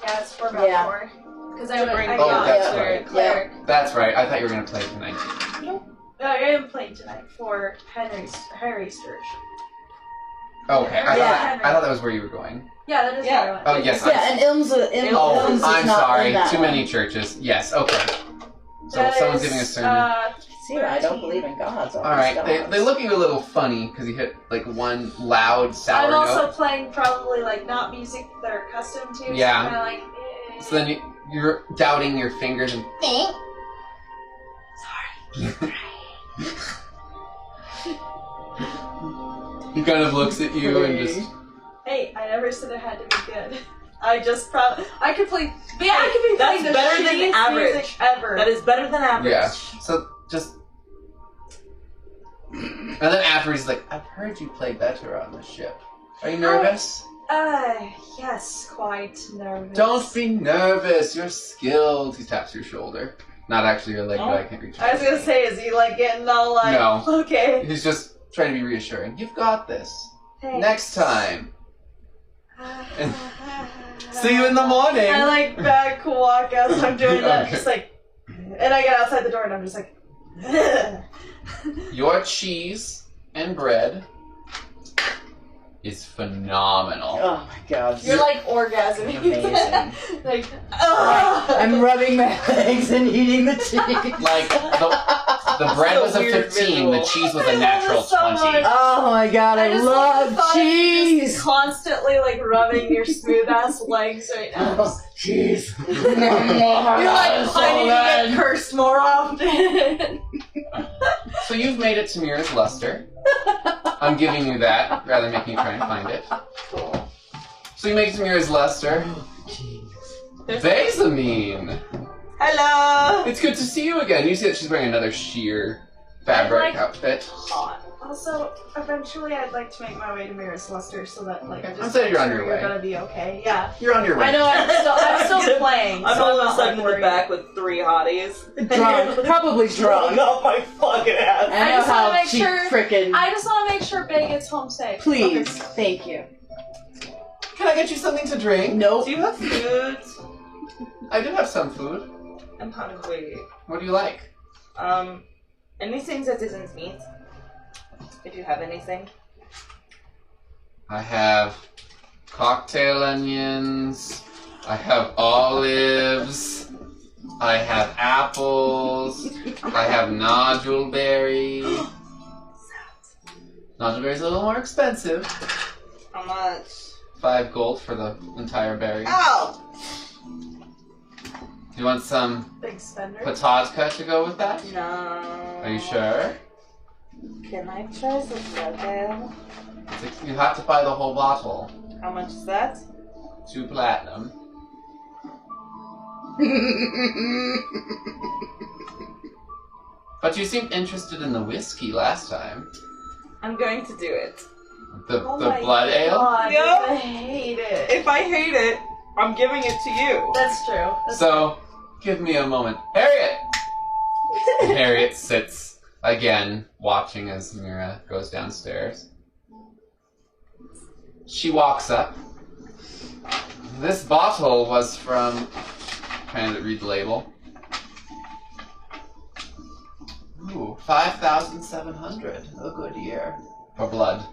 Yeah, it's for about Yeah. 4. Because I To would bring- I Oh, got that's for right. Cleric. That's right. I thought you were going to play tonight. I am playing tonight for Harry Sturge. Okay. I Yeah. thought that was where you were going. Yeah, that is Yeah. where I went. Oh, yes. Yeah, and Ilm's Oh, Ilm's is I'm not sorry. in that Too one. many churches. Yes. Okay. So That someone's is, giving a sermon. See, I don't believe in gods. All right. They look at you a little funny because you hit like one loud sour I'm also note. playing probably like not music they're accustomed to. Yeah. So kind of like. So then you're doubting your fingers and he kind of looks at you and just... Hey, I never said it had to be good. I just I could play. Yeah, I could be That's playing the better than shittiest average. music ever. That is better than average. Yeah. So just... And then afterwards he's like, I've heard you play better on the ship. Are you nervous? Yes, quite nervous. Don't be nervous, you're skilled. He taps your shoulder. Not actually your leg, but I can't reach it. I was gonna say, is he like getting all like... No. Okay. He's just trying to be reassuring. You've got this. Thanks. Next time. See you in the morning. I like back walk as I'm doing that, Okay. just like... And I get outside the door and I'm just like... Your cheese and bread is phenomenal. Oh my god. You're like orgasming. Amazing. Like, I'm rubbing my legs and eating the cheese. Like, the bread was a weird 15, the visual. cheese was I a love natural it so 20. much. Oh my god, I just love thought of you just cheese! constantly like rubbing your smooth ass legs right now. Cheese. You're like, I need to get cursed more often. So you've made it to Mira's luster. I'm giving you that, rather than making you try and find it. Cool. So you make it to Mira's luster. Bezamine! Hello! It's good to see you again. You see that she's wearing another sheer fabric outfit. Hot. Also, eventually I'd like to make my way to Mira's luster so that like I'm I'm just saying you're on sure your you're way. gonna be okay. Yeah. You're on your way. I know I'm still playing. I'm so all of a not, sudden like, in the worried. back with 3 hotties. Drunk. Probably drunk. off my fucking ass. I know just wanna how make she sure- frickin'... I just want to make sure Bay gets home safe. Please. Okay. Thank you. Can I get you something to drink? Nope. Do you have food? I do have some food. I'm hungry. What do you like? Anything that isn't meat? If you have anything. I have cocktail onions. I have olives. I have apples. I have nodule berry. Nodule berry's a little more expensive. How much? 5 gold for the entire berry. Ow! Do you want some Big spender. patadka to go with that? No. Are you sure? Can I try the blood ale? You have to buy the whole bottle. How much is that? 2 platinum. But you seemed interested in the whiskey last time. I'm going to do it. The Oh the my blood ale? God, Yep. I hate it. If I hate it, I'm giving it to you. That's true. That's So, give me a moment. Harriet! And Harriet sits again, watching as Mira goes downstairs. She walks up. This bottle was from... Trying to read the label. Ooh, 5,700. A good year. For blood.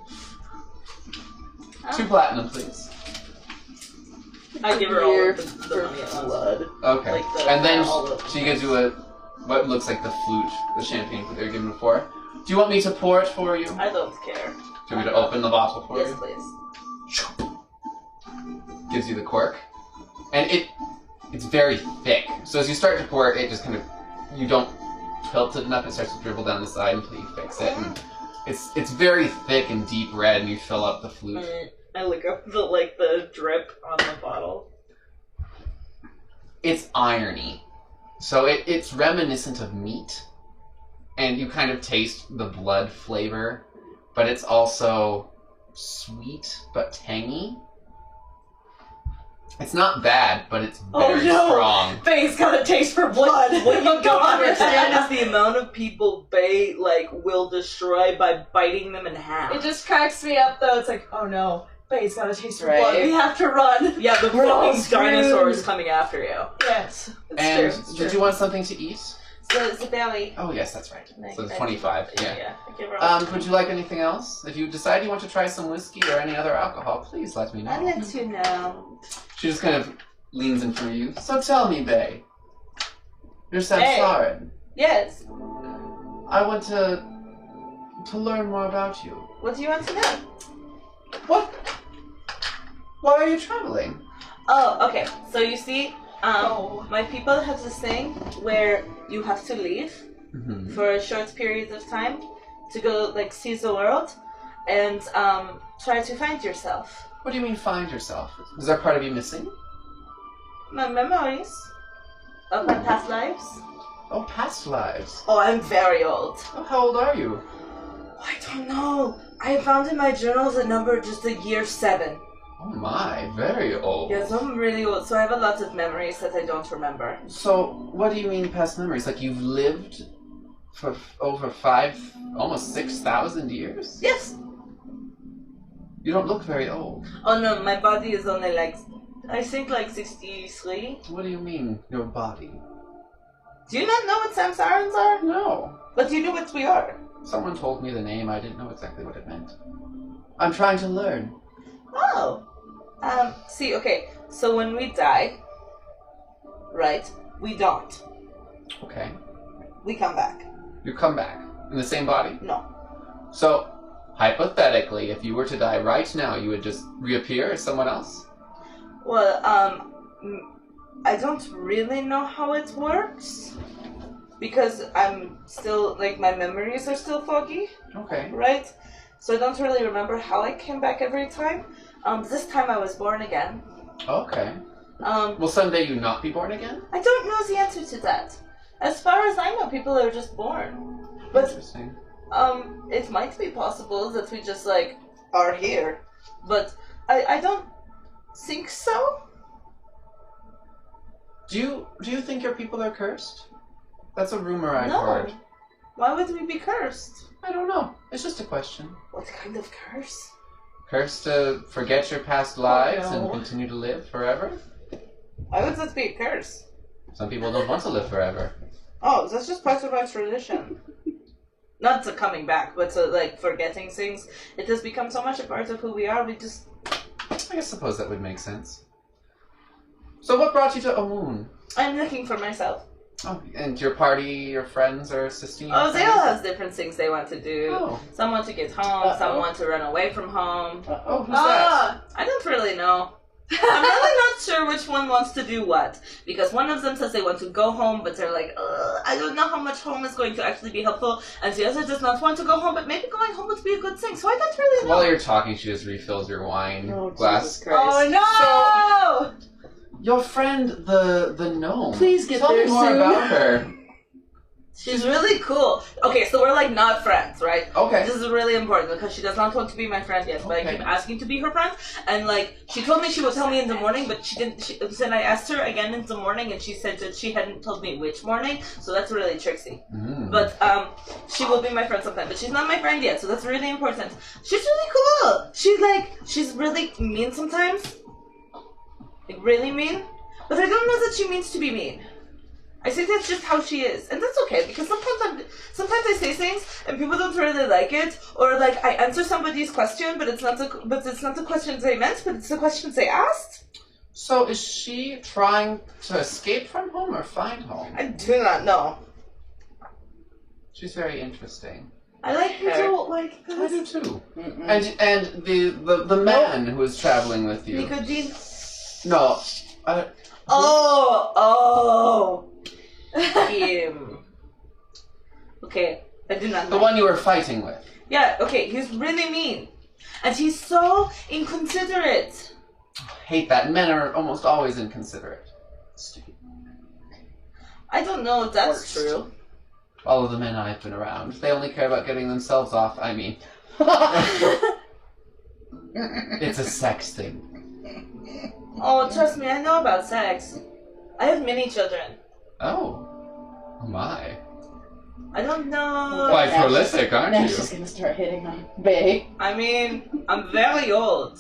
2 platinum, please. I give her all Here of the money at once. blood. Okay. Like the- And then all of- she gives you what looks like the flute, the champagne flute they're given before. Do you want me to pour it for you? I don't care. Do you want me to open the bottle for Yes, you? please. Gives you the cork. And it's very thick. So as you start to pour it, it just kind of, you don't tilt it enough, it starts to dribble down the side until you fix it. And it's very thick and deep red, and you fill up the flute. I look up the drip on the bottle. It's irony. So it's reminiscent of meat. And you kind of taste the blood flavor, but it's also sweet but tangy. It's not bad, but it's very strong. Bay's got a taste for blood. What you don't God. understand is the amount of people Bay will destroy by biting them in half. It just cracks me up though. It's like, oh no, Bay's got a taste for Right. blood. We have to run. Yeah, the We're all fucking dinosaurs screwed. coming after you. Yes, it's And true. It's did true. you want something to eat? So it's a belly. Oh yes, that's right. So it's I- 25, yeah. I give her all. Would you like anything else? If you decide you want to try some whiskey or any other alcohol, please let me know. I'd let you know. She just kind of leans in front of you. So tell me, Bay. You're Hey. Samsarin. Yes. I want to learn more about you. What do you want to know? What? Why are you traveling? Oh, okay. So you see, My people have this thing where you have to leave for a short period of time to go, like, see the world and try to find yourself. What do you mean, find yourself? Is there part of you missing? My memories of my past lives. Oh, past lives. Oh, I'm very old. Oh, how old are you? I don't know. I found in my journals a number just a year 7. Oh my, very old. Yes, I'm really old, so I have a lot of memories that I don't remember. So, what do you mean past memories? Like you've lived for over almost 6,000 years? Yes. You don't look very old. Oh no, my body is only like, I think like 63. What do you mean, your body? Do you not know what samsarans are? No. But you know what we are. Someone told me the name, I didn't know exactly what it meant. I'm trying to learn. Oh. See, okay, so when we die, right, we don't. Okay. We come back. You come back. In the same body? No. So, hypothetically, if you were to die right now, you would just reappear as someone else? Well, I don't really know how it works. Because I'm still, like, my memories are still foggy. Okay. Right? So I don't really remember how I came back every time. This time I was born again. Okay. Will someday you not be born again? I don't know the answer to that. As far as I know, people are just born. But, Interesting. it might be possible that we just, like, are here. But I don't think so. Do you think your people are cursed? That's a rumor I've No. heard. Why would we be cursed? I don't know. It's just a question. What kind of curse? Cursed to forget your past lives no. and continue to live forever? Why would that be a curse? Some people don't want to live forever. Oh, that's just part of our tradition. Not to coming back, but to, like, forgetting things. It has become so much a part of who we are, we just... I suppose that would make sense. So what brought you to Amun? I'm looking for myself. Oh, and your party, your friends are assisting you? Oh, they all have different things they want to do. Oh. Some want to get home, some want to run away from home. Oh, who's that? I don't really know. I'm really not sure which one wants to do what. Because one of them says they want to go home, but they're like, I don't know how much home is going to actually be helpful. And the other does not want to go home, but maybe going home would be a good thing. So I don't really know. While you're talking, she just refills your wine glass. Jesus Christ. Oh no! Your friend, the gnome. Please get Tell there me more soon. about her. She's really cool. Okay, so we're like not friends, right? Okay. This is really important because she does not want to be my friend yet, but I Okay. keep asking to be her friend. And like, she told me she would tell me in the morning, but she didn't. Then I asked her again in the morning, and she said that she hadn't told me which morning. So that's really tricksy. Mm. But she will be my friend sometime. But she's not my friend yet, so that's really important. She's really cool. She's really mean sometimes. Like really mean. But I don't know that she means to be mean. I think that's just how she is, and that's okay because sometimes I say things and people don't really like it, or like I answer somebody's question, but it's not the questions they meant, but it's the questions they asked. So is she trying to escape from home or find home? I do not know. She's very interesting. I like her. I don't like I this. do too. And the man who is traveling with you. Nicodine. No. Oh. Him. Okay, I do not know. The one you were fighting with. Yeah, okay, he's really mean. And he's so inconsiderate. Hate that. Men are almost always inconsiderate. Stupid. I don't know if that's Worst. true. All of the men I've been around, they only care about getting themselves off. I mean, it's a sex thing. Oh, trust me, I know about sex. I have many children. Oh my. I don't know. Quite prolific, aren't Now you? she's gonna start hitting on Bay. I mean, I'm very old.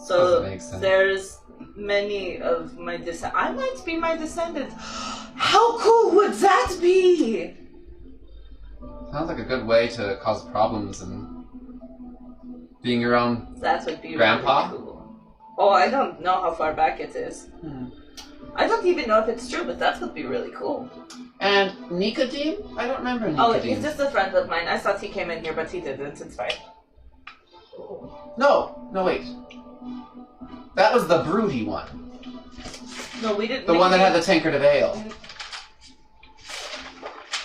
So Doesn't make sense. there's many of my descendants. I might be my descendant. How cool would that be? Sounds like a good way to cause problems and being your own. That would be Grandpa? really cool. Oh, I don't know how far back it is. I don't even know if it's true, but that would be really cool. And Nicodine? I don't remember Nicodine. Oh, he's just a friend of mine. I thought he came in here, but he didn't. It's fine. No, wait. That was the broody one. No, we didn't. The one that had the tankard of ale.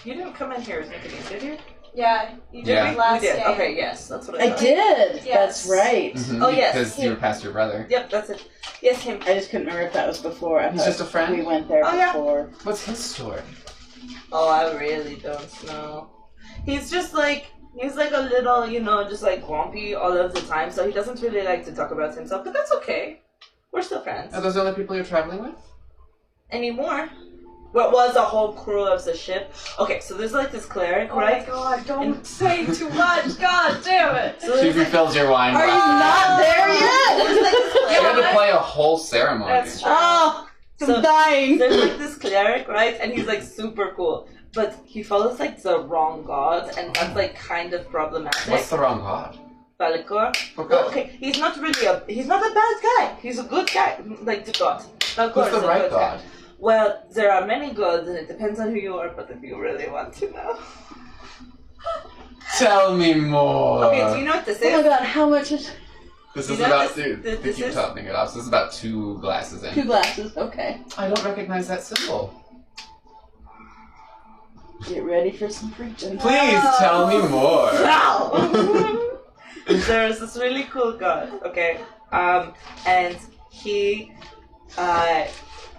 You didn't come in here as Nicodemus, did you? Yeah, you did Yeah. it last We did. game. Okay, yes, that's what I I thought. did. Yes. That's right. Mhm, Oh, yes. Because you were past your brother. Yep, that's it. Yes, him. I just couldn't remember if that was before. I He's thought just a friend? We went there Oh, yeah. before. What's his story? Oh, I really don't know. He's just like, he's like a little, just like grumpy all of the time, so he doesn't really like to talk about himself, but that's okay. We're still friends. Are those the only people you're traveling with? Anymore. What was a whole crew of the ship? Okay, so there's like this cleric, Oh my right? god, don't say too much. God damn it. So She there's like, refills your wine Are you glass. not there yet? there's like this You cleric. had to play a whole ceremony. That's true. Oh, So- I'm dying. There's like this cleric, right? And he's like super cool. But he follows like the wrong god, and that's like kind of problematic. What's the wrong god? Balikor? What Well, god? okay, he's not a bad guy. He's a good guy. Like the god. Balikor Who's is the a right good guy. god? Well, there are many gods, and it depends on who you are, but if you really want to know. Tell me more. Okay, do you know what this Oh my is? god, how much is This You is know about this- dude. this Keep is- topping it off. So this is about 2 glasses in. 2 glasses? Okay. I don't recognize that symbol. Get ready for some preaching. Please tell me more. No! There's this really cool god, okay? And he, I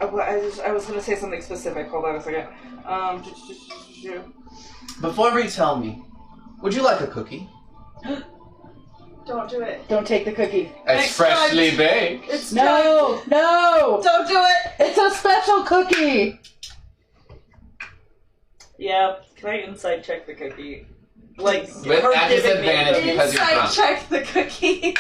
was gonna say something specific. Hold on a second. Before you tell me, would you like a cookie? Don't do it. Don't take the cookie. It's Next freshly time. baked. It's No! No! Don't do it. It's a special cookie! Yeah, can I insight check the cookie? Like, With her at giving me disadvantage the- because you're Inside drunk. check the cookie.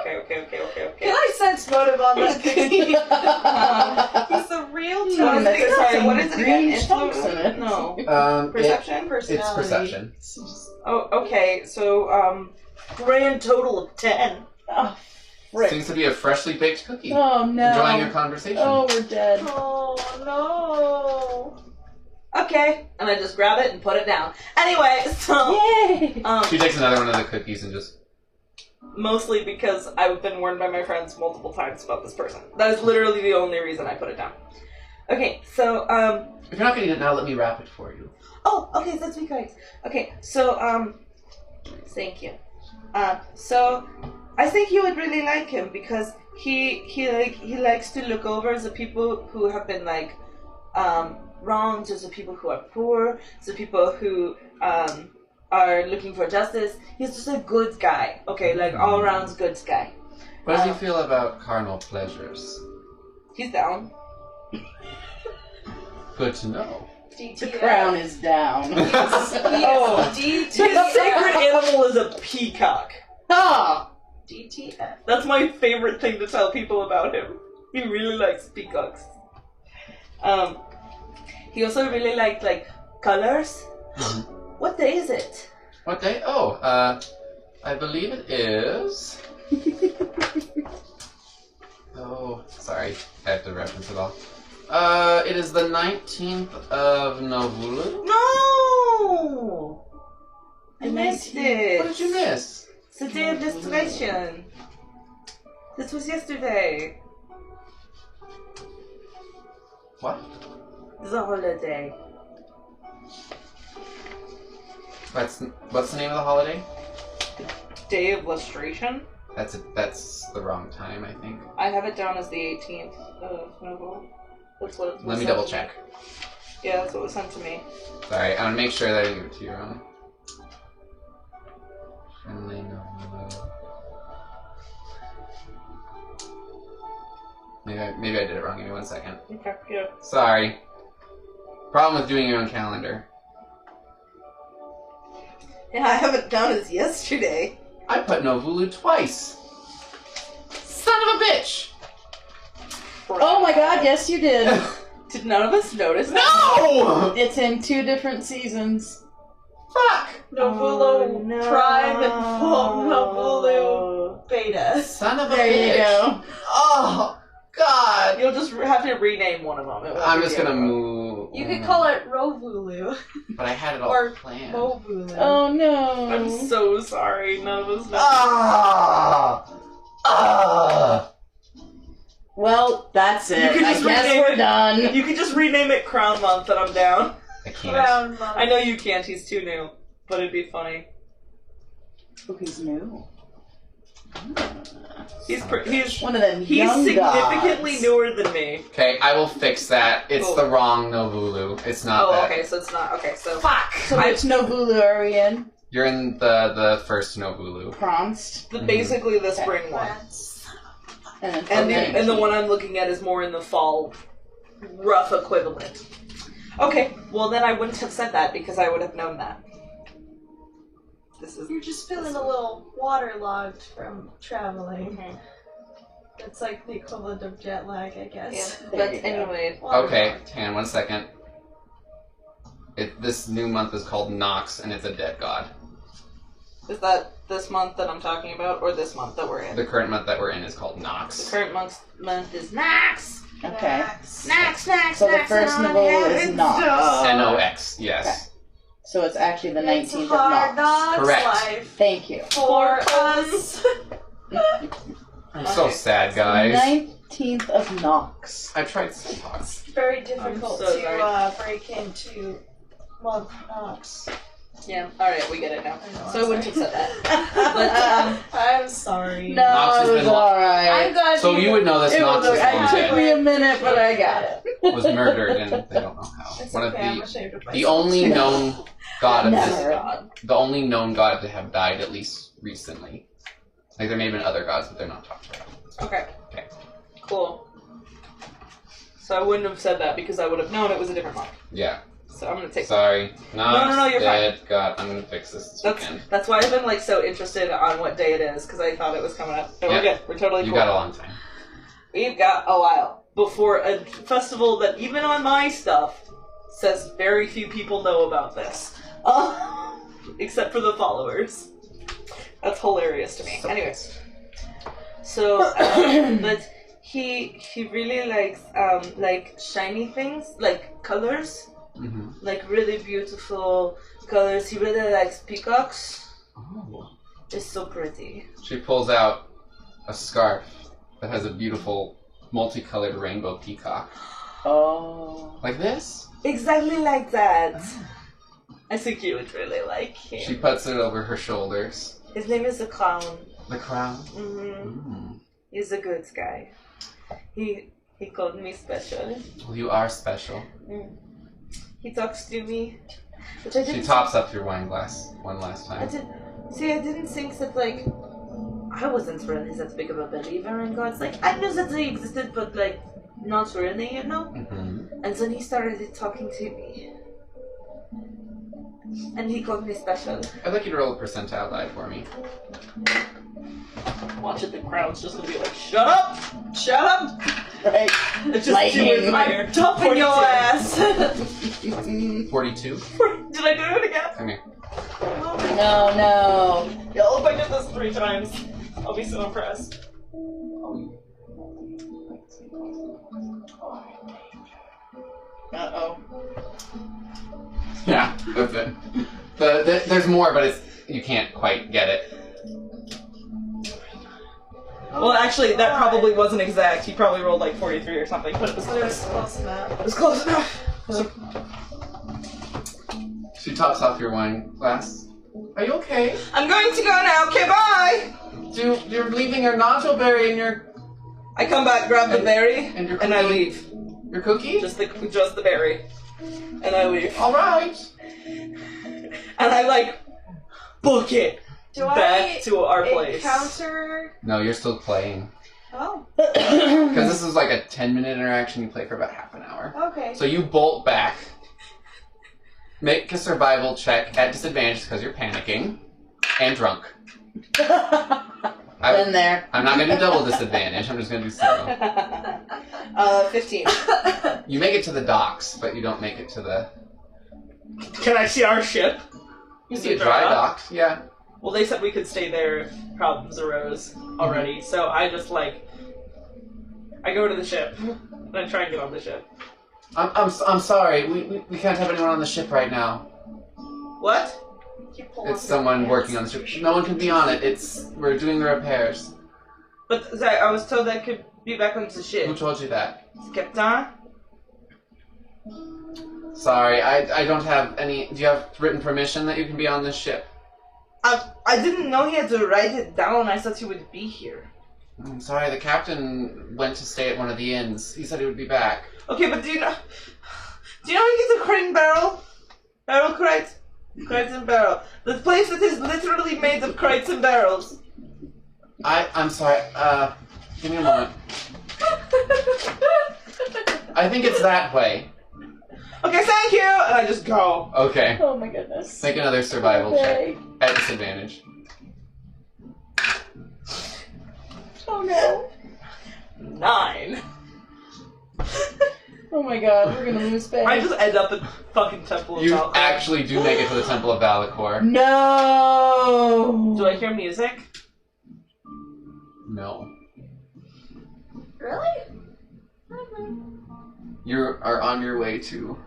Okay. Can I sense motive on that cookie? He's a real Mm, tough. that's got Sorry, some what is it again? green chunks in it. No. Perception? It's perception. Oh, okay. So, grand total of 10. Oh, frick. Seems to be a freshly baked cookie. Oh no. Enjoying your conversation. Oh, we're dead. Oh no. Okay. And I just grab it and put it down. Anyway, so, Yay! She takes another one of the cookies and just. mostly because I've been warned by my friends multiple times about this person. That is literally the only reason I put it down. Okay, so, If you're not getting it now, let me wrap it for you. oh, okay, that's me correct. Okay, so, thank you. So, I think you would really like him because he likes to look over the people who have been, like, wronged, to the people who are poor, the people who, are looking for justice. He's just a good guy, okay, like, all-around good guy. What does he feel about carnal pleasures? He's down. Good to know. The crown is down. Oh, his sacred animal is a peacock. Ah! DTF. That's my favorite thing to tell people about him. He really likes peacocks. He also really liked, like, colors. What day is it? What day? Oh, I believe it is. Oh, sorry. I have to reference it all. It is the 19th of Novulu. No! I missed it. What did you miss? It's the day of destination. This was yesterday. What? The holiday. What's the name of the holiday? Day of lustration? That's the wrong time, I think. I have it down as the 18th of November. That's what it was Let me sent double to check. me. Yeah, that's what was sent to me. Sorry, I want to make sure that I didn't give it to you wrong. Friendly Novulu. Maybe I did it wrong. Give me 1 second. Okay, yeah. Sorry. Problem with doing your own calendar. Yeah, I have it down as yesterday. I put Novulu twice. Son of a bitch! Oh my god, yes you did. Did none of us notice that? No! It's in 2 different seasons. Fuck! Novulu Prime and Novulu Beta. Son of a There bitch! you go. Oh, God! You'll just have to rename one of them. It won't I'm be just the gonna other one. move. You could call it Rovulu But I had it all or planned. Movulu. Oh no. I'm so sorry. None of us know. Ah! Ah! Well, that's it. You can I just guess rename we're it. done. You can just rename it Crown Month and I'm down. I can't. Round month. I know you can't, he's too new. But it'd be funny. Oh, he's new. He's One of them he's young significantly gods. newer than me. Okay, I will fix that. It's Cool. the wrong Novulu. It's not Oh, that. okay, so it's not. Okay, so. Fuck! So which Novulu are we in? You're in the first Novulu. Prompt. Basically the spring one. And the one I'm looking at is more in the fall, rough equivalent. Okay, well then I wouldn't have said that because I would have known that. You're just feeling a little waterlogged from traveling. Mhm. It's like the equivalent of jet lag, I guess. Yeah, but anyway. Okay, hang on 1 second. This new month is called Nox, and it's a dead god. Is that this month that I'm talking about, or this month that we're in? The current month that we're in is called The Nox. current month is Nax! Okay. Nax! So the first Novulu is Nox. Nox, yes. So it's actually the 19th It's a of hard Nox. Correct. life Thank you. for us. I'm so Okay. sad, guys. 19th of Nox. I tried so hard. It's very difficult so sorry. to break into month Knox. Yeah, alright, we get it now. I know, So I I'm wouldn't have sorry. said that. I'm sorry. No, Nox has it was been lo- I'm alright. glad So you would know this It Nox was, is it long took dead. me a minute, but I got it. Was murdered, and they don't know how. It's One of okay, I'm the ashamed of the myself. only known god of this, Never. the only known god to have died at least recently. Like there may have been other gods, but they're not talked about. Okay. Okay. Cool. So I wouldn't have said that because I would have known it was a different month. Yeah. So I'm gonna take Sorry. Nox, No, you're dead god. I'm gonna fix this weekend. That's why I've been like so interested on what day it is because I thought it was coming up. But Yeah. we're good. We're totally You cool. got a long time. We've got a while before a festival that even on my stuff says very few people know about this, except for the followers. That's hilarious to me. Anyways, so but he really likes like shiny things, like colors. Mm-hmm. Like really beautiful colors. He really likes peacocks. Oh. It's so pretty. She pulls out a scarf that has a beautiful multicolored rainbow peacock. Oh. Like this? Exactly like that. I think you would really like him. She puts it over her shoulders. His name is the Clown. The crown? Mm-hmm. He's a good guy. He called me special. Well, you are special. He talks to me. Which I She didn't tops up your wine glass one last I time. didn't think that, like, I wasn't really that big of a believer in gods. Like, I knew that they existed, but, like, not really, you know? Mm-hmm. And then he started talking to me. And he called me special. I'd like you to roll a percentile die for me. Watch it, the crowd's just gonna be like, shut up! Shut up! Right. It's just Lightning. doing my dumping your ass! 42? Did I do it again? Come here. No. Yo, if I did this 3 times, I'll be so impressed. Uh-oh. Yeah, that's it. There's more, but you can't quite get it. Well, actually, that probably wasn't exact. He probably rolled like 43 or something, but it was But it was close. close enough. It was close enough. She tops off your wine glass. Are you okay? I'm going to go now. Okay, bye! You're leaving your nodule berry in your I come back, grab the berry, and your and I cookie? leave. Your cookie? Just the berry. And I leave. All right. And I, like, book it Do back I to our place. encounter? No, you're still playing. Oh, Because this is like a 10-minute interaction. You play for about half an hour. okay. So you bolt back. Make a survival check at disadvantage because you're panicking and drunk. Been there. I'm not going to do double disadvantage. I'm just going to do 0. 15. You make it to the docks, but you don't make it to the... Can I see our ship? You see a dry dock. Yeah. Well, they said we could stay there if problems arose already, so I just, like... I go to the ship, and I try and get on the ship. I'm sorry. We can't have anyone on the ship right now. What? You pull It's up someone your working on the ship. No one can be on it. We're doing the repairs. But I was told that could be back on the ship. Who told you that? Captain? Sorry, I don't have any... Do you have written permission that you can be on this ship? I didn't know he had to write it down. I thought he would be here. I'm sorry, the captain went to stay at one of the inns. He said he would be back. Okay, but do you know he gets a crate and barrel? Barrel crate? Crates and barrel. The place that is literally made of crates and barrels. I'm sorry, give me a moment. I think it's that way. Okay, thank you! And I just go. Okay. Oh my goodness. Make another survival Okay. check. At disadvantage. Oh no. 9. Oh my god, we're gonna lose Faye. I just end up at fucking Temple of You Valkyrie. actually do make it to the Temple of Valakor. No! Do I hear music? No. Really? You are on your way to...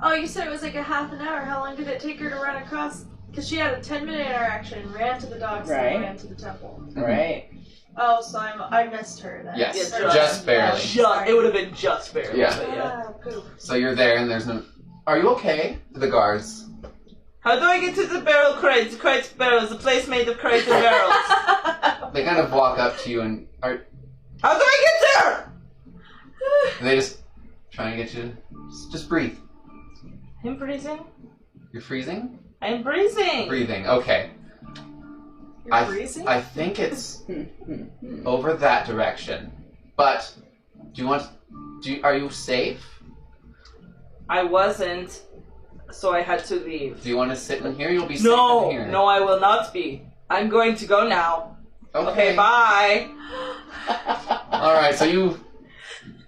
Oh, you said it was like a half an hour. How long did it take her to run across? Because she had a 10-minute interaction, ran to the docks, Right. and ran to the temple. Right. Oh, so I missed her then. Yes, Yeah, just barely. It would have been just barely. Yeah. But yeah. Ah, poop. So you're there and there's no... Are you okay? The guards. How do I get to the barrel crates? The crates, barrels, the place made of crates and barrels. They kind of walk up to you and are... How do I get there? They just trying to get you... Just breathe. I'm breathing. You're freezing? I'm breathing. Breathing, okay. You're freezing? I think it's over that direction. But, are you safe? I wasn't, so I had to leave. Do you want to sit in here? You'll be safe in here. No, I will not be. I'm going to go now. Okay, bye. Alright, so you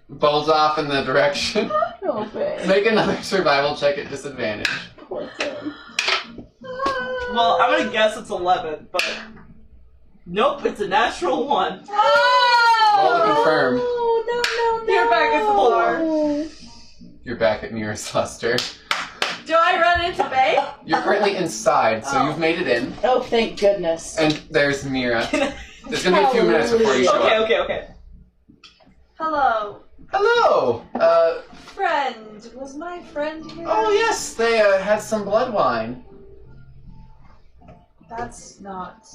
bolt off in the direction. Oh, Faye. Make another survival check at disadvantage. Poor thing. Well, I'm gonna guess it's 11, but nope, it's a natural 1. Roll to confirm. Oh, no. You're back at 4. You're back at nearest Luster. Do I run into Bay? You're currently inside, so Oh. you've made it in. Oh, thank goodness. And there's Mira. There's gonna be a few minutes before you show up. Okay. Hello. Hello! Friend. Was my friend here? Oh yes, they had some blood wine. That's not...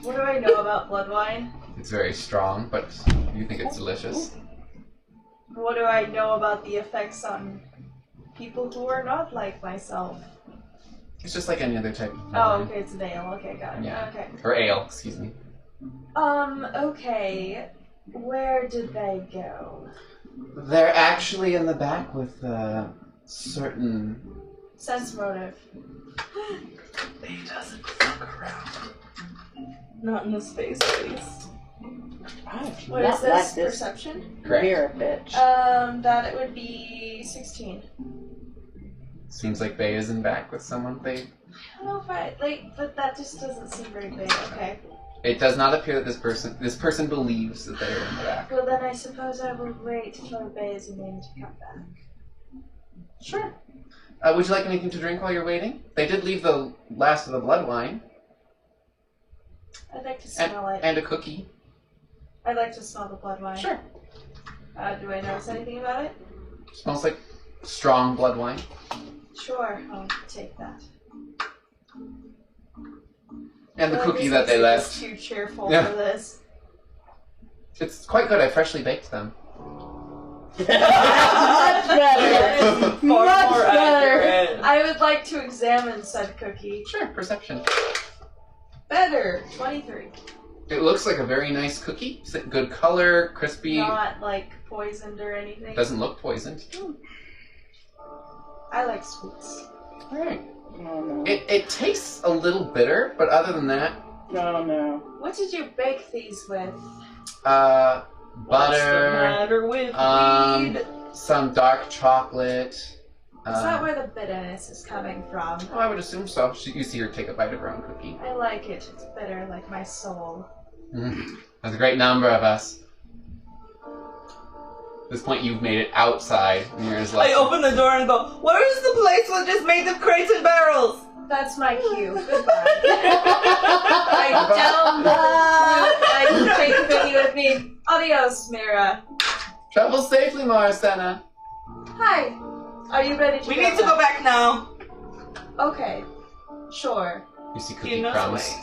What do I know about blood wine? It's very strong, but you think it's delicious. What do I know about the effects on people who are not like myself? It's just like any other type of Oh, wine. okay, it's an ale. Okay, got it. Yeah. Okay. Or ale, excuse me. Okay. Where did they go? They're actually in the back with certain... Sense motive. He doesn't fuck around. Not in the space, please. What is this? Perception? Correct. Mirror bitch. That it would be 16. Seems like Bay is in back with someone. I don't know if I, but that just doesn't seem very big. Okay. It does not appear that this person believes that they are in the back. Well, then I suppose I will wait for Bay's name to come back. Sure. Would you like anything to drink while you're waiting? They did leave the last of the blood wine. I'd like to smell it. And a cookie. I'd like to smell the blood wine. Sure. Do I notice anything about it? Smells like strong blood wine. Sure, I'll take that. And the Well, cookie this that they is left. too cheerful Yeah. for this. It's quite good. I freshly baked them. Much better. Much More better. accurate. I would like to examine said cookie. Sure, perception. Better. 23. It looks like a very nice cookie. It's good color, crispy. Not like poisoned or anything. Doesn't look poisoned. I like sweets. Alright. Oh, no. It tastes a little bitter, but other than that, No. What did you bake these with? What's the butter, matter with weed? some dark chocolate. Is that where the bitterness is coming from? Oh, I would assume so. You see her take a bite of her own cookie. I like it. It's bitter like my soul. There's a great number of us. At this point, you've made it outside. And you're just I open the door and go, where is the place that is made of crates and barrels? That's my cue. Goodbye. I don't. I take the cookie with me me. Adios, Mira. Travel safely, Marcena. Hi. Are you ready to We go need to go back now. Okay. Sure. You see He cookie knows crumbs. the way.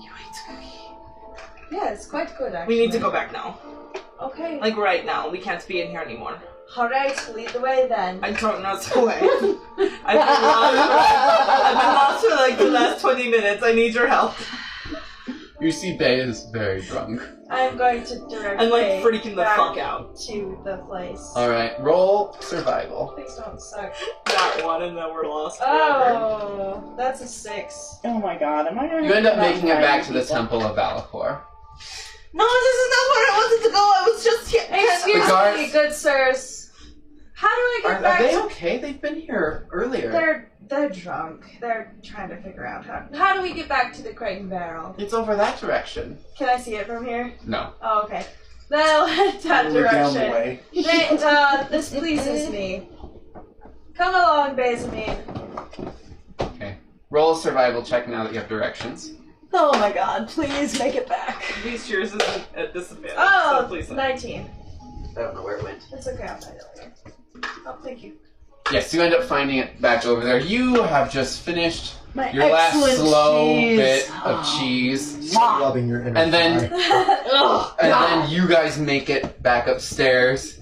You ate cookie. Yeah, it's quite good, actually. We need to go back now. Okay. Like right now. We can't be in here anymore. Alright, lead the way then. I don't know the way. I've been lost for like the last 20 minutes. I need your help. You see Bay is very drunk. I'm going to direct I'm like Faye freaking the back fuck out. to the place. Alright, roll survival. Please don't suck. That one, and then we're lost. Oh, that's a 6. Oh my god, am I gonna You end up have making it back to the people? Temple of Valakor. No, this is not where I wanted to go. I was just here. Excuse The guards- me, good sirs. How do I get Are back they to... okay? They've been here earlier. They're drunk. They're trying to figure out how do we get back to the Crate and Barrel? It's over that direction. Can I see it from here? No. Oh, okay. Then I'll head that We're down the direction. way. This pleases me. Come along, Bazamine. Okay. Roll a survival check now that you have directions. Oh my god, please make it back. At least yours isn't at disadvantage. Oh, so please. 19. I don't know where it went. It's okay, I'll find it later. Oh, thank you. Yes, you end up finding it back over there. You have just finished My your last excellent slow cheese. bit of Oh. cheese. Stop rubbing your inner And then- thigh. Ugh, And God. then you guys make it back upstairs.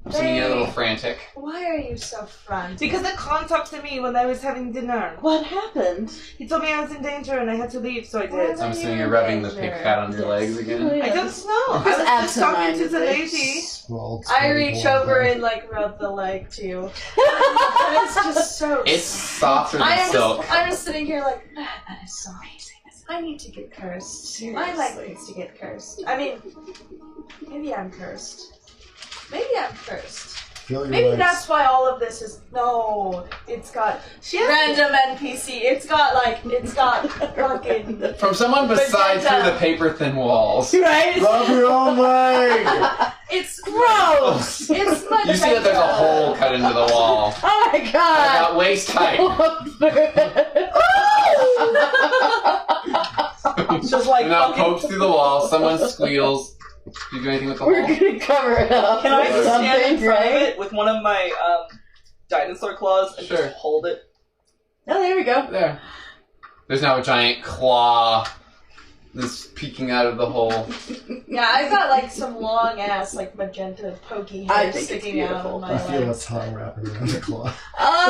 Seeming a little frantic. Why are you so frantic? Because the con talked to me when I was having dinner. What happened? He told me I was in danger and I had to leave, so I did. I'm assuming you're rubbing the pig fat on your legs again. I don't know. Just I was just talking to the absent-mindedly. lady. Swallowed I spaghetti reach bowl. over and like rub the leg too. And it's just so. It's softer than silk. I'm just sitting here like, "Ah, that is so amazing. I need to get cursed. My leg needs to get cursed. I mean, maybe I'm cursed. Maybe I'm cursed. Feel your Maybe legs. that's why all of this is. No, it's got random NPC. It's got fucking. From someone beside Magenta. through the paper thin walls. Right? Rub your own leg! It's gross. It's much. You see that there's a hole cut into the wall. Oh my god! About waist height. It's just like Do not fucking. poke through the wall. Someone squeals. Do you do anything with the We're hole? gonna cover it up. Can I with stand in something, front of right? it with one of my dinosaur claws and Sure. just hold it? Oh, there we go. There. There's now a giant claw that's peeking out of the hole. Yeah, I've got like some long ass like magenta pokey I hair think it's sticking out beautiful. of I my feel a legs. tongue wrapping around the claw. Oh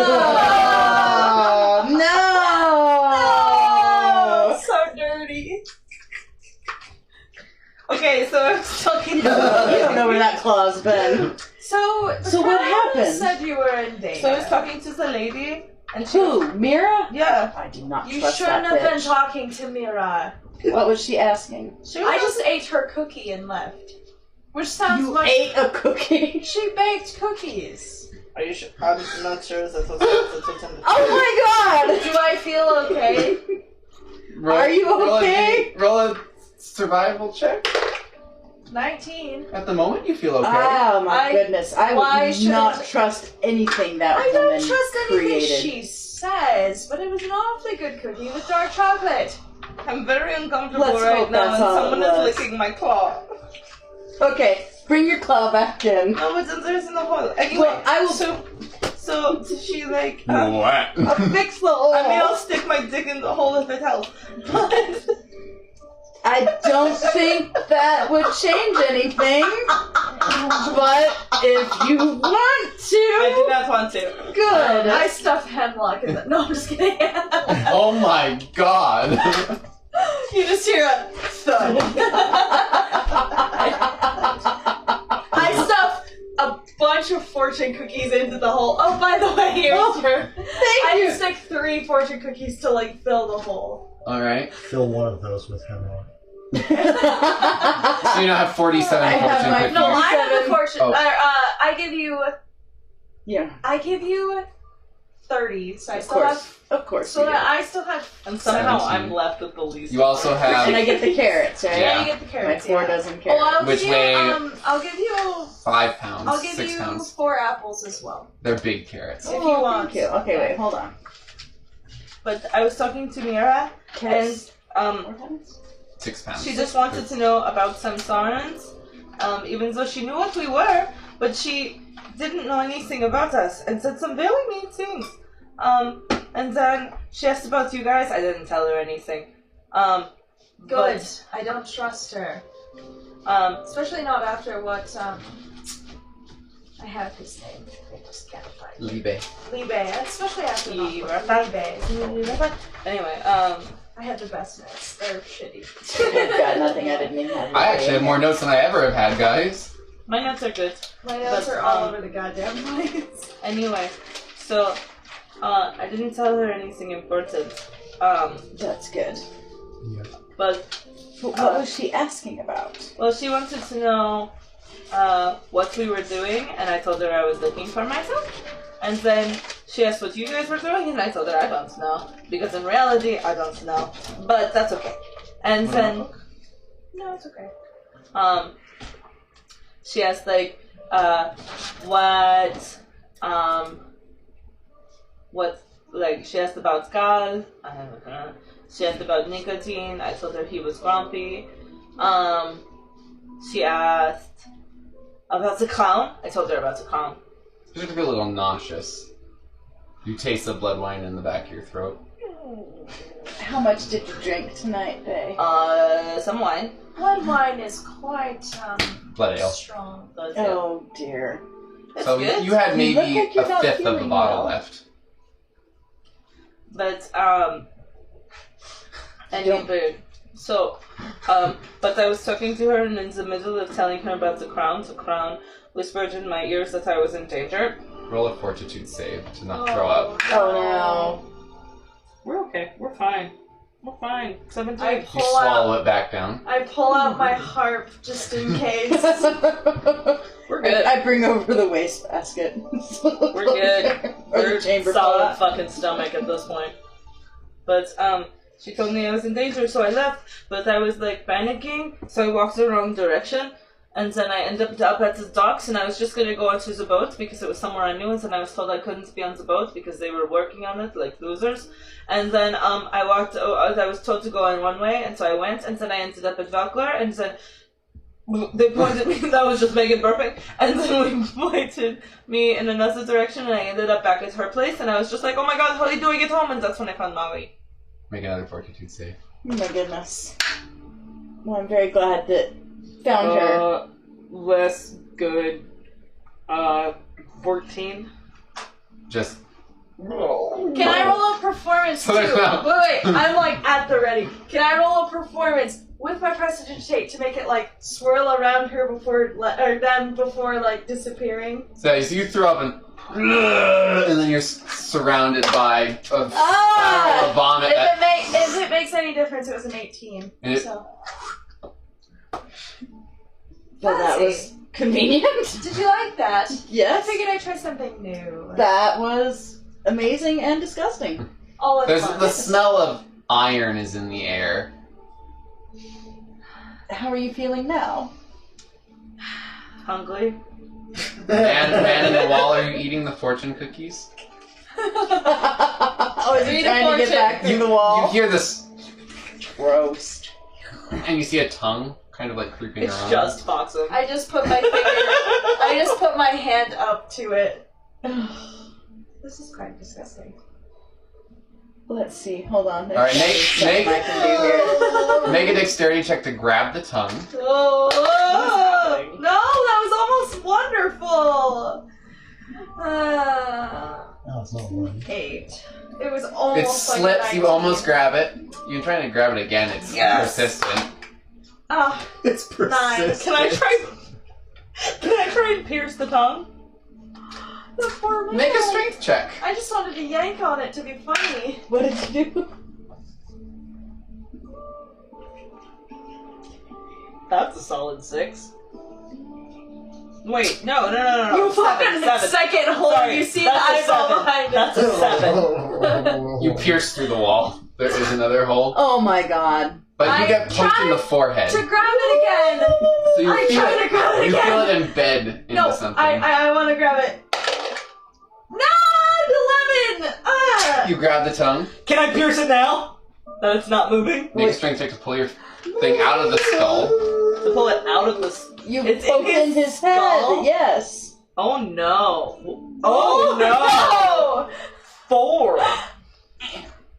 no! So dirty. Okay, so I was talking You don't know where that claw's been. So So what happened? Said you were in danger. So I was talking to the lady, and she Who? Mira? yeah. I do not You trust shouldn't that have been bitch. talking to Mira. What was she asking? I just ate her cookie and left. Which sounds You like ate a cookie? she baked cookies. Are you sure? I'm not sure if that's what's intended. Oh my god! Do I feel okay? Are you okay? Roll a survival check. 19. At the moment, you feel okay. Oh my I- goodness. I why would should- not trust anything that I don't woman trust anything created. she says, but it was an awfully good cookie with dark chocolate. I'm very uncomfortable Let's right hope now, that's and all it someone was. is licking my claw. Okay, bring your claw back in. No, but there's in the hole. Anyway, Well, I will so she like. What? fix the hole. I mean, I'll stick my dick in the hole if it helps. But I don't think that would change anything. But if you want I do to, not want to. good. I stuffed hemlock in the. No, I'm just kidding. Oh my god. You just hear a thud. I stuffed a bunch of fortune cookies into the hole. Oh, by the way, here's your. Thank I you. stick 3 fortune cookies to like fill the hole. Alright. Fill one of those with hemlock. So you now have 47 I have fortune my cookies. No, I have the 47. fortune. Oh. I give you. Yeah, I give you 30. So I of still course. have. Of course. So you do. that I still have. And somehow 17. I'm left with the least. You also And I have get the carrots, right? Yeah. You get the My carrots. 4 yeah. dozen Oh, carrots. I'll Which give you. weigh- I'll give you. 5 pounds, I'll give 6 you pounds. 4 apples as well. They're big carrots. If you Oh, want. thank you. Okay, wait, hold on. But I was talking to Mira, and Carrots. um, What happens? 6 pounds. She just wanted to know about Samsarans, even though she knew what we were, but she didn't know anything about us and said some very mean things. And then she asked about you guys. I didn't tell her anything. Good. I don't trust her. Especially not after what, I have his name. I just can't find it. Libe. Especially after Libe. Libe. Anyway, I had the best notes. They're shitty. I've got nothing. I didn't even have. I actually have more notes than I ever have had, guys. my notes are good. My notes are all over the goddamn place. Anyway, so, I didn't tell her anything important. That's good. Yeah. But What was she asking about? well, she wanted to know what we were doing, and I told her I was looking for myself. And then she asked what you guys were doing, and I told her I don't know. Because in reality, I don't know. But that's okay. And then No, it's okay. she asked, like, she asked about Gal. She asked about nicotine. I told her he was grumpy. She asked about the crown. I told her about the crown. You look a little nauseous. You taste the blood wine in the back of your throat. How much did you drink tonight, Faye? Some wine. Blood wine is quite Blood ale. strong. But, Oh dear. That's So good. you had You look maybe like you're a not fifth of the feeling bottle well. left. But, anyway, so, but I was talking to her, and in the middle of telling her about the crown whispered in my ears that I was in danger. Roll a fortitude save to not throw up. Oh no. We're okay. We're fine. We're fine. 17. I You pull swallow out. it back down. I pull out my harp just in case. We're good. I bring over the wastebasket. We're good. Or We're the chamber solid pot. fucking stomach at this point. But, she told me I was in danger, so I left. But I was, like, panicking, so I walked the wrong direction. And then I ended up at the docks, and I was just gonna go onto the boat because it was somewhere I knew, and then I was told I couldn't be on the boat because they were working on it like losers. And then I was told to go in one way, and so I went, and then I ended up at Valklar, and then they pointed me, that was just Megan burping, and then we pointed me in another direction, and I ended up back at her place, and I was just like, oh my god, how do I get home? And that's when I found Maui. Make another fortitude save. Oh my goodness. Well, I'm very glad that found her. Less good. 14. Just Can I roll a performance too? No. Wait, I'm like at the ready. Can I roll a performance with my prestidigitate to make it like swirl around her before like disappearing? so you throw up and then you're surrounded by a spiral of vomit. If it makes any difference, it was an 18. And it- So. Well, that was convenient. Did you like that? I Yes. figured I'd try something new. That was amazing and disgusting. All at There's once. the smell of iron is in the air. How are you feeling now? Hungry. Man in the wall, are you eating the fortune cookies? Oh, is he Read a trying to get fortune. back through the wall? You hear this, Gross. and you see a tongue kind of like creeping It's around. just Foxum. I just put my hand up to it. This is quite disgusting. Let's see. Hold on. There's Alright, something I can do here. Make a dexterity check to grab the tongue. Oh, happening? no, that was almost wonderful. Oh, it's not one. 8. It was almost It like slips, 19. you almost grab it. You're trying to grab it again, it's Yes. persistent. Oh, It's persistent. Can I try and pierce the tongue? the poor man. Make a strength check. I just wanted to yank on it to be funny. What did you do? That's a solid 6. Wait, no. You fucking second hole. Sorry, You see the that's a eyeball 7. behind it. That's a 7. You pierce through the wall. There is another hole. Oh my god. But you I get punched in the forehead. To grab it again. So you I feel tried to grab it you again. feel it embed into No, something. I want to grab it. No, 11. Ah. You grab the tongue. Can I pierce it now? That it's not moving? Make a strength check to pull your thing out of the skull. To pull it out of the... You It's poked in his head. skull? Yes. Oh no. Oh no! 4.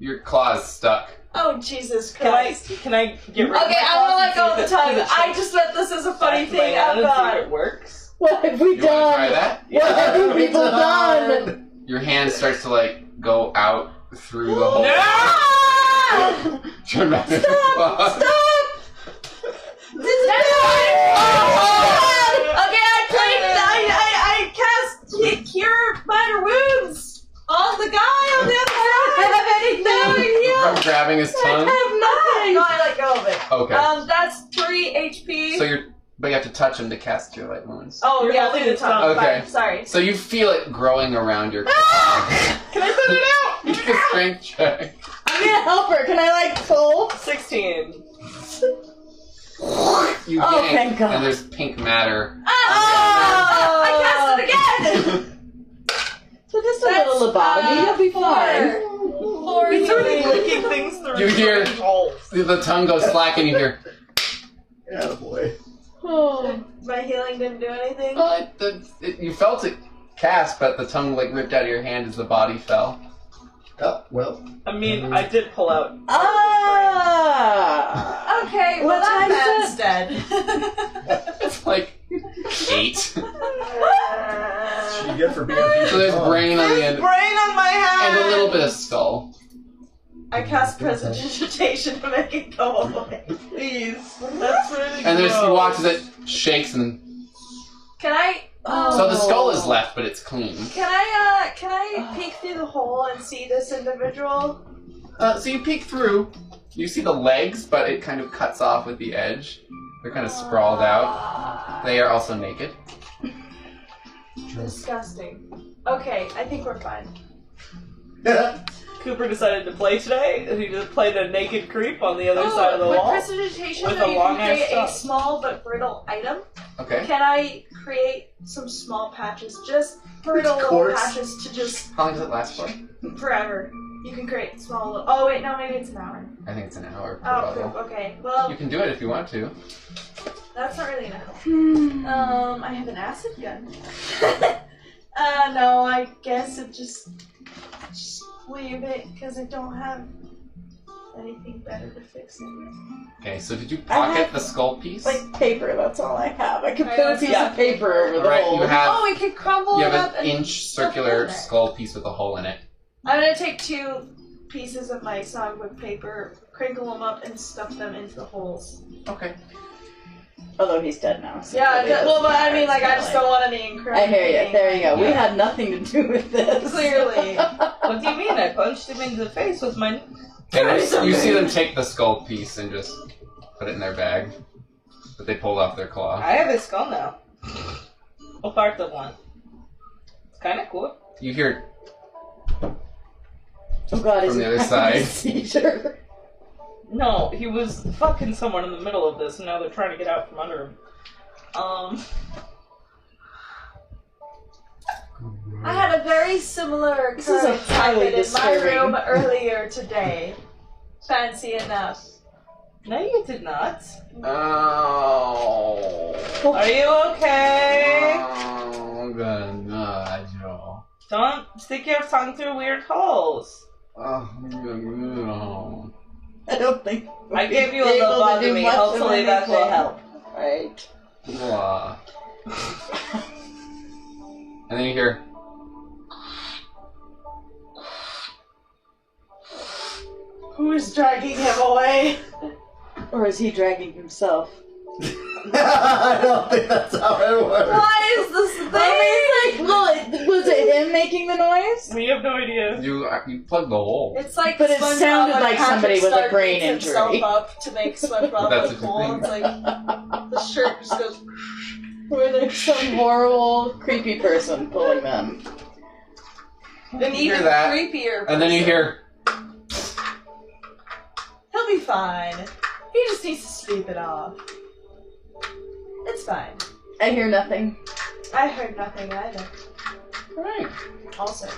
Your claw is stuck. Oh, Jesus Can Christ. I get rid of Okay, my I wanna let claws go of and the see if tongue. it I shakes just meant this is a funny back my thing. hand Oh, and see if God. it works? What have we You want to try done? that? What have you people done? Your hand starts to like go out through the hole. No! Turn back to your claw. Stop! Okay, I cast Cure Minor Wounds on the guy on the other side. I have anything. From grabbing his I tongue. have nothing. No, I let go of it. Okay. That's 3 HP. So but you have to touch him to cast Cure Light Wounds. Oh, You're yeah, holding leave the the tongue. tongue. Okay. Fine, sorry. So you feel it growing around your claw. Can I put it out? Make a strength check. I'm gonna help her. Can I like pull? 16. You Oh, yank, thank God. and there's pink matter. I cast it again! So just a little lobotomy. You'll be fine. 4 It's already healing. licking things through You hear- holes. The tongue goes slack, and you hear. Yeah, boy. Oh. My healing didn't do anything. You felt it cast, but the tongue like ripped out of your hand as the body fell. Oh, well. I mean, I did pull out. Ah. Okay, well What time that is man's dead. It's like 8. What you get for being a piece So of there's tongue? brain on the There's end, brain on my hand! and a little bit of skull. I cast Prestidigitation to make it go away. Please. That's really And there's you gross. watch as it shakes, and Can I? so the skull is left, but it's clean. Can I peek through the hole and see this individual? So you peek through. You see the legs, but it kind of cuts off with the edge. They're kind of sprawled out. They are also naked. Disgusting. Okay, I think we're fine. Cooper decided to play today. He just played a naked creep on the other side of the with wall. Prestidigitation, With though, a you long can create ass a stump. small but brittle item. Okay. Can I create some small patches, just brittle Of little course. patches to just How long does it last for? forever? You can create small little. Oh wait, no, maybe it's an hour. I think it's an hour per Oh, level. poop. Okay. Well, You can do it if you want to. that's not really enough. I have an acid gun. No, I guess it just leave it because I don't have anything better to fix it with. Okay, so did you I pocket have- the skull piece? Like paper, that's all I have. I could I put a also- piece of paper over the Right, hole. you have Oh, we could crumble you it have up an and inch stuff it in circular there. skull piece with a hole in it. I'm gonna take 2 pieces of my songbook paper, crinkle them up, and stuff them into the holes. Okay. Although he's dead now. So Yeah, really doesn't well, but I matter. mean, like, It's I not just like- don't want any incriminating. I hear you. There you go. We Yeah. had nothing to do with this. Clearly. What do you mean? I punched him in the face with my... And you see them take the skull piece and just put it in their bag that they pulled off their claw. I have his skull now. A part of one. It's kind of cool. You hear Oh god, From the other side. Seizure. No, he was fucking someone in the middle of this, and now they're trying to get out from under him. I had a very similar This is a occurrence highly happen in my disturbing. room earlier today. Fancy enough. No, you did not. Oh. Are you okay? Oh, good God, Joe. Don't stick your tongue through weird holes. Oh, no. I don't think I gave you a we'll be able to do lobotomy. much of Hopefully that will anything. help. Right. Blah. And then you hear. Who is dragging him away? Or is he dragging himself? I don't think that's how it works. Why is this thing? I mean, like, was it him making the noise? We have no idea. You plugged the hole. It's like But it SpongeBob sounded when like Patrick somebody with a Star brain beats himself injury. up to make SpongeBob That's look a good cool. thing. It's like the shirt just goes. Or there's some horrible, creepy person pulling them. An You hear even that, creepier. And then you hear. He'll be fine. He just needs to sleep it off. It's fine. I hear nothing. I heard nothing either. Alright. Also.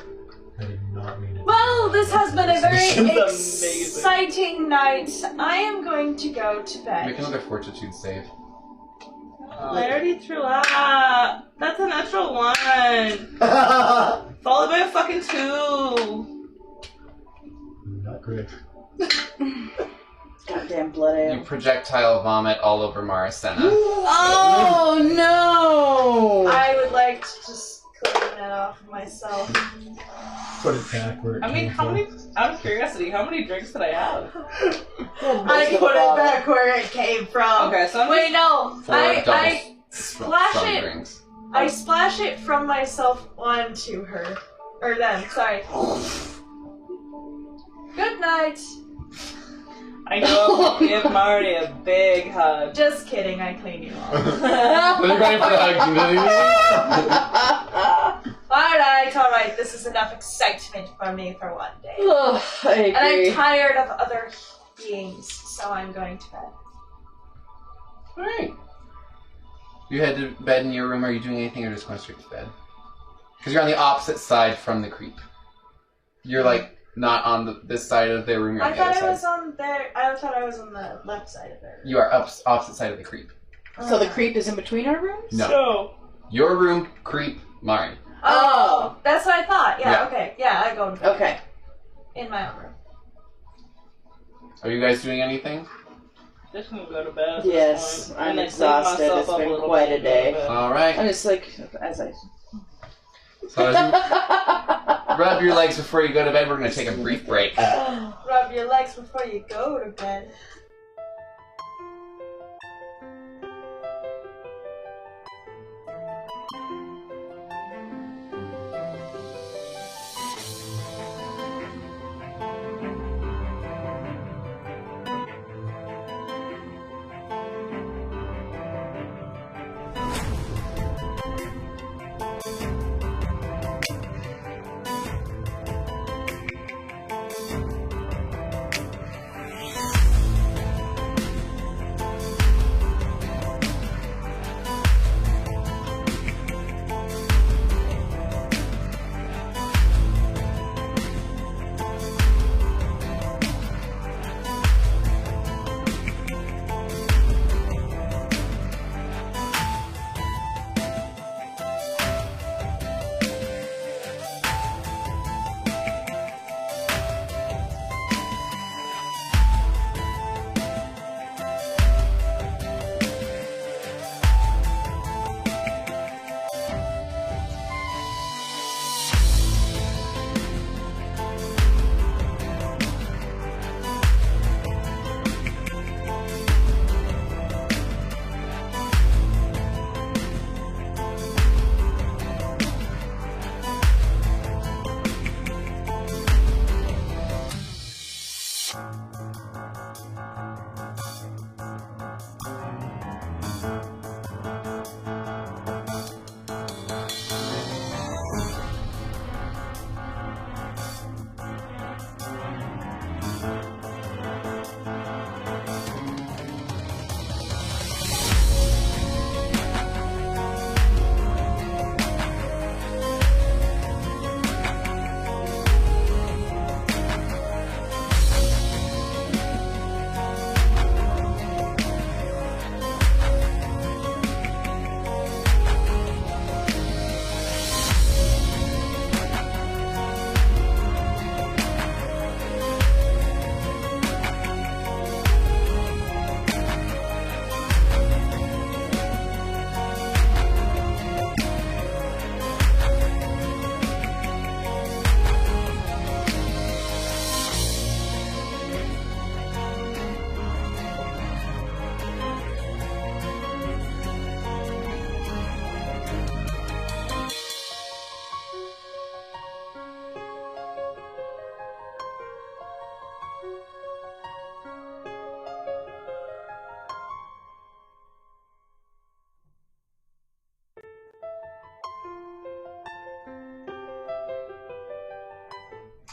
I did not mean it. Well, this has been a very This is amazing. exciting night. I am going to go to bed. Make another fortitude save. I already threw out. That's a natural 1. Followed by a fucking 2. Not great. Goddamn blood ale. You projectile vomit all over Maricena. Oh no! I would like to just clean that off of myself. Put it back where it I mean, came how from. many? Out of curiosity, how many drinks did I have? I put it back where it came from. Okay, so I'm Wait, no. 4 I double splash strong it. drinks. I splash it from myself onto her. Or them, sorry. Good night. I know. Give Marty a big hug. Just kidding, I clean you off. Well, you're going for the hug. Alright, this is enough excitement for me for one day. Ugh, I And I'm agree. tired of other beings, so I'm going to bed. Alright. You head to bed in your room. Are you doing anything or just going straight to bed? Because you're on the opposite side from the creep. You're like not on this side of their room. You're on I the other thought I side. was on there. I thought I was on the left side of there. You are opposite side of the creep. So the creep is in between our rooms? No. So, Your room, creep, Mari. Oh, that's what I thought. Yeah, Yeah. okay. Yeah, I go to bed. Okay. In my own room. Are you guys doing anything? just gonna go to bed. at Yes, this point. I'm And, like, exhausted. wake myself It's up been little quite bit a day. and go to bed. Alright. I'm just like, as I... So as you rub your legs before you go to bed, we're going to take a brief break. Rub your legs before you go to bed.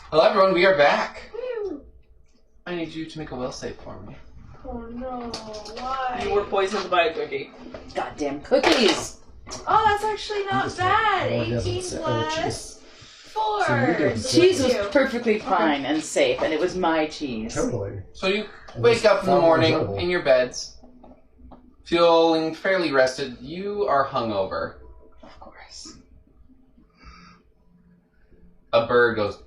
Hello everyone, we are back. I need you to make a will save for me. Oh no, why? You were poisoned by a cookie. Goddamn cookies! Oh, that's actually not bad. Oh, yeah, 18 that's, plus 4. So you're doing Cheese was Two. perfectly fine and safe, and it was my cheese. Totally. So you And wake it's up in the far more morning enjoyable. in your beds, feeling fairly rested. You are hungover. Of course. A bird goes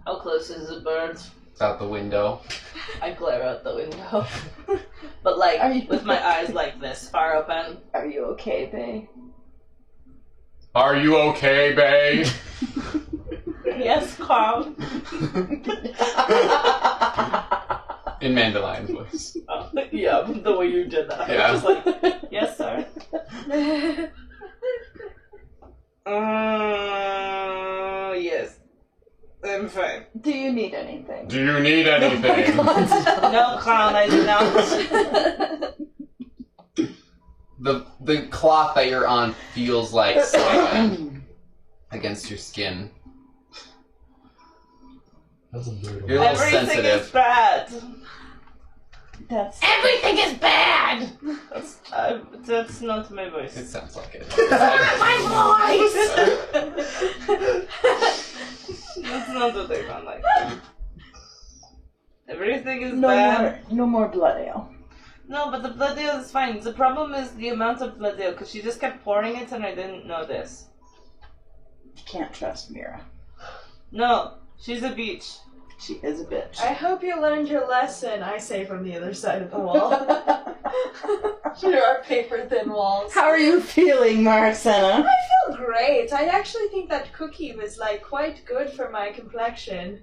How close is the bird? out the window. I glare out the window. But Are like, you- with my eyes like this, far open. Are you okay, babe? Are you okay, babe? Yes, Carl. In Mandelion's voice. Oh, yeah, the way you did that. Yeah. I was just like, yes, sir. Yes. I'm fine. Do you need anything? Do you need anything? No, clown, I do not. The cloth that you're on feels like sand against your skin. That's a brutal. You're a little Everything sensitive. is bad. That's Everything is bad! That's not my It voice. sounds like it. My voice! That's not what they sound like. Everything is no bad. more blood ale. No, but the blood ale is fine. The problem is the amount of blood ale, because she just kept pouring it and I didn't notice. You can't trust Mira. No, she's a beach. She is a bitch. I hope you learned your lesson, I say from the other side of the wall. There are paper thin walls. How are you feeling, Marcena? I feel great. I actually think that cookie was like quite good for my complexion.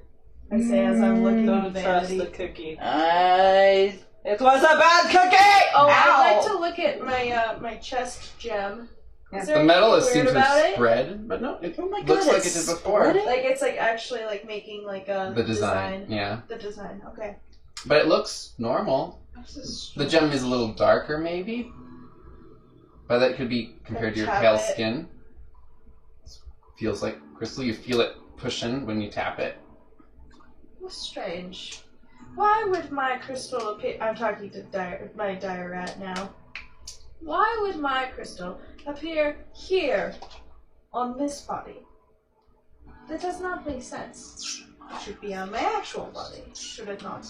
I say as I'm looking at Don't the trust vanity. the cookie. It was a bad cookie! Oh, Ow! I'd like to look at my my chest gem. Is there The metal anything seems weird to about have it? spread, but no, it Oh my god, looks like it it's did before. spreading? Like it's like actually like making like a The design, yeah. The design, okay. But it looks normal. The gem is a little darker, maybe. But that could be compared to your Tap pale it. skin. Feels like crystal. You feel it pushing when you tap it. Strange. Why would my crystal appear? I'm talking to my dire rat now. Why would my crystal appear here on this body? That does not make sense. It should be on my actual body, should it not?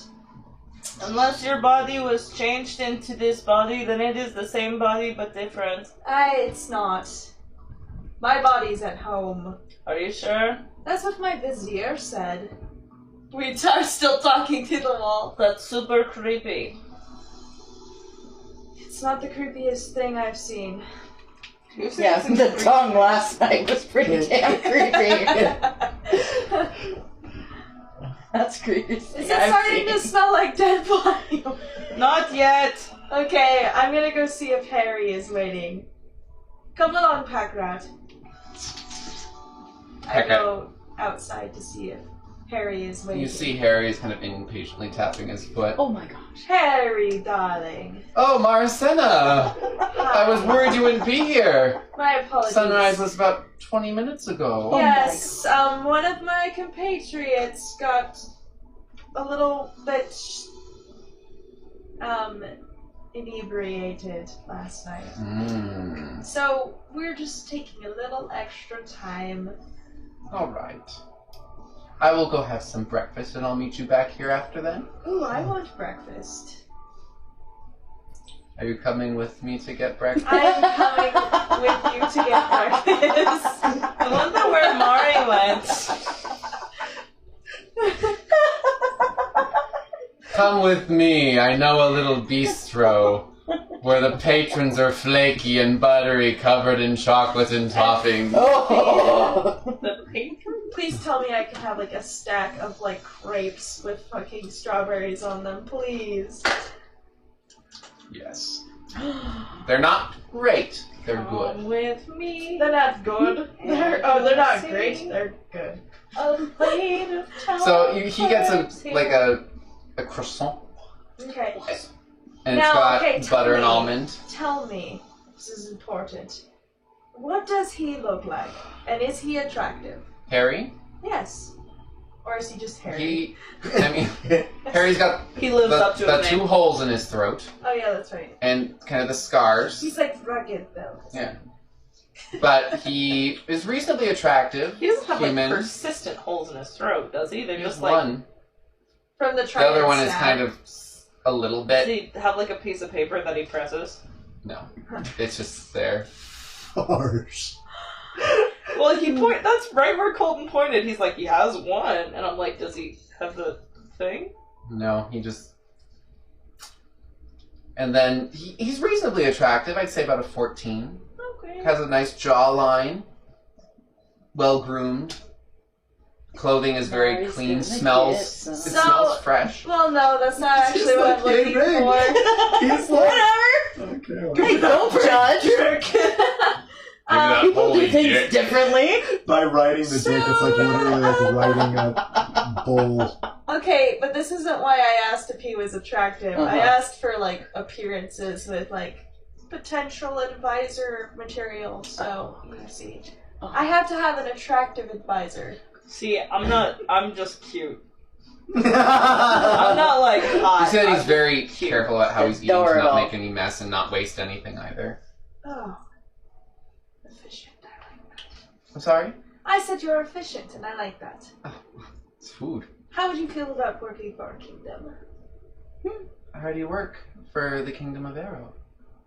Unless your body was changed into this body, then it is the same body but different. It's not. My body's at home. Are you sure? That's what my vizier said. We are still talking to the wall. That's super creepy. It's not the creepiest thing I've seen. Yeah, the tongue last night was pretty damn creepy. That's creepy. Is it starting to smell like dead body? Not yet. Okay, I'm gonna go see if Harry is waiting. Come along, Packrat. I Okay. go outside to see if Harry is waiting. You see Harry is kind of impatiently tapping his foot. Oh my gosh. Harry, darling. Oh, Marcena! I was worried you wouldn't be here. My apologies. Sunrise was about 20 minutes ago. Oh Yes, one of my compatriots got a little bit inebriated last night. Mm. So we're just taking a little extra time. All right. I will go have some breakfast and I'll meet you back here after then. Ooh, I want breakfast. Are you coming with me to get breakfast? I'm coming with you to get breakfast. I wonder where Mari went. Come with me. I know a little bistro where the patrons are flaky and buttery, covered in chocolate and toppings. Oh! The patron? Please tell me I can have like a stack of like crepes with fucking strawberries on them, please. Yes. They're not great. They're Come good. with me. They're not good. They're not great. They're good. A plate of So he gets a croissant, Okay. and Now, it's got okay, tell butter and me. almond. Tell me, this is important. What does he look like? And is he attractive? Harry? Yes. Or is he just hairy? He, I mean, Harry's got He lives up to the his two name. holes in his throat Oh yeah, that's right. and kind of the scars. He's like rugged though. Yeah. But he is reasonably attractive. He doesn't have human. like persistent holes in his throat, does he? They're He just has like. one. From the The trident other one is staff. kind of a little Does bit. he have like a piece of paper that he presses? No, it's just there. Harsh. Well, that's right where Colton pointed. He's like, he has one. And I'm like, does he have the thing? No, he just. And then he's reasonably attractive. I'd say about a 14. Okay. Has a nice jawline. Well groomed. Clothing is very Mari's clean. gonna Smells. kiss him. It So- smells fresh. Well, no, that's not It's actually just what like I'm looking Big for. He's like, Whatever. okay, Hey, don't judge. People do things differently. by writing the dick, it's like literally like writing a bull. Okay, but this isn't why I asked if he was attractive. I Uh-huh. asked for, like, appearances with, like, potential advisor material, so, you see. I have to have an attractive advisor. See, I'm just cute. I'm not like hot. He said he's I'm very cute. careful about how he's eating to not Adorable. make any mess and not waste anything either. Oh. Efficient, I like that. I'm sorry? I said you're efficient, and I like that. It's food. How would you feel about working for our kingdom? How do you work for the Kingdom of Arrow?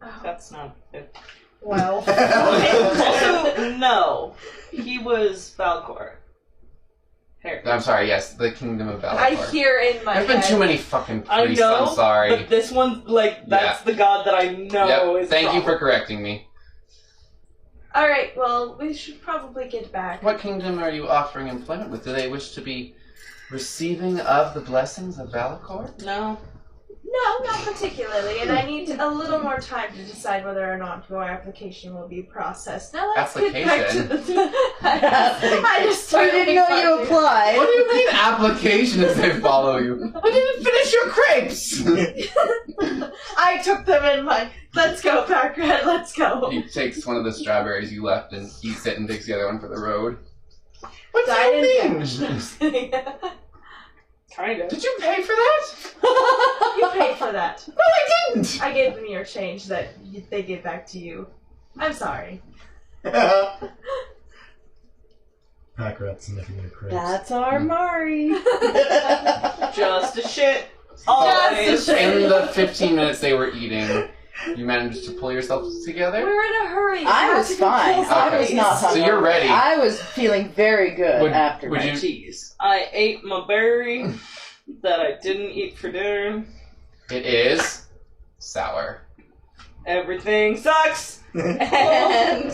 Oh, That's not it. well. Also, no. He was Valcor. Here. I'm sorry, yes, the Kingdom of Valor. I hear in my There's been head. too many fucking I priests, know, I'm sorry. but this one, like, that's the god that I know Yep, is thank you for proper. correcting me. Alright, well, we should probably get back. What kingdom are you offering employment with? Do they wish to be receiving of the blessings of Valakor? No. No, not particularly, and I need a little more time to decide whether or not your application will be processed. Now let's get back to the... I just I didn't know you What applied. do you mean application as they follow you? I didn't finish your crepes! I took them in my... Let's go, Packrat, let's go. He takes one of the strawberries you left and eats it and takes the other one for the road. What do Died you in mean? Just kidding. Kind of. Did you pay for that? You paid for that. No, I didn't! I gave them your change that they give back to you. I'm sorry. Packrat sniffing your crepes. That's our Mari. Just a shit. Just Always. a shit. In the 15 minutes they were eating, you managed to pull yourselves together? We're in a hurry. I We was have to go fine. kill I was zombies. not So you're hungover. ready. I was feeling very good Would- after would my you- cheese. I ate my berry that I didn't eat for dinner. It is sour. Everything sucks. And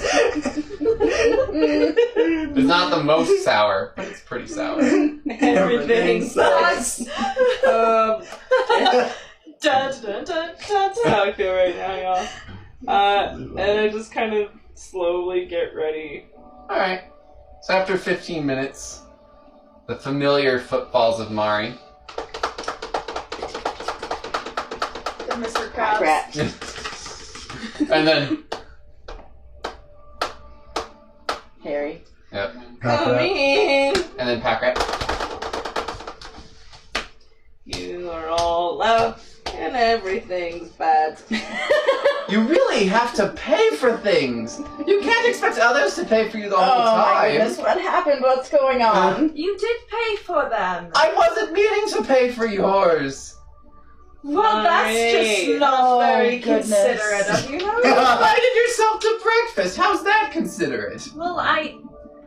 It's not the most sour, but it's pretty sour. everything sucks. Dun, dun, dun, dun, That's dun. how I feel right now, y'all. And I just kind of slowly get ready. Alright. So after 15 minutes, the familiar footfalls of Mari. Mr. Krabs. Rat. And then, Harry. yep. Come in. And then Packrat. You are all out and everything's bad. You really have to pay for things. You can't expect others to pay for you the whole Oh my time. goodness, what happened? What's going on? You did pay for them. I wasn't meaning to pay for yours. Well, that's just not Oh, very goodness. considerate of you. You No? invited yourself to breakfast. How's that considerate? Well,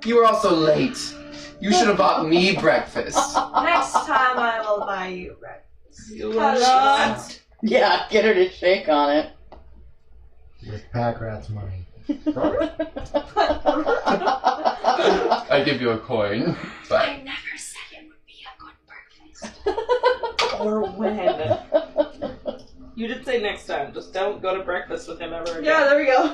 You were also late. You should have bought me breakfast. next time I will buy you breakfast. You How will she not. wants. Yeah, get her to shake on it. With Packrat's money. I give you a coin, but I never said it would be a good breakfast. Or when. You did say next time. Just don't go to breakfast with him ever again. Yeah, there we go.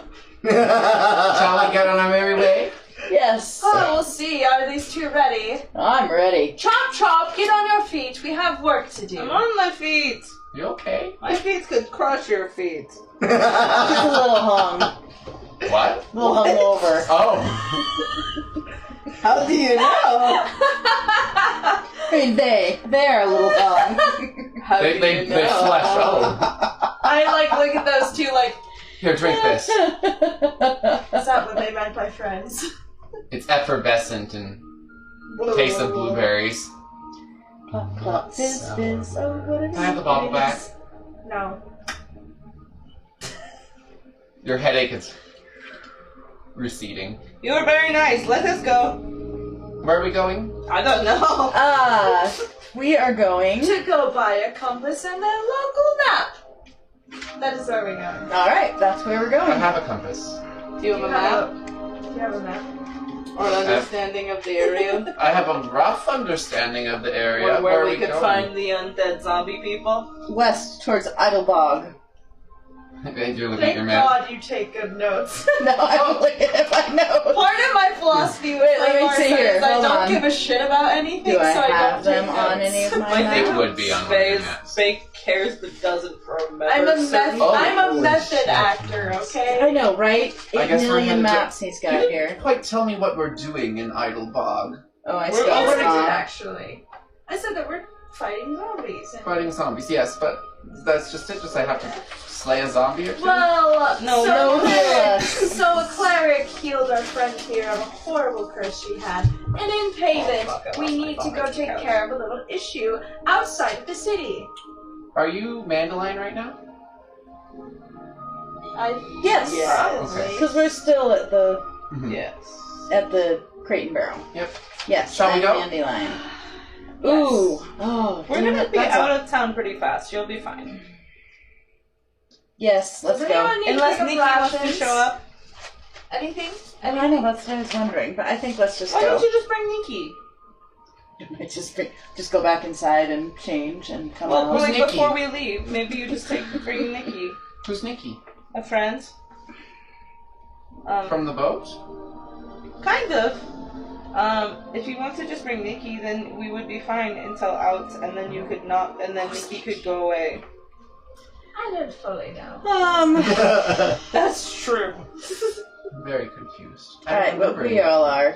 shall we get on our merry way? Yes. Oh, we'll see. Are these two ready? I'm ready. Chop, chop, get on your feet. We have work to do. I'm on my feet. You okay? My feet could crush your feet. Just a little hung. What? A little hungover. Oh. How do you know? I mean, they're a little hung. How They do you flesh. know? Oh. I look at those two Here, drink this. Is that what they meant by friends? It's effervescent and tastes of blueberries. Plop, plop, fizz, fizz. Oh, what a Can I have the bottle back? No. Your headache is receding. You were very nice. Let us go. Where are we going? I don't know. We are going. To go buy a compass and a local map. That is where we're going. Alright, that's where we're I going. have a compass. Do you have a map? Do you have a map? Or an understanding of the area? I have a rough understanding of the area. Or where are we could going? find the undead zombie people? West, towards Idlebog. You're looking at Thank your map. God you take good notes. No, I'm looking at my notes. Part of my philosophy with Wait, let me see here. is I Hold don't on. give a shit about anything, Do I so I have don't them take on notes. any of my I think It would be on one of your maps. Fake cares but doesn't remember. I'm a certain- I'm a method shit. actor, okay? I know, right? I 8 guess we're million gonna maps he's You got didn't here. quite tell me what we're doing in Idlebog. Oh, I We're see. over What to is it, It's actually? I said that we're fighting zombies. And... Fighting zombies, yes, but that's just it. Just I have to slay a zombie or two. Well, No, no, so a cleric healed our friend here of a horrible curse she had, and in payment, we need to go take care of a little issue outside of the city. Are you Mandilyon right now? Yes. Okay. Because we're still at the Yes. Crate and Barrel. Yep. Yes. Shall we I'm go? Dandelion. Ooh. Oh. We're damn gonna it, be that's a- out of town pretty fast. You'll be fine. Yes. Let's Does go. anyone need Unless to pick Nikki up wants to rations? show up. Anything? I know that's what I was wondering, but I think let's just Why go. don't you just bring Nikki? Just go back inside and change and come Well, out. Who's like Nikki? before we leave, maybe you just bring Nikki, Who's Nikki? a friend. From the boat? Kind of. If you want to just bring Nikki, then we would be fine until out, and then you could not, and then Nikki could go away. I don't fully know. That's true. I'm very confused. Alright, but we all are.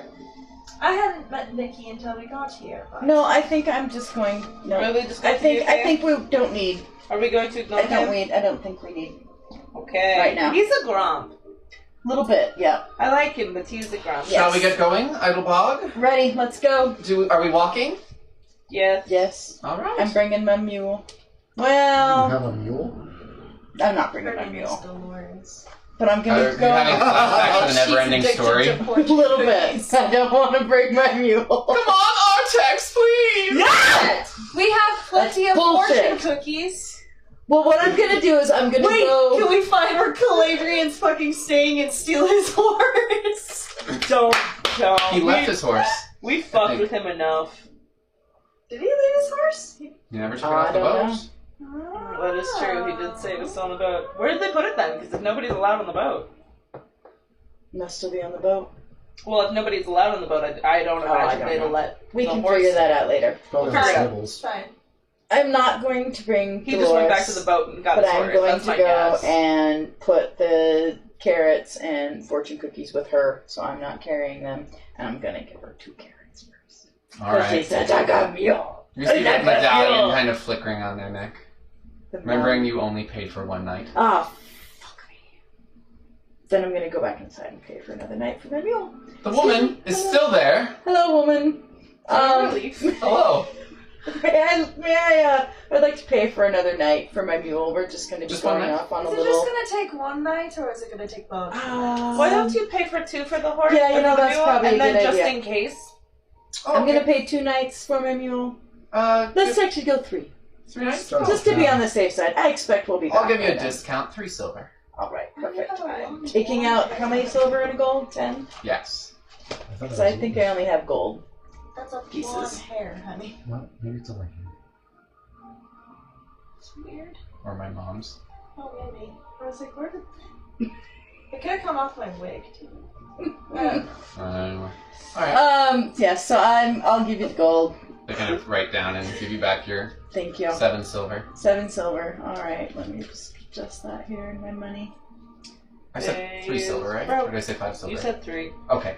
I hadn't met Nikki until we got here. But... No, I think I'm just going. No, Really, just go I to think the UK? I think we don't need. Are we going to ignore I don't him? need. I don't think we need. Okay. Right now. He's a grump. Little bit, yeah. I like him, but he's a grump. Yeah. Shall we get going, Idlebog? Ready? Let's go. Are we walking? Yes. Yes, All right. I'm bringing my mule. You Well, have a mule? I'm not bringing my Her name is mule, Dolores. but I'm Are gonna you go. having flashbacks to the never-ending She's story? addicted to A Portuguese little bit. cookies. I don't want to bring my mule. Come on, Artex, please! We have plenty That's of bullshit. fortune cookies. Well, what I'm gonna do is I'm gonna Wait, go. can we find where Caladrian's fucking staying and steal his horse? Don't. He left his horse. We fucked with him enough. Did he leave his horse? You never took it I off the don't boat. know. That is true. He did save us on the boat. Where did they put it then? Because if nobody's allowed on the boat. Must still be on the boat. Well, if nobody's allowed on the boat, I don't Oh, I imagine don't they'd know. let We the can horse. figure that out later. Probably Figure it out. stables. Fine. I'm not going to bring He just went back to Dolores, the boat and got but his I'm horse. going That's to my go guess. and put the carrots and fortune cookies with her, so I'm not carrying them, and I'm gonna give her 2 carrots first. All right. said, I got a mule. You see that medallion mule. kind of flickering on their neck. Remembering you only paid for one night. Ah, fuck me. Then I'm gonna go back inside and pay for another night for my mule. The woman is still there. Hello, woman. Relief. Hello. I'd like to pay for another night for my mule. We're just gonna be Just one going night? off on Is a it little. just gonna take one night, or is it gonna take both? Why don't you pay for 2 for the horse? Yeah, you and know, the that's mule, probably a and then good just idea. in case. I'm gonna pay 2 nights for my mule. Let's actually go 3. 3 nights? Start Just to be on the safe side. I expect we'll be back. I'll give you by a then. discount. 3 silver. Alright, perfect. Oh, Taking out how many silver and gold? 10? Yes. Because I think I only have gold. That's a Pieces. blonde hair, honey. Well, maybe it's a Lincoln. It's weird. Or my mom's. Oh, maybe. I was like, where did... It could have come off my wig, too. Anyway. Alright. Yeah, so I'll give you the gold. They're gonna write down and give you back your Thank you. 7 silver. 7 silver. Alright, let me just adjust that here in my money. I said 3 silver, right? Or did I say 5 silver? You said 3. Okay.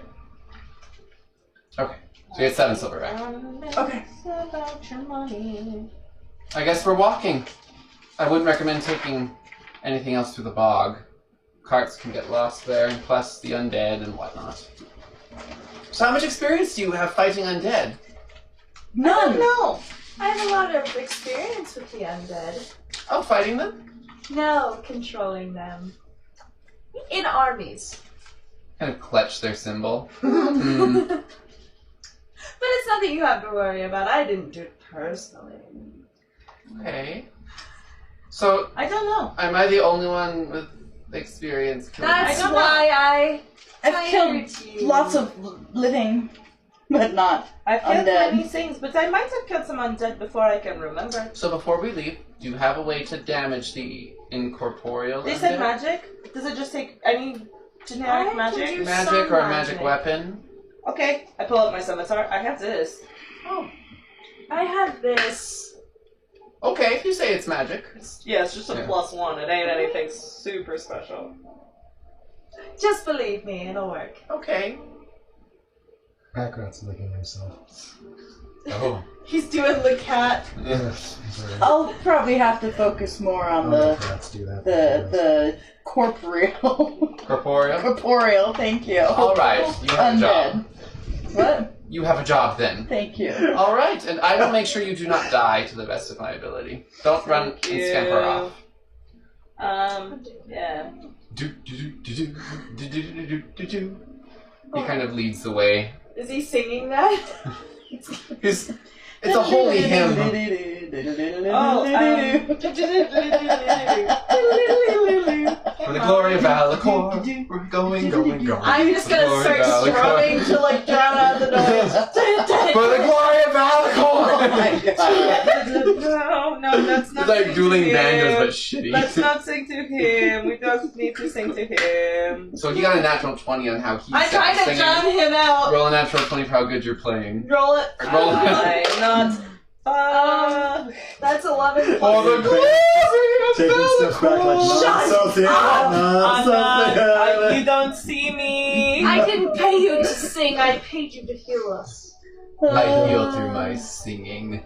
Okay. So you had 7 silver back. Okay. About your money. I guess we're walking. I wouldn't recommend taking anything else through the bog. carts can get lost there, and plus the undead and whatnot. So how much experience do you have fighting undead? None. No. I have a lot of experience with the undead. Oh, fighting them? No, controlling them. In armies. Kind of clutch their symbol. But it's nothing you have to worry about. I didn't do it personally. Okay. So, I don't know. am I the only one with experience killing? That's I don't why I've hired killed you. lots of living, but not I've killed undead. many things, but I might have killed some undead before I can remember. So before we leave, do you have a way to damage the incorporeal They undead? said magic? Does it just take any generic I can magic? do Magic some or a magic magic. weapon? Okay, I pull out my scimitar. I have this. Oh, I have this. Okay, if you say it's magic. Yeah, it's just a Yeah. +1. It ain't anything super special. Just believe me, it'll work. Okay. Packrat's licking himself. Oh. He's doing the cat. Sorry. I'll probably have to focus more on All the cats do that. the corporeal. Corporeal? Corporeal, thank you. Alright, you have a job. Undead. What? You have a job then. Thank you. Alright, and I will make sure you do not die to the best of my ability. Don't run and scamper off. Yeah. He kind of leads the way. Is he singing that? It's a holy hymn. For the glory of Valakor, we're going. I'm just gonna Glory start Valakor. strumming to like drown out the noise. For the glory of Valakor! Oh my god. No, that's It's not like sing dueling to banjos, him. but shitty. Let's not sing to him. We don't need to sing to him. So he got a natural 20 on how he's I'm trying to singing. drown him out. Roll a natural 20 for how good you're playing. Roll it. Roll it. I'm not. That's 11. For the glory of Taking steps back like Shut not so up! I'm not. not You don't see me. I didn't pay you to sing. I paid you to heal us. I heal through my singing.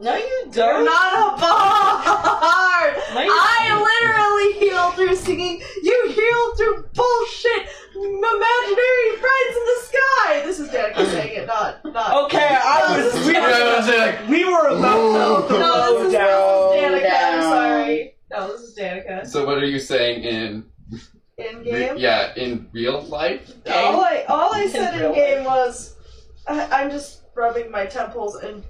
No, you You're don't. not a bard. No, you- I literally heal through singing. You heal through bullshit. Imaginary friends in the sky. This is Danicka saying it, not. Okay, we were about to No, this is Danicka. I'm down. sorry. No, this is Danicka. So what are you saying in... In game. Yeah, in real life? All I said real in game was, I'm just rubbing my temples and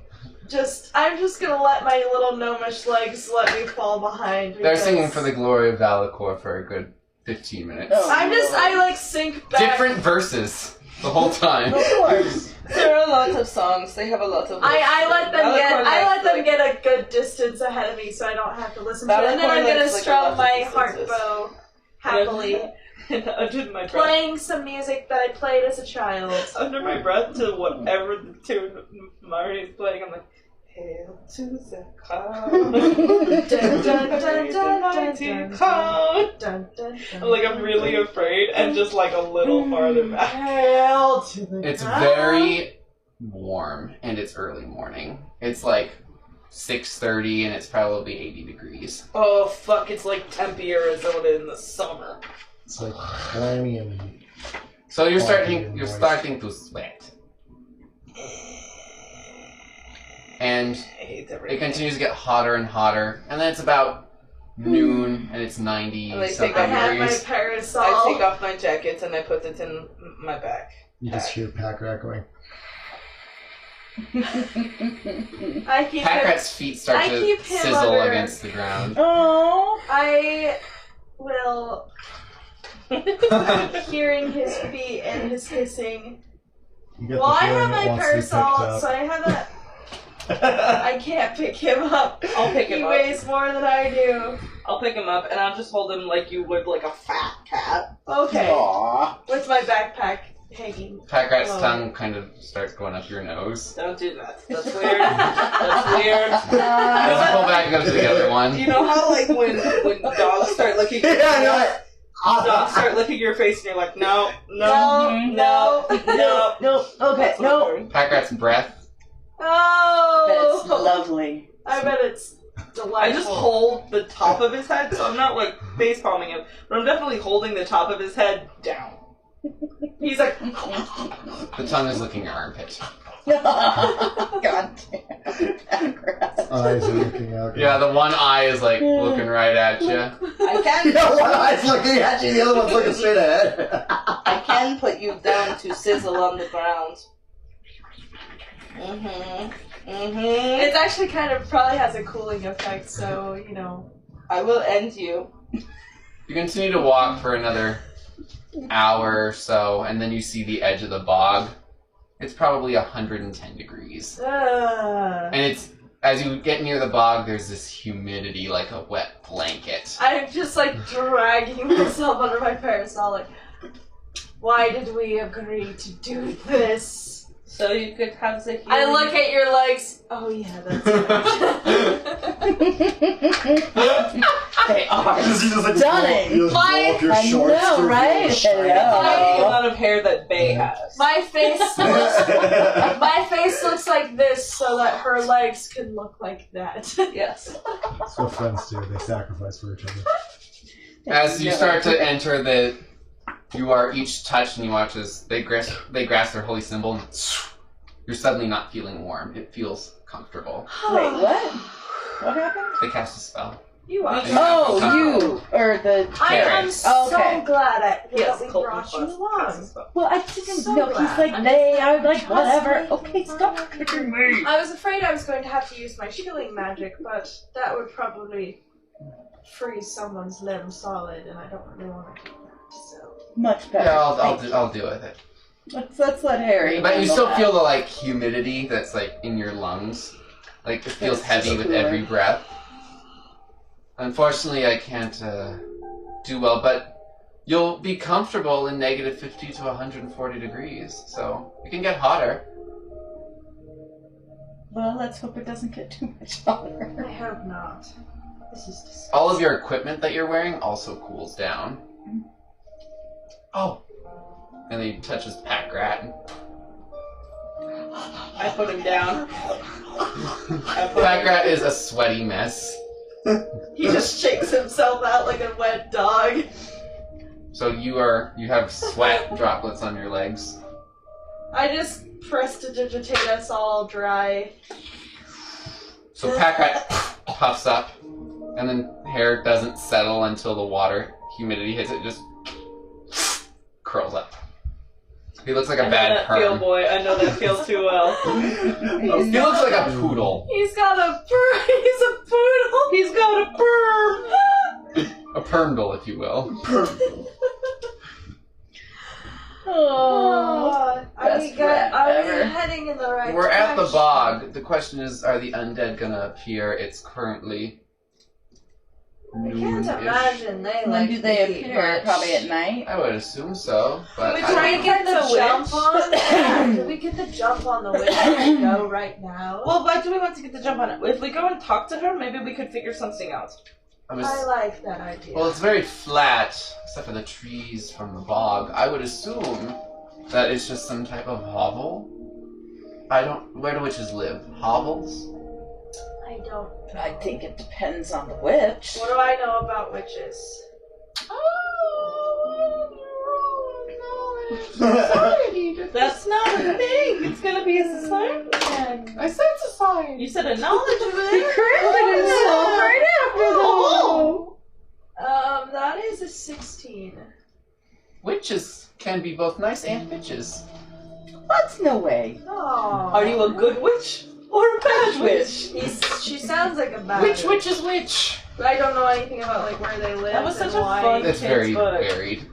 I'm just gonna let my little gnomish legs let me fall behind. They're because singing for the glory of Valakor for a good 15 minutes. Oh. I like sink back. Different verses the whole time. Of course. There are a lot of songs. They have a lot of. I let them like, get a good distance ahead of me, so I don't have to listen to it. And then I'm gonna Like a strum lot of my distances. heart bow happily, I did my breath. playing some music that I played as a child. Under my breath to whatever the tune Mari is playing. I'm like, hail to the cloud. Dun, dun, dun, dun, Mighty dun, cloud. Dun, dun, dun, Like I'm really afraid and just like a little farther back. Hail to the It's cloud. very warm, and it's early morning. It's like 6:30, and it's probably 80 degrees. Oh fuck! It's like Tempe, Arizona in the summer. It's like clammy and So you're Moist. starting to sweat. And I hate it everything. continues to get hotter and hotter, and then it's about noon, and it's 90 And they take something I have my degrees. parasol. I take off my jacket and I put it in my bag. you just hear Packrat going. I keep him, Packrat's feet start I to keep him sizzle under- against the ground. Oh. I will, hearing his feet and his hissing. You get Well, the I have feeling my it wants to be parasol, picked so up. I have a. I can't pick him up. I'll pick him He up. weighs more than I do. I'll pick him up and I'll just hold him like you would like a fat cat. Okay. Aw. With my backpack hanging. Packrat's Oh. tongue kind of starts going up your nose. Don't do that. That's weird. That's weird. As you pull back and go to the other one. You know how like when dogs start licking your Yeah, I know it. dogs start licking your face and you're like, no. No. No. Okay. No. Packrat's breath. Oh. That's lovely. I bet it's delightful. I just hold the top of his head, so I'm not like face palming him, but I'm definitely holding the top of his head down. He's like, The tongue is licking your armpit. God damn. Eyes are looking out. Yeah, the one eye is like looking right at you. I can. Yeah, one eye's looking at you, the other one's looking straight ahead. I can put you down to sizzle on the ground. It actually kind of probably has a cooling effect, so, you know. I will end you. You continue to walk for another hour or so, and then you see the edge of the bog. It's probably 110 degrees. And it's, as you get near the bog, there's this humidity like a wet blanket. I'm just like dragging myself under my parasol, like, why did we agree to do this? So you could have the healing. I look at your legs. Oh yeah, that's right. They are You just like stunning. You just My- roll up your I shorts know, through right? the shiny the Hello. amount of hair that Bay has. My face looks, my face looks like this so that her legs can look like that. Yes. That's what friends do. They sacrifice for each other. As you start to enter the, you are each touched, and you watch as they grasp their holy symbol, and you're suddenly not feeling warm. It feels comfortable. Wait, what? What happened? They cast a spell. You are. Oh, you or the. I am so Okay. glad that Yes, we Colton brought you Blomker. along. Well, I didn't So know. glad. He's like they. I was like Trust whatever. me. Okay, stop kicking me. I was afraid I was going to have to use my healing magic, but that would probably freeze someone's limb solid, and I don't really want to do that. So Much better. Yeah, Thank you. I'll deal with it. Let's let Harry. But you handle still that. feel the like humidity that's like in your lungs. Like it feels That's heavy just with cooler. every breath. Unfortunately, I can't do well, but you'll be comfortable in negative 50 to 140 degrees, so it can get hotter. Well, let's hope it doesn't get too much hotter. I hope not. This is disgusting. All of your equipment that you're wearing also cools down. Oh! And then he touches Pack Rat. I put him down. Pack Rat is a sweaty mess. He just shakes himself out like a wet dog. So you have sweat droplets on your legs. I just prestidigitate us all dry. So Pack Rat puffs up, and then hair doesn't settle until the water humidity hits it, just curls up. He looks like a I know bad that feel, perm. boy. I know that feels too well. He looks like a poodle. He's got a he's a poodle. He's got a perm. A permdle, if you will. Oh. Are we Best rat are we ever. heading in the right We're at the direction? bog. The question is, are the undead gonna appear? It's currently I can't noon-ish. imagine they When like do they to eat appear? much. Probably at night. I would assume so, but Can we I try don't and get the The jump witch. on? Can we get the jump on the witch and go right now? Well, why do we want to get the jump on it? If we go and talk to her, maybe we could figure something out. I'm I like that idea. Well, it's very flat, except for the trees from the bog. I would assume that it's just some type of hovel. Where do witches live? Hovels? I don't know. I think it depends on the witch. What do I know about witches? That's not a thing. It's gonna be a society. I said society. You said a knowledge of He it. corrected himself right after Oh. That is a 16. Witches can be both nice and bitches. What? No way. Oh. Are you a good witch or a bad witch? She sounds like a bad Which witch is which? But I don't know anything about like where they live. That was and such a why. fun- It's Kids very book. varied.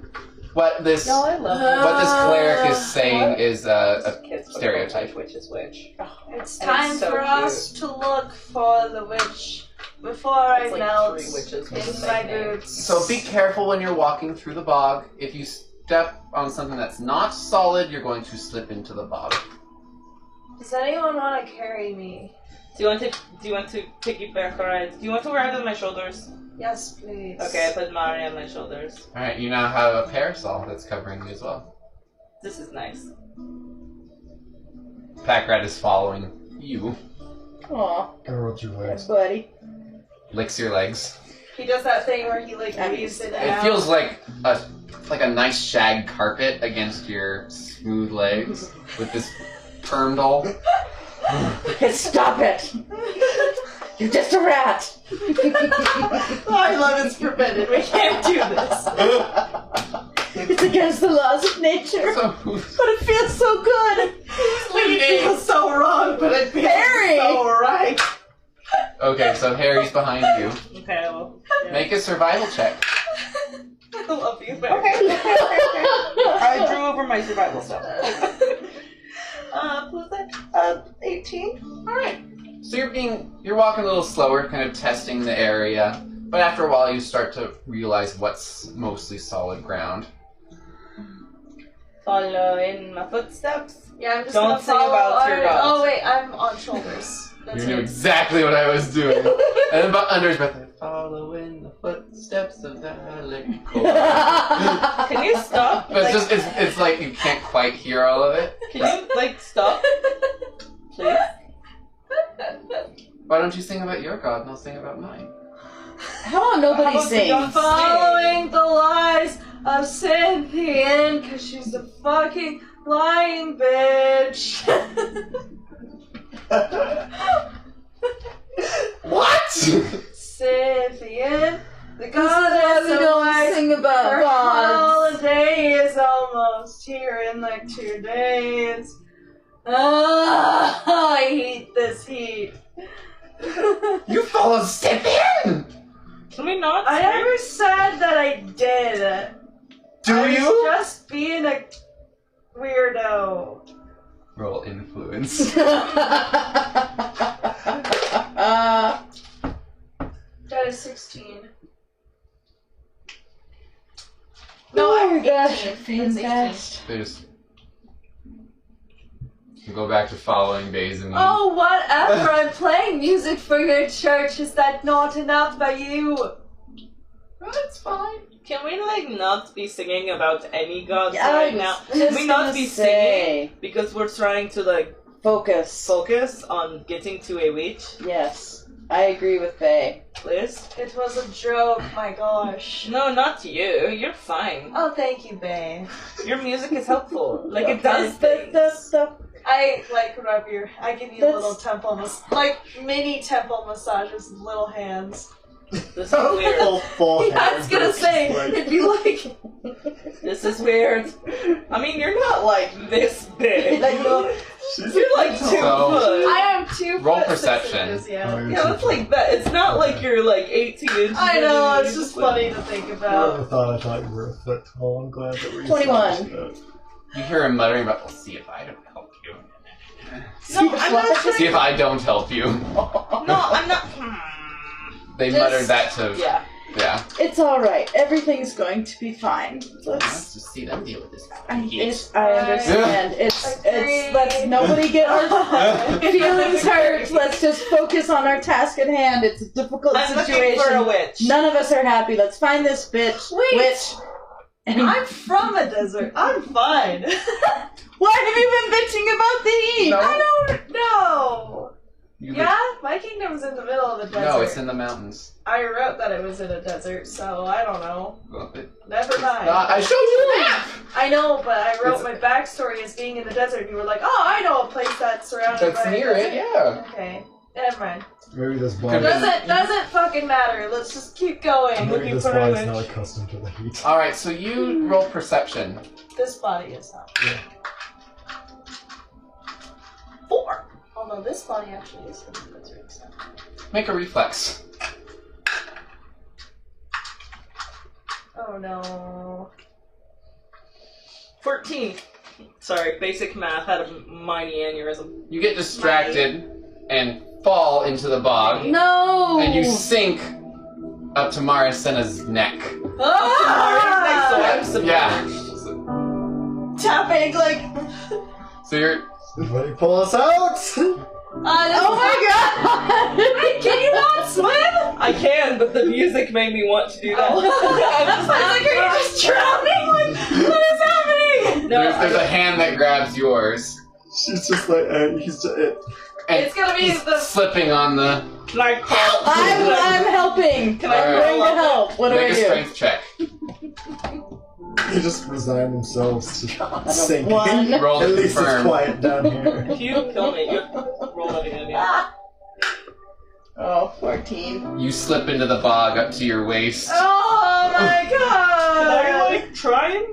What this No, I love it. what this cleric is saying what? is a Kids book stereotype. about Which is which? It's And time it's so for cute. us to look for the witch before I It's like melt 3 witches with the in same my name. boots. So be careful when you're walking through the bog. If you step on something that's not solid, you're going to slip into the bog. Does anyone want to carry me? Do you want to piggyback a ride? Do you want to ride on my shoulders? Yes, please. Okay, I put Mari on my shoulders. Alright, you now have a parasol that's covering you as well. This is nice. Pack Rat is following you. Aw, Gotta roll 2 ways. buddy. licks your legs. He does that thing where he like weaves it out. It feels like a nice shag carpet against your smooth legs with this perm-doll. Stop it! You're just a rat! I love it's forbidden. We can't do this. It's against the laws of nature. So, But it feels so good! It feels so wrong, but it feels Harry! so right. okay, so Harry's behind you. Okay, well. Yeah. Make a survival check. I love you, Okay. I drew over my survival stuff. What was that? 18? Alright. So you're walking a little slower, kind of testing the area, but after a while you start to realize what's mostly solid ground. Follow in my footsteps. Yeah, I'm just Don't gonna sing follow about your dogs. Oh wait, I'm on shoulders. That's You knew it. exactly what I was doing. And then under his breath, follow in the footsteps of Danicka. Can you stop? But it's like you can't quite hear all of it. Can you, stop? Please? Why don't you sing about your god and I'll sing about mine? How about nobody How about we don't sings? Following the lies of Cynthia, cause she's a fucking lying bitch. What? Cynthia, the This is why we goddess of don't lies. sing about Her gods. holiday is almost here in like 2 days. Ah, I hate this heat. You follow Scythian? Can we not? I never said that I did. Do I was you? just being a weirdo. Roll influence. That is 16. Oh my gosh, 18. I'm That's 18. fast. They just you go back to following Basin. Oh, whatever. I'm playing music for your church. Is that not enough by you? That's fine. Can we not be singing about any gods Yeah, right I now? was Can just we not gonna be say. singing because we're trying to Focus. focus on getting to a witch, Yes, I agree with Faye. please? It was a joke, my gosh. No, not you. You're fine. Oh, thank you, babe. Your music is helpful. It does things. I rub I give you a That's- little temple mini temple massages with little hands. This is weird. Full Yeah, I was gonna say, it'd be like, This is weird. I mean, you're not this big. She's You're 2 So- foot. I am 2 Roll foot 6 perception. inches, yeah. Yeah, that's like that. It's not like you're 18 inches. I know, it's in. just funny to think I about. thought you were a foot tall. I'm glad that we 21. established that. You hear him muttering about, "We'll see if I don't help you. No, I'm not See if I don't help you." No, I'm not. They Just- muttered that to Yeah. yeah. It's alright. Everything's going to be fine. Let's just see them deal with this. I understand. It's Agreed. let's nobody get our feelings hurt. Let's just focus on our task at hand. It's a difficult I'm looking situation. for a witch. None of us are happy. Let's find this bitch. Wait. Witch. And I'm from a desert. I'm fine. why have you been bitching about the heat? No. I don't know. You Yeah, my kingdom's in the middle of a desert. No, it's in the mountains. I wrote that it was in a desert, so I don't know. Well, Never mind. I showed you the map. I know, but I wrote It's- my backstory as being in the desert, and you were like, "Oh, I know a place that's surrounded That's by near a it, desert." yeah. Okay, never mind. Maybe this body. Doesn't fucking matter. Let's just keep going. Maybe this for a body's witch. not accustomed to the heat. All right, so you roll perception. This body is not. Yeah. 4. Although this body actually is from the desert. So. Make a reflex. Oh no. 14. Sorry, basic math had a mighty aneurysm. You get distracted and fall into the bog, No. and you sink up to Marisena's neck. Ah! Yeah. Tapping like. So you're. Somebody pull us out! Oh my god! Wait, can you not swim? I can, but the music made me want to do that. Oh. I'm just I was like, are you just drowning? Like, what is happening? No, There's a hand that grabs yours. She's just like, and he's just, And It's gonna be he's the slipping on the... like I'm helping. Can I'm I going to help. What do I Make a do? strength check. They just resign themselves to sinking. One. Roll At to least it's confirm. quiet down here. If you kill me, you roll it again. Yeah. Oh, 14. You slip into the bog up to your waist. Oh my Can I god! like try and?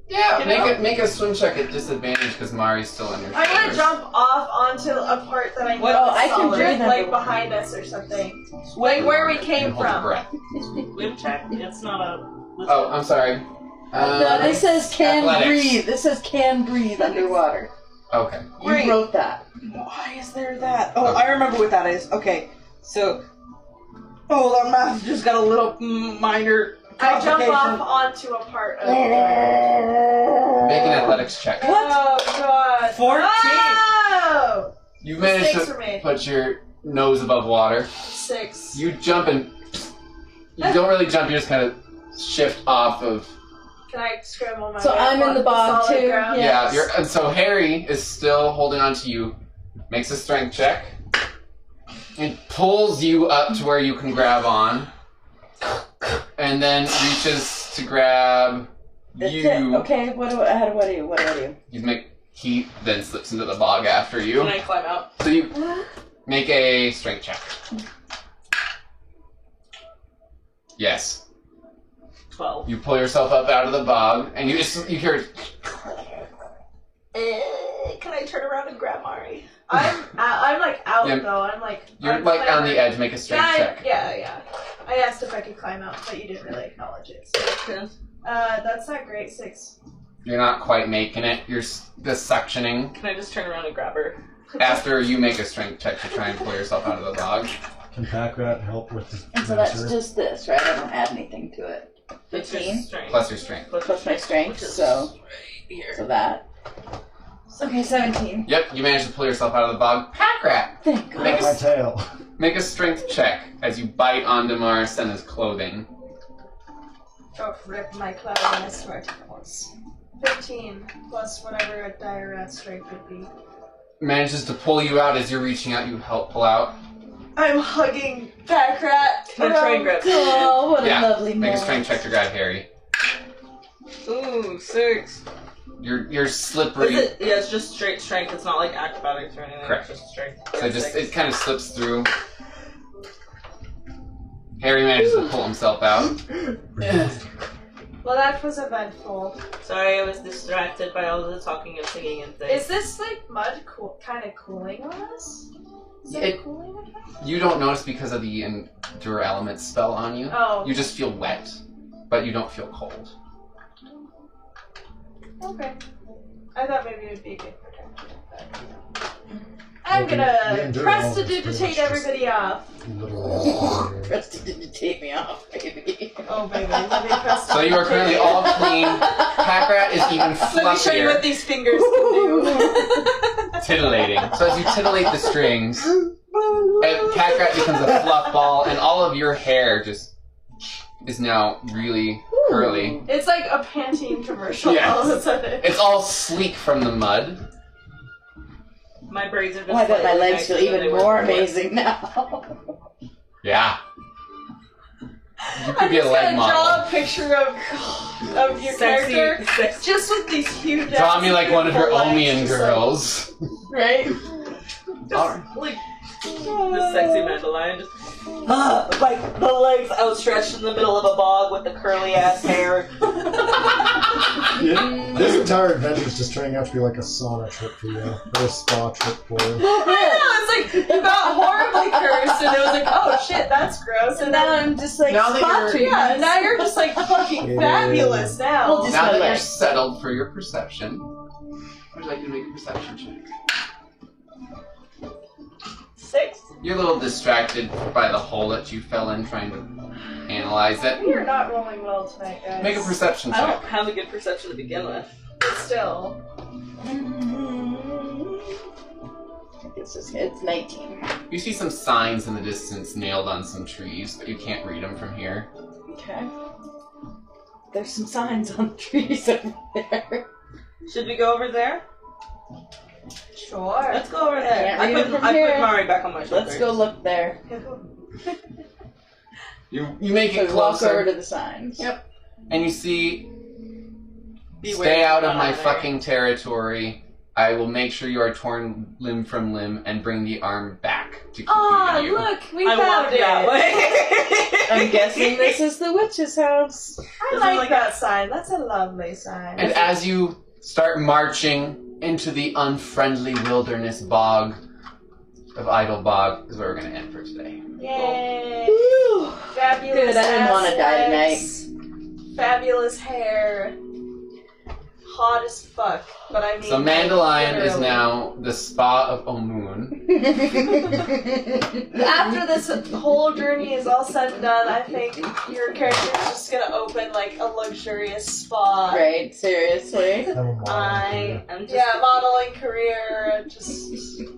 Yeah, You make a swim check at disadvantage because Mari's still on your I'm gonna shoulders. jump off onto a part that I know Well, is I can solid, breathe like under behind us or something. Like where we came Hold your from. breath. Swim check? It's not a. Oh, I'm sorry. No, this says can athletics. breathe. This says can breathe underwater. Okay. You Great. wrote that. Why is there that? Oh, I remember what that is. Okay, so. Oh, the math just got a little minor. I jump off complication. onto a part of Make an athletics check. Oh god. 14. Oh! You managed Mistakes were to made. put your nose above water. 6. You jump and you don't really jump. You just kind of shift off of. Can I scramble my So way I'm up in the on bog solid too. ground? Yeah. Yes. And so Harry is still holding on to you. Makes a strength check. It pulls you up to where you can grab on. And then reaches to grab That's you. it. Okay, what do I do? He then slips into the bog after you. Can I climb out? So you make a strength check. Yes. 12. You pull yourself up out of the bog, and you hear. Can I turn around and grab Mari? I'm like out Yeah. though. I'm like You're I'm like on the clambering. edge. Make a strength check. Yeah. I asked if I could climb out, but you didn't really acknowledge it. So. That's not great. 6. You're not quite making it. You're the suctioning. Can I just turn around and grab her? After you make a strength check to try and pull yourself out of the bog. Can Packrat help with the And so that's answer? just this, right? I don't add anything to it. It's just 15 strength. Plus your strength. plus my strength, Which is so right here. that. Okay, 17. Yep, you managed to pull yourself out of the bog. Packrat! Thank God. Make My a, tail. make a strength check as you bite onto Marisenna's clothing. Oh, rip my cloud and I swear to course. 15 plus whatever a dire rat strength would be. Manages to pull you out as you're reaching out. You help pull out. I'm hugging Packrat. Can I try and grab Oh, what Yeah, a lovely Make a moment. strength check to grab Harry. Ooh, 6. You're slippery. Is it? Yeah, it's just straight strength. It's not like acrobatics or anything. Correct. It's just strength. So Yeah, just 6. it kind of slips through. Harry manages to pull himself out. Well, that was eventful. Sorry, I was distracted by all the talking and singing and things. Is this like mud kind of cooling on us? Is there It- a cooling effect? You don't notice because of the Endure Element spell on you. Oh, You just feel wet, but you don't feel cold. okay. I thought maybe it would be a good protection. But... I'm Well, the gonna Endure prestidigitate Element's pretty much everybody off. Literally. Prestidigitate me off, baby. Oh, baby. Let me prestidigitate. So you are currently all clean. Packrat is even Let me show you what fluffier, these fingers can do. titillating. So as you titillate the strings, Packrat becomes a fluff ball, and all of your hair just is now really curly. It's like a Pantene commercial Yes. all of a sudden. It's all sleek from the mud. My braids are just Oh, I bet my slightly legs feel nicer than even they were more before. amazing now. Yeah. You could I'm be a just leg gonna model. draw a picture of your Sexy, character, sexy. just with these huge. Draw me like one of your beautiful legs, Omian just girls. right? Alright. Like The sexy Mandilyon. Just, like the legs outstretched in the middle of a bog with the curly ass hair. Yeah. This entire adventure is just turning out to be like a sauna trip for you, or a spa trip for you. I know, it's like you got horribly cursed, and it was like, oh shit, that's gross, And and now then I'm just like Now that spot you're- treatments. yeah, now you're just like fucking Yeah. fabulous now. Well, just- Now my that you're legs. settled for your perception, would you like to make a perception check? 6. You're a little distracted by the hole that you fell in trying to analyze it. We are not rolling well tonight, guys. Make a perception I don't check. have a good perception to begin with. But still. It's 19. You see some signs in the distance nailed on some trees, but you can't read them from here. Okay. There's some signs on the trees over there. Should we go over there? Sure. Let's go over there. Can't I read it put from here. Mari back on my shoulder. Let's go look there. You make So it walk over closer, to the signs. Yep. and you see, Beware stay out of going my on there. fucking territory. I will make sure you are torn limb from limb and bring the arm back to keep Ah, you. look, we I found walk it. that way. I'm guessing this is the witch's house. I This is like like that sign. That's a lovely sign. And as you start marching into the unfriendly wilderness bog of Idle Bog, is where we're going to end for today. Yay! Woo! Fabulous. Good, I didn't want to die legs, tonight. Fabulous hair. Hot as fuck. But I mean. So Mandilyon is literally. now the spa of Omoon. After this whole journey is all said and done, I think your character is just gonna open like a luxurious spa. Right, seriously. I'm a model. I am just Yeah, modeling career, just This is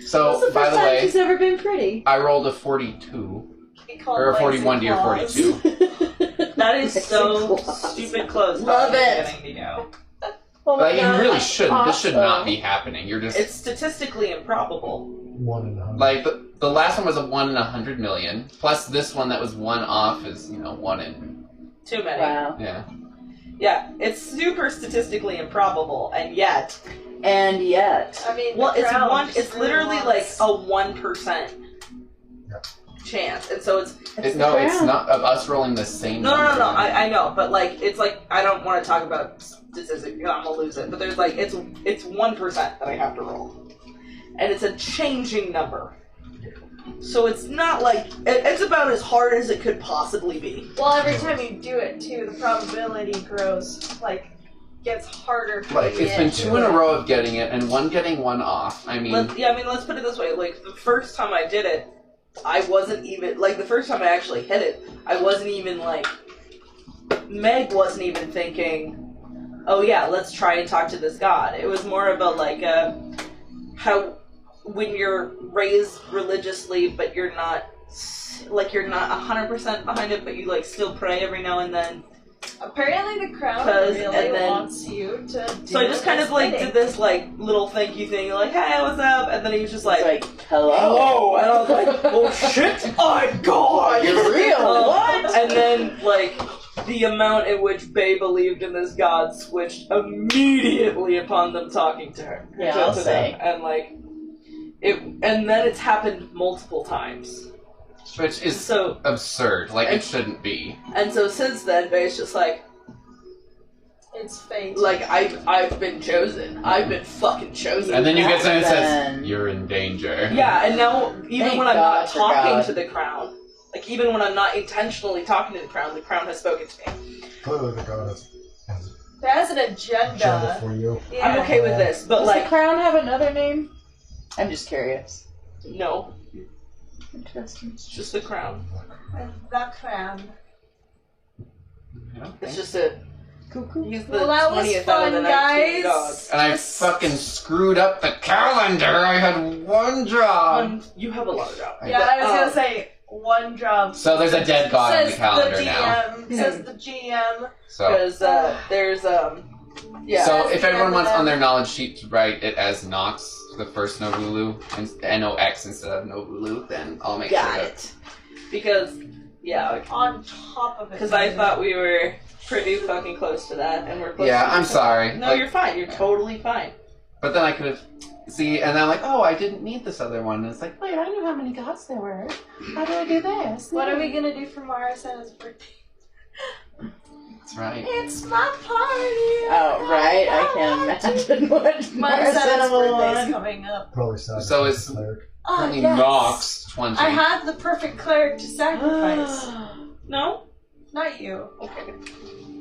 So, the by first the time way, she's ever been pretty. I rolled a 42. be called Or a legs 41 and to your claws. 42. That is so Claws. stupid close. Love how I'm it. getting to go. Oh my But you God, really that's shouldn't. This should not awesome. be happening. You're just... It's statistically improbable. 1 in 100. Like, the last one was a 1 in 100 million. Plus this one that was 1 off is, 1 in... Too many. Wow. Yeah. Yeah, it's super statistically improbable, and yet, And yet. I mean, well, the it's crown one. just It's really literally wants- like a 1% Yeah. chance, and so it's No, it's crown. not of us rolling the same no. number. I know, but like it's like I don't want to talk about statistics because I'm gonna lose it. But there's like it's 1% that I have to roll, and it's a changing number. So it's not like it's about as hard as it could possibly be. Well, every time you do it too, the probability grows, like, gets harder for Like, you. it's been 2 in a row of getting it, and 1 getting 1 off. I mean... Let's put it this way. Like the first time I did it, I wasn't even like the first time I actually hit it. I wasn't even like Meg wasn't even thinking, oh yeah, let's try and talk to this god. It was more about like how when you're raised religiously, but you're not 100% behind it, but you like still pray every now and then. Apparently the crown 'Cause- really and then- wants you to do So I just kind of like did this like little thank you thing, like hey, what's up? And then he was just It's like, like, hello. hello, and I was like, oh shit, I'm God. You're real. What? And then like the amount in which Bay believed in this god switched immediately upon them talking to her. Yeah, to I'll them. say. And like it, and then it's happened multiple times. Which is So absurd. Like, it And- shouldn't be. and so since then, Bay's just like It's fate. I've been chosen. I've been fucking chosen. And then you get something that Then- says, you're in danger. Yeah, and now even Thank when I'm God not for talking God. to the crown, like even when I'm not intentionally talking to the crown has spoken to me. Clearly the god has There has an agenda agenda. for you. Yeah. I'm okay with this, but Does like the crown have another name? I'm just curious. no, Interesting. it's just the crown. The crown. It's just a Cuckoo. he's the Well, that was 20th out of the fun, 19 guys. gods. And I fucking screwed up the calendar. I had 1 job. You have a lot of jobs. Yeah, I was gonna say one job. So there's a dead god on Says the calendar the now. GM. Says the GM. So, Because there's yeah. so Says if the everyone wants M&M. on their knowledge sheet to write it as Nox, the first Novulu, and N-O-X instead of Novulu, then I'll make got sure it. Because yeah, On top of it. because I thought we were pretty fucking close to that, and we're close. Yeah, to I'm it. sorry. No, Like, you're fine. You're totally fine. But then I could have... See, and then I'm like, oh, I didn't need this other one. And it's like, wait, I knew how many gods there were. How do I do this? What are we gonna do for Marasena's birthday? That's right. It's my party. Oh, right. I can't imagine what Marasena's Marcena will birthday's want. coming up. Probably sad. So because it's- the cleric. Oh, Currently yes. Nox 20. I have the perfect cleric to sacrifice. No, Not you. okay.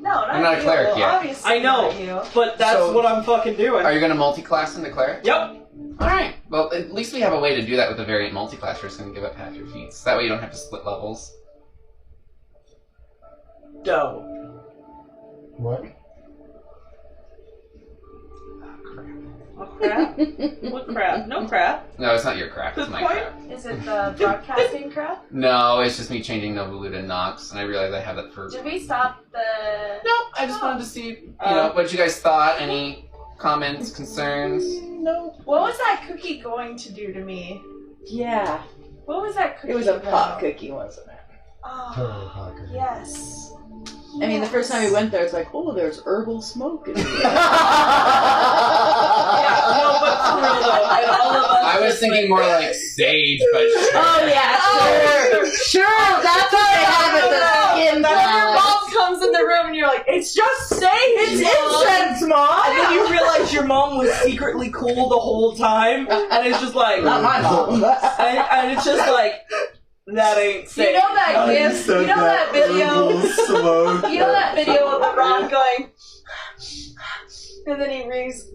No, not I'm not a you. cleric yet. Obviously I know. not you. But that's So- what I'm fucking doing. Are you going to multi-class into cleric? Yep. Alright. Well, at least we have a way to do that with a variant multi-class. We're just going to give up half your feats. That way you don't have to split levels. Dope. What? Oh crap. What crap? No crap. No, it's not your crap. It's Good my point. crap. Is it the broadcasting crap? No, it's just me changing Novulu to Nox, and I realized I have that for... Did we stop the... Nope, I just wanted to see, what you guys thought. Any comments, concerns? no. What was that cookie going to do to me? Yeah. What was that cookie? It was a about? pop cookie, wasn't it? Totally Oh, pocket. yes. I mean, the first time we went there, it's like, oh, there's herbal smoke in here. Yeah, no, but for real though, and all of us. I was thinking more like sage, but sure. Oh, yeah, sure. That's what they have at the skin Then your palace. mom comes in the room and you're like, it's just sage. It's incense, Mom! And then you realize your mom was secretly cool the whole time, and it's just like, Not my mom. and it's just like, that ain't safe. You know that gif? You know that video? You know that video of the Ron going, and then he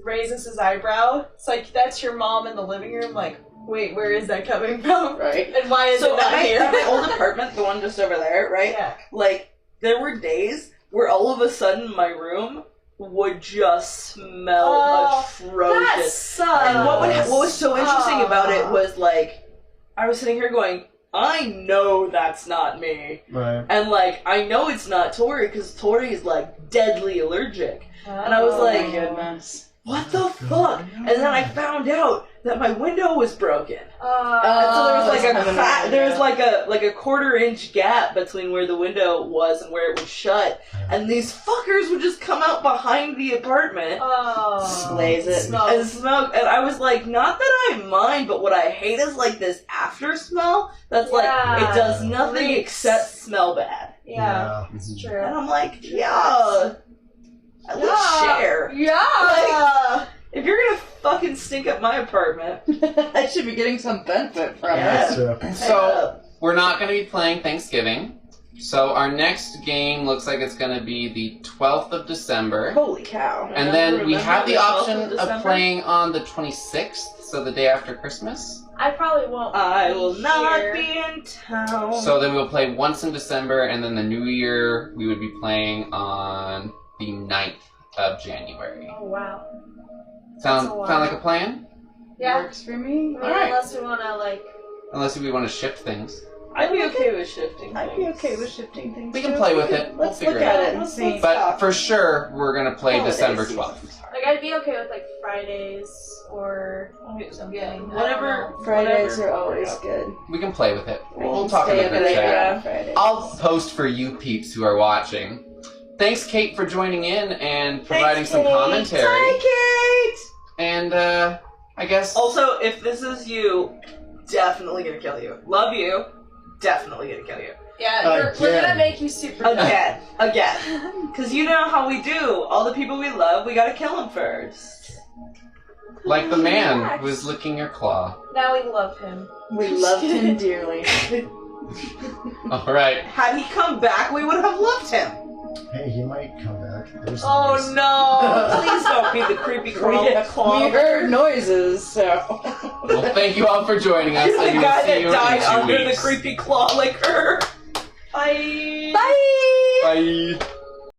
raises his eyebrow? It's like, that's your mom in the living room, like, wait, where is that coming from? Right. And why is So it not at here? my old apartment, the one just over there, right? Yeah. Like, there were days where all of a sudden my room would just smell atrocious. That sucks. And what was so interesting about it was, like, I was sitting here going, I know that's not me. Right. And, like, I know it's not Tori, because Tori is, like, deadly allergic. And I was Oh, like, my goodness. what the fuck? And then I found out that my window was broken. And so there was like there was like a 1/4 inch gap between where the window was and where it was shut, and these fuckers would just come out behind the apartment Blaze it. and smoke. And I was like, not that I mind, but what I hate is like this after smell. That's like it does nothing except smell bad. Yeah, it's true. And I'm like, yeah, at least share. Yeah. If you're gonna fucking stink up my apartment, I should be getting some benefit from Yeah. it. So, we're not going to be playing Thanksgiving. So, our next game looks like it's going to be the 12th of December. Holy cow. And then we have the 12th of option of December? playing on the 26th, so the day after Christmas. I probably won't. I be will not here. be in town. So then we'll play once in December, and then the New Year we would be playing on the 9th of January. Oh wow. Sound That's a lot. like a plan? Yeah. Works for me. I mean, unless we wanna like. Unless we want to shift things. I'd be okay with shifting. I'd be okay with shifting things. We can too. play with it. We'll Let's figure look it at out. it and see. But for sure, we're going to play Holiday December season. 12th. Like, I'd be okay with like Fridays or something. Yeah, I don't whatever. know. Fridays whatever. are always good. We can play with it. We'll We'll talk stay about up it in later chat. on Fridays. I'll post for you peeps who are watching. Thanks, Kate, for joining in and providing some commentary. Hi, Kate! And, I guess... Also, if this is you, definitely gonna kill you. Love you, definitely gonna kill you. Yeah, we're gonna make you super Again. Because you know how we do. All the people we love, we gotta kill them first. Like the man who was licking your claw. Now we love him. We loved him dearly. Alright. Had he come back, we would have loved him. Hey, he might come back. There's Oh noise. no! Please don't be the creepy We claw. heard noises, so. Well, thank you all for joining us. You're the and we'll guy see that you died in 2 under weeks. the creepy claw licker. Bye. Bye! Bye.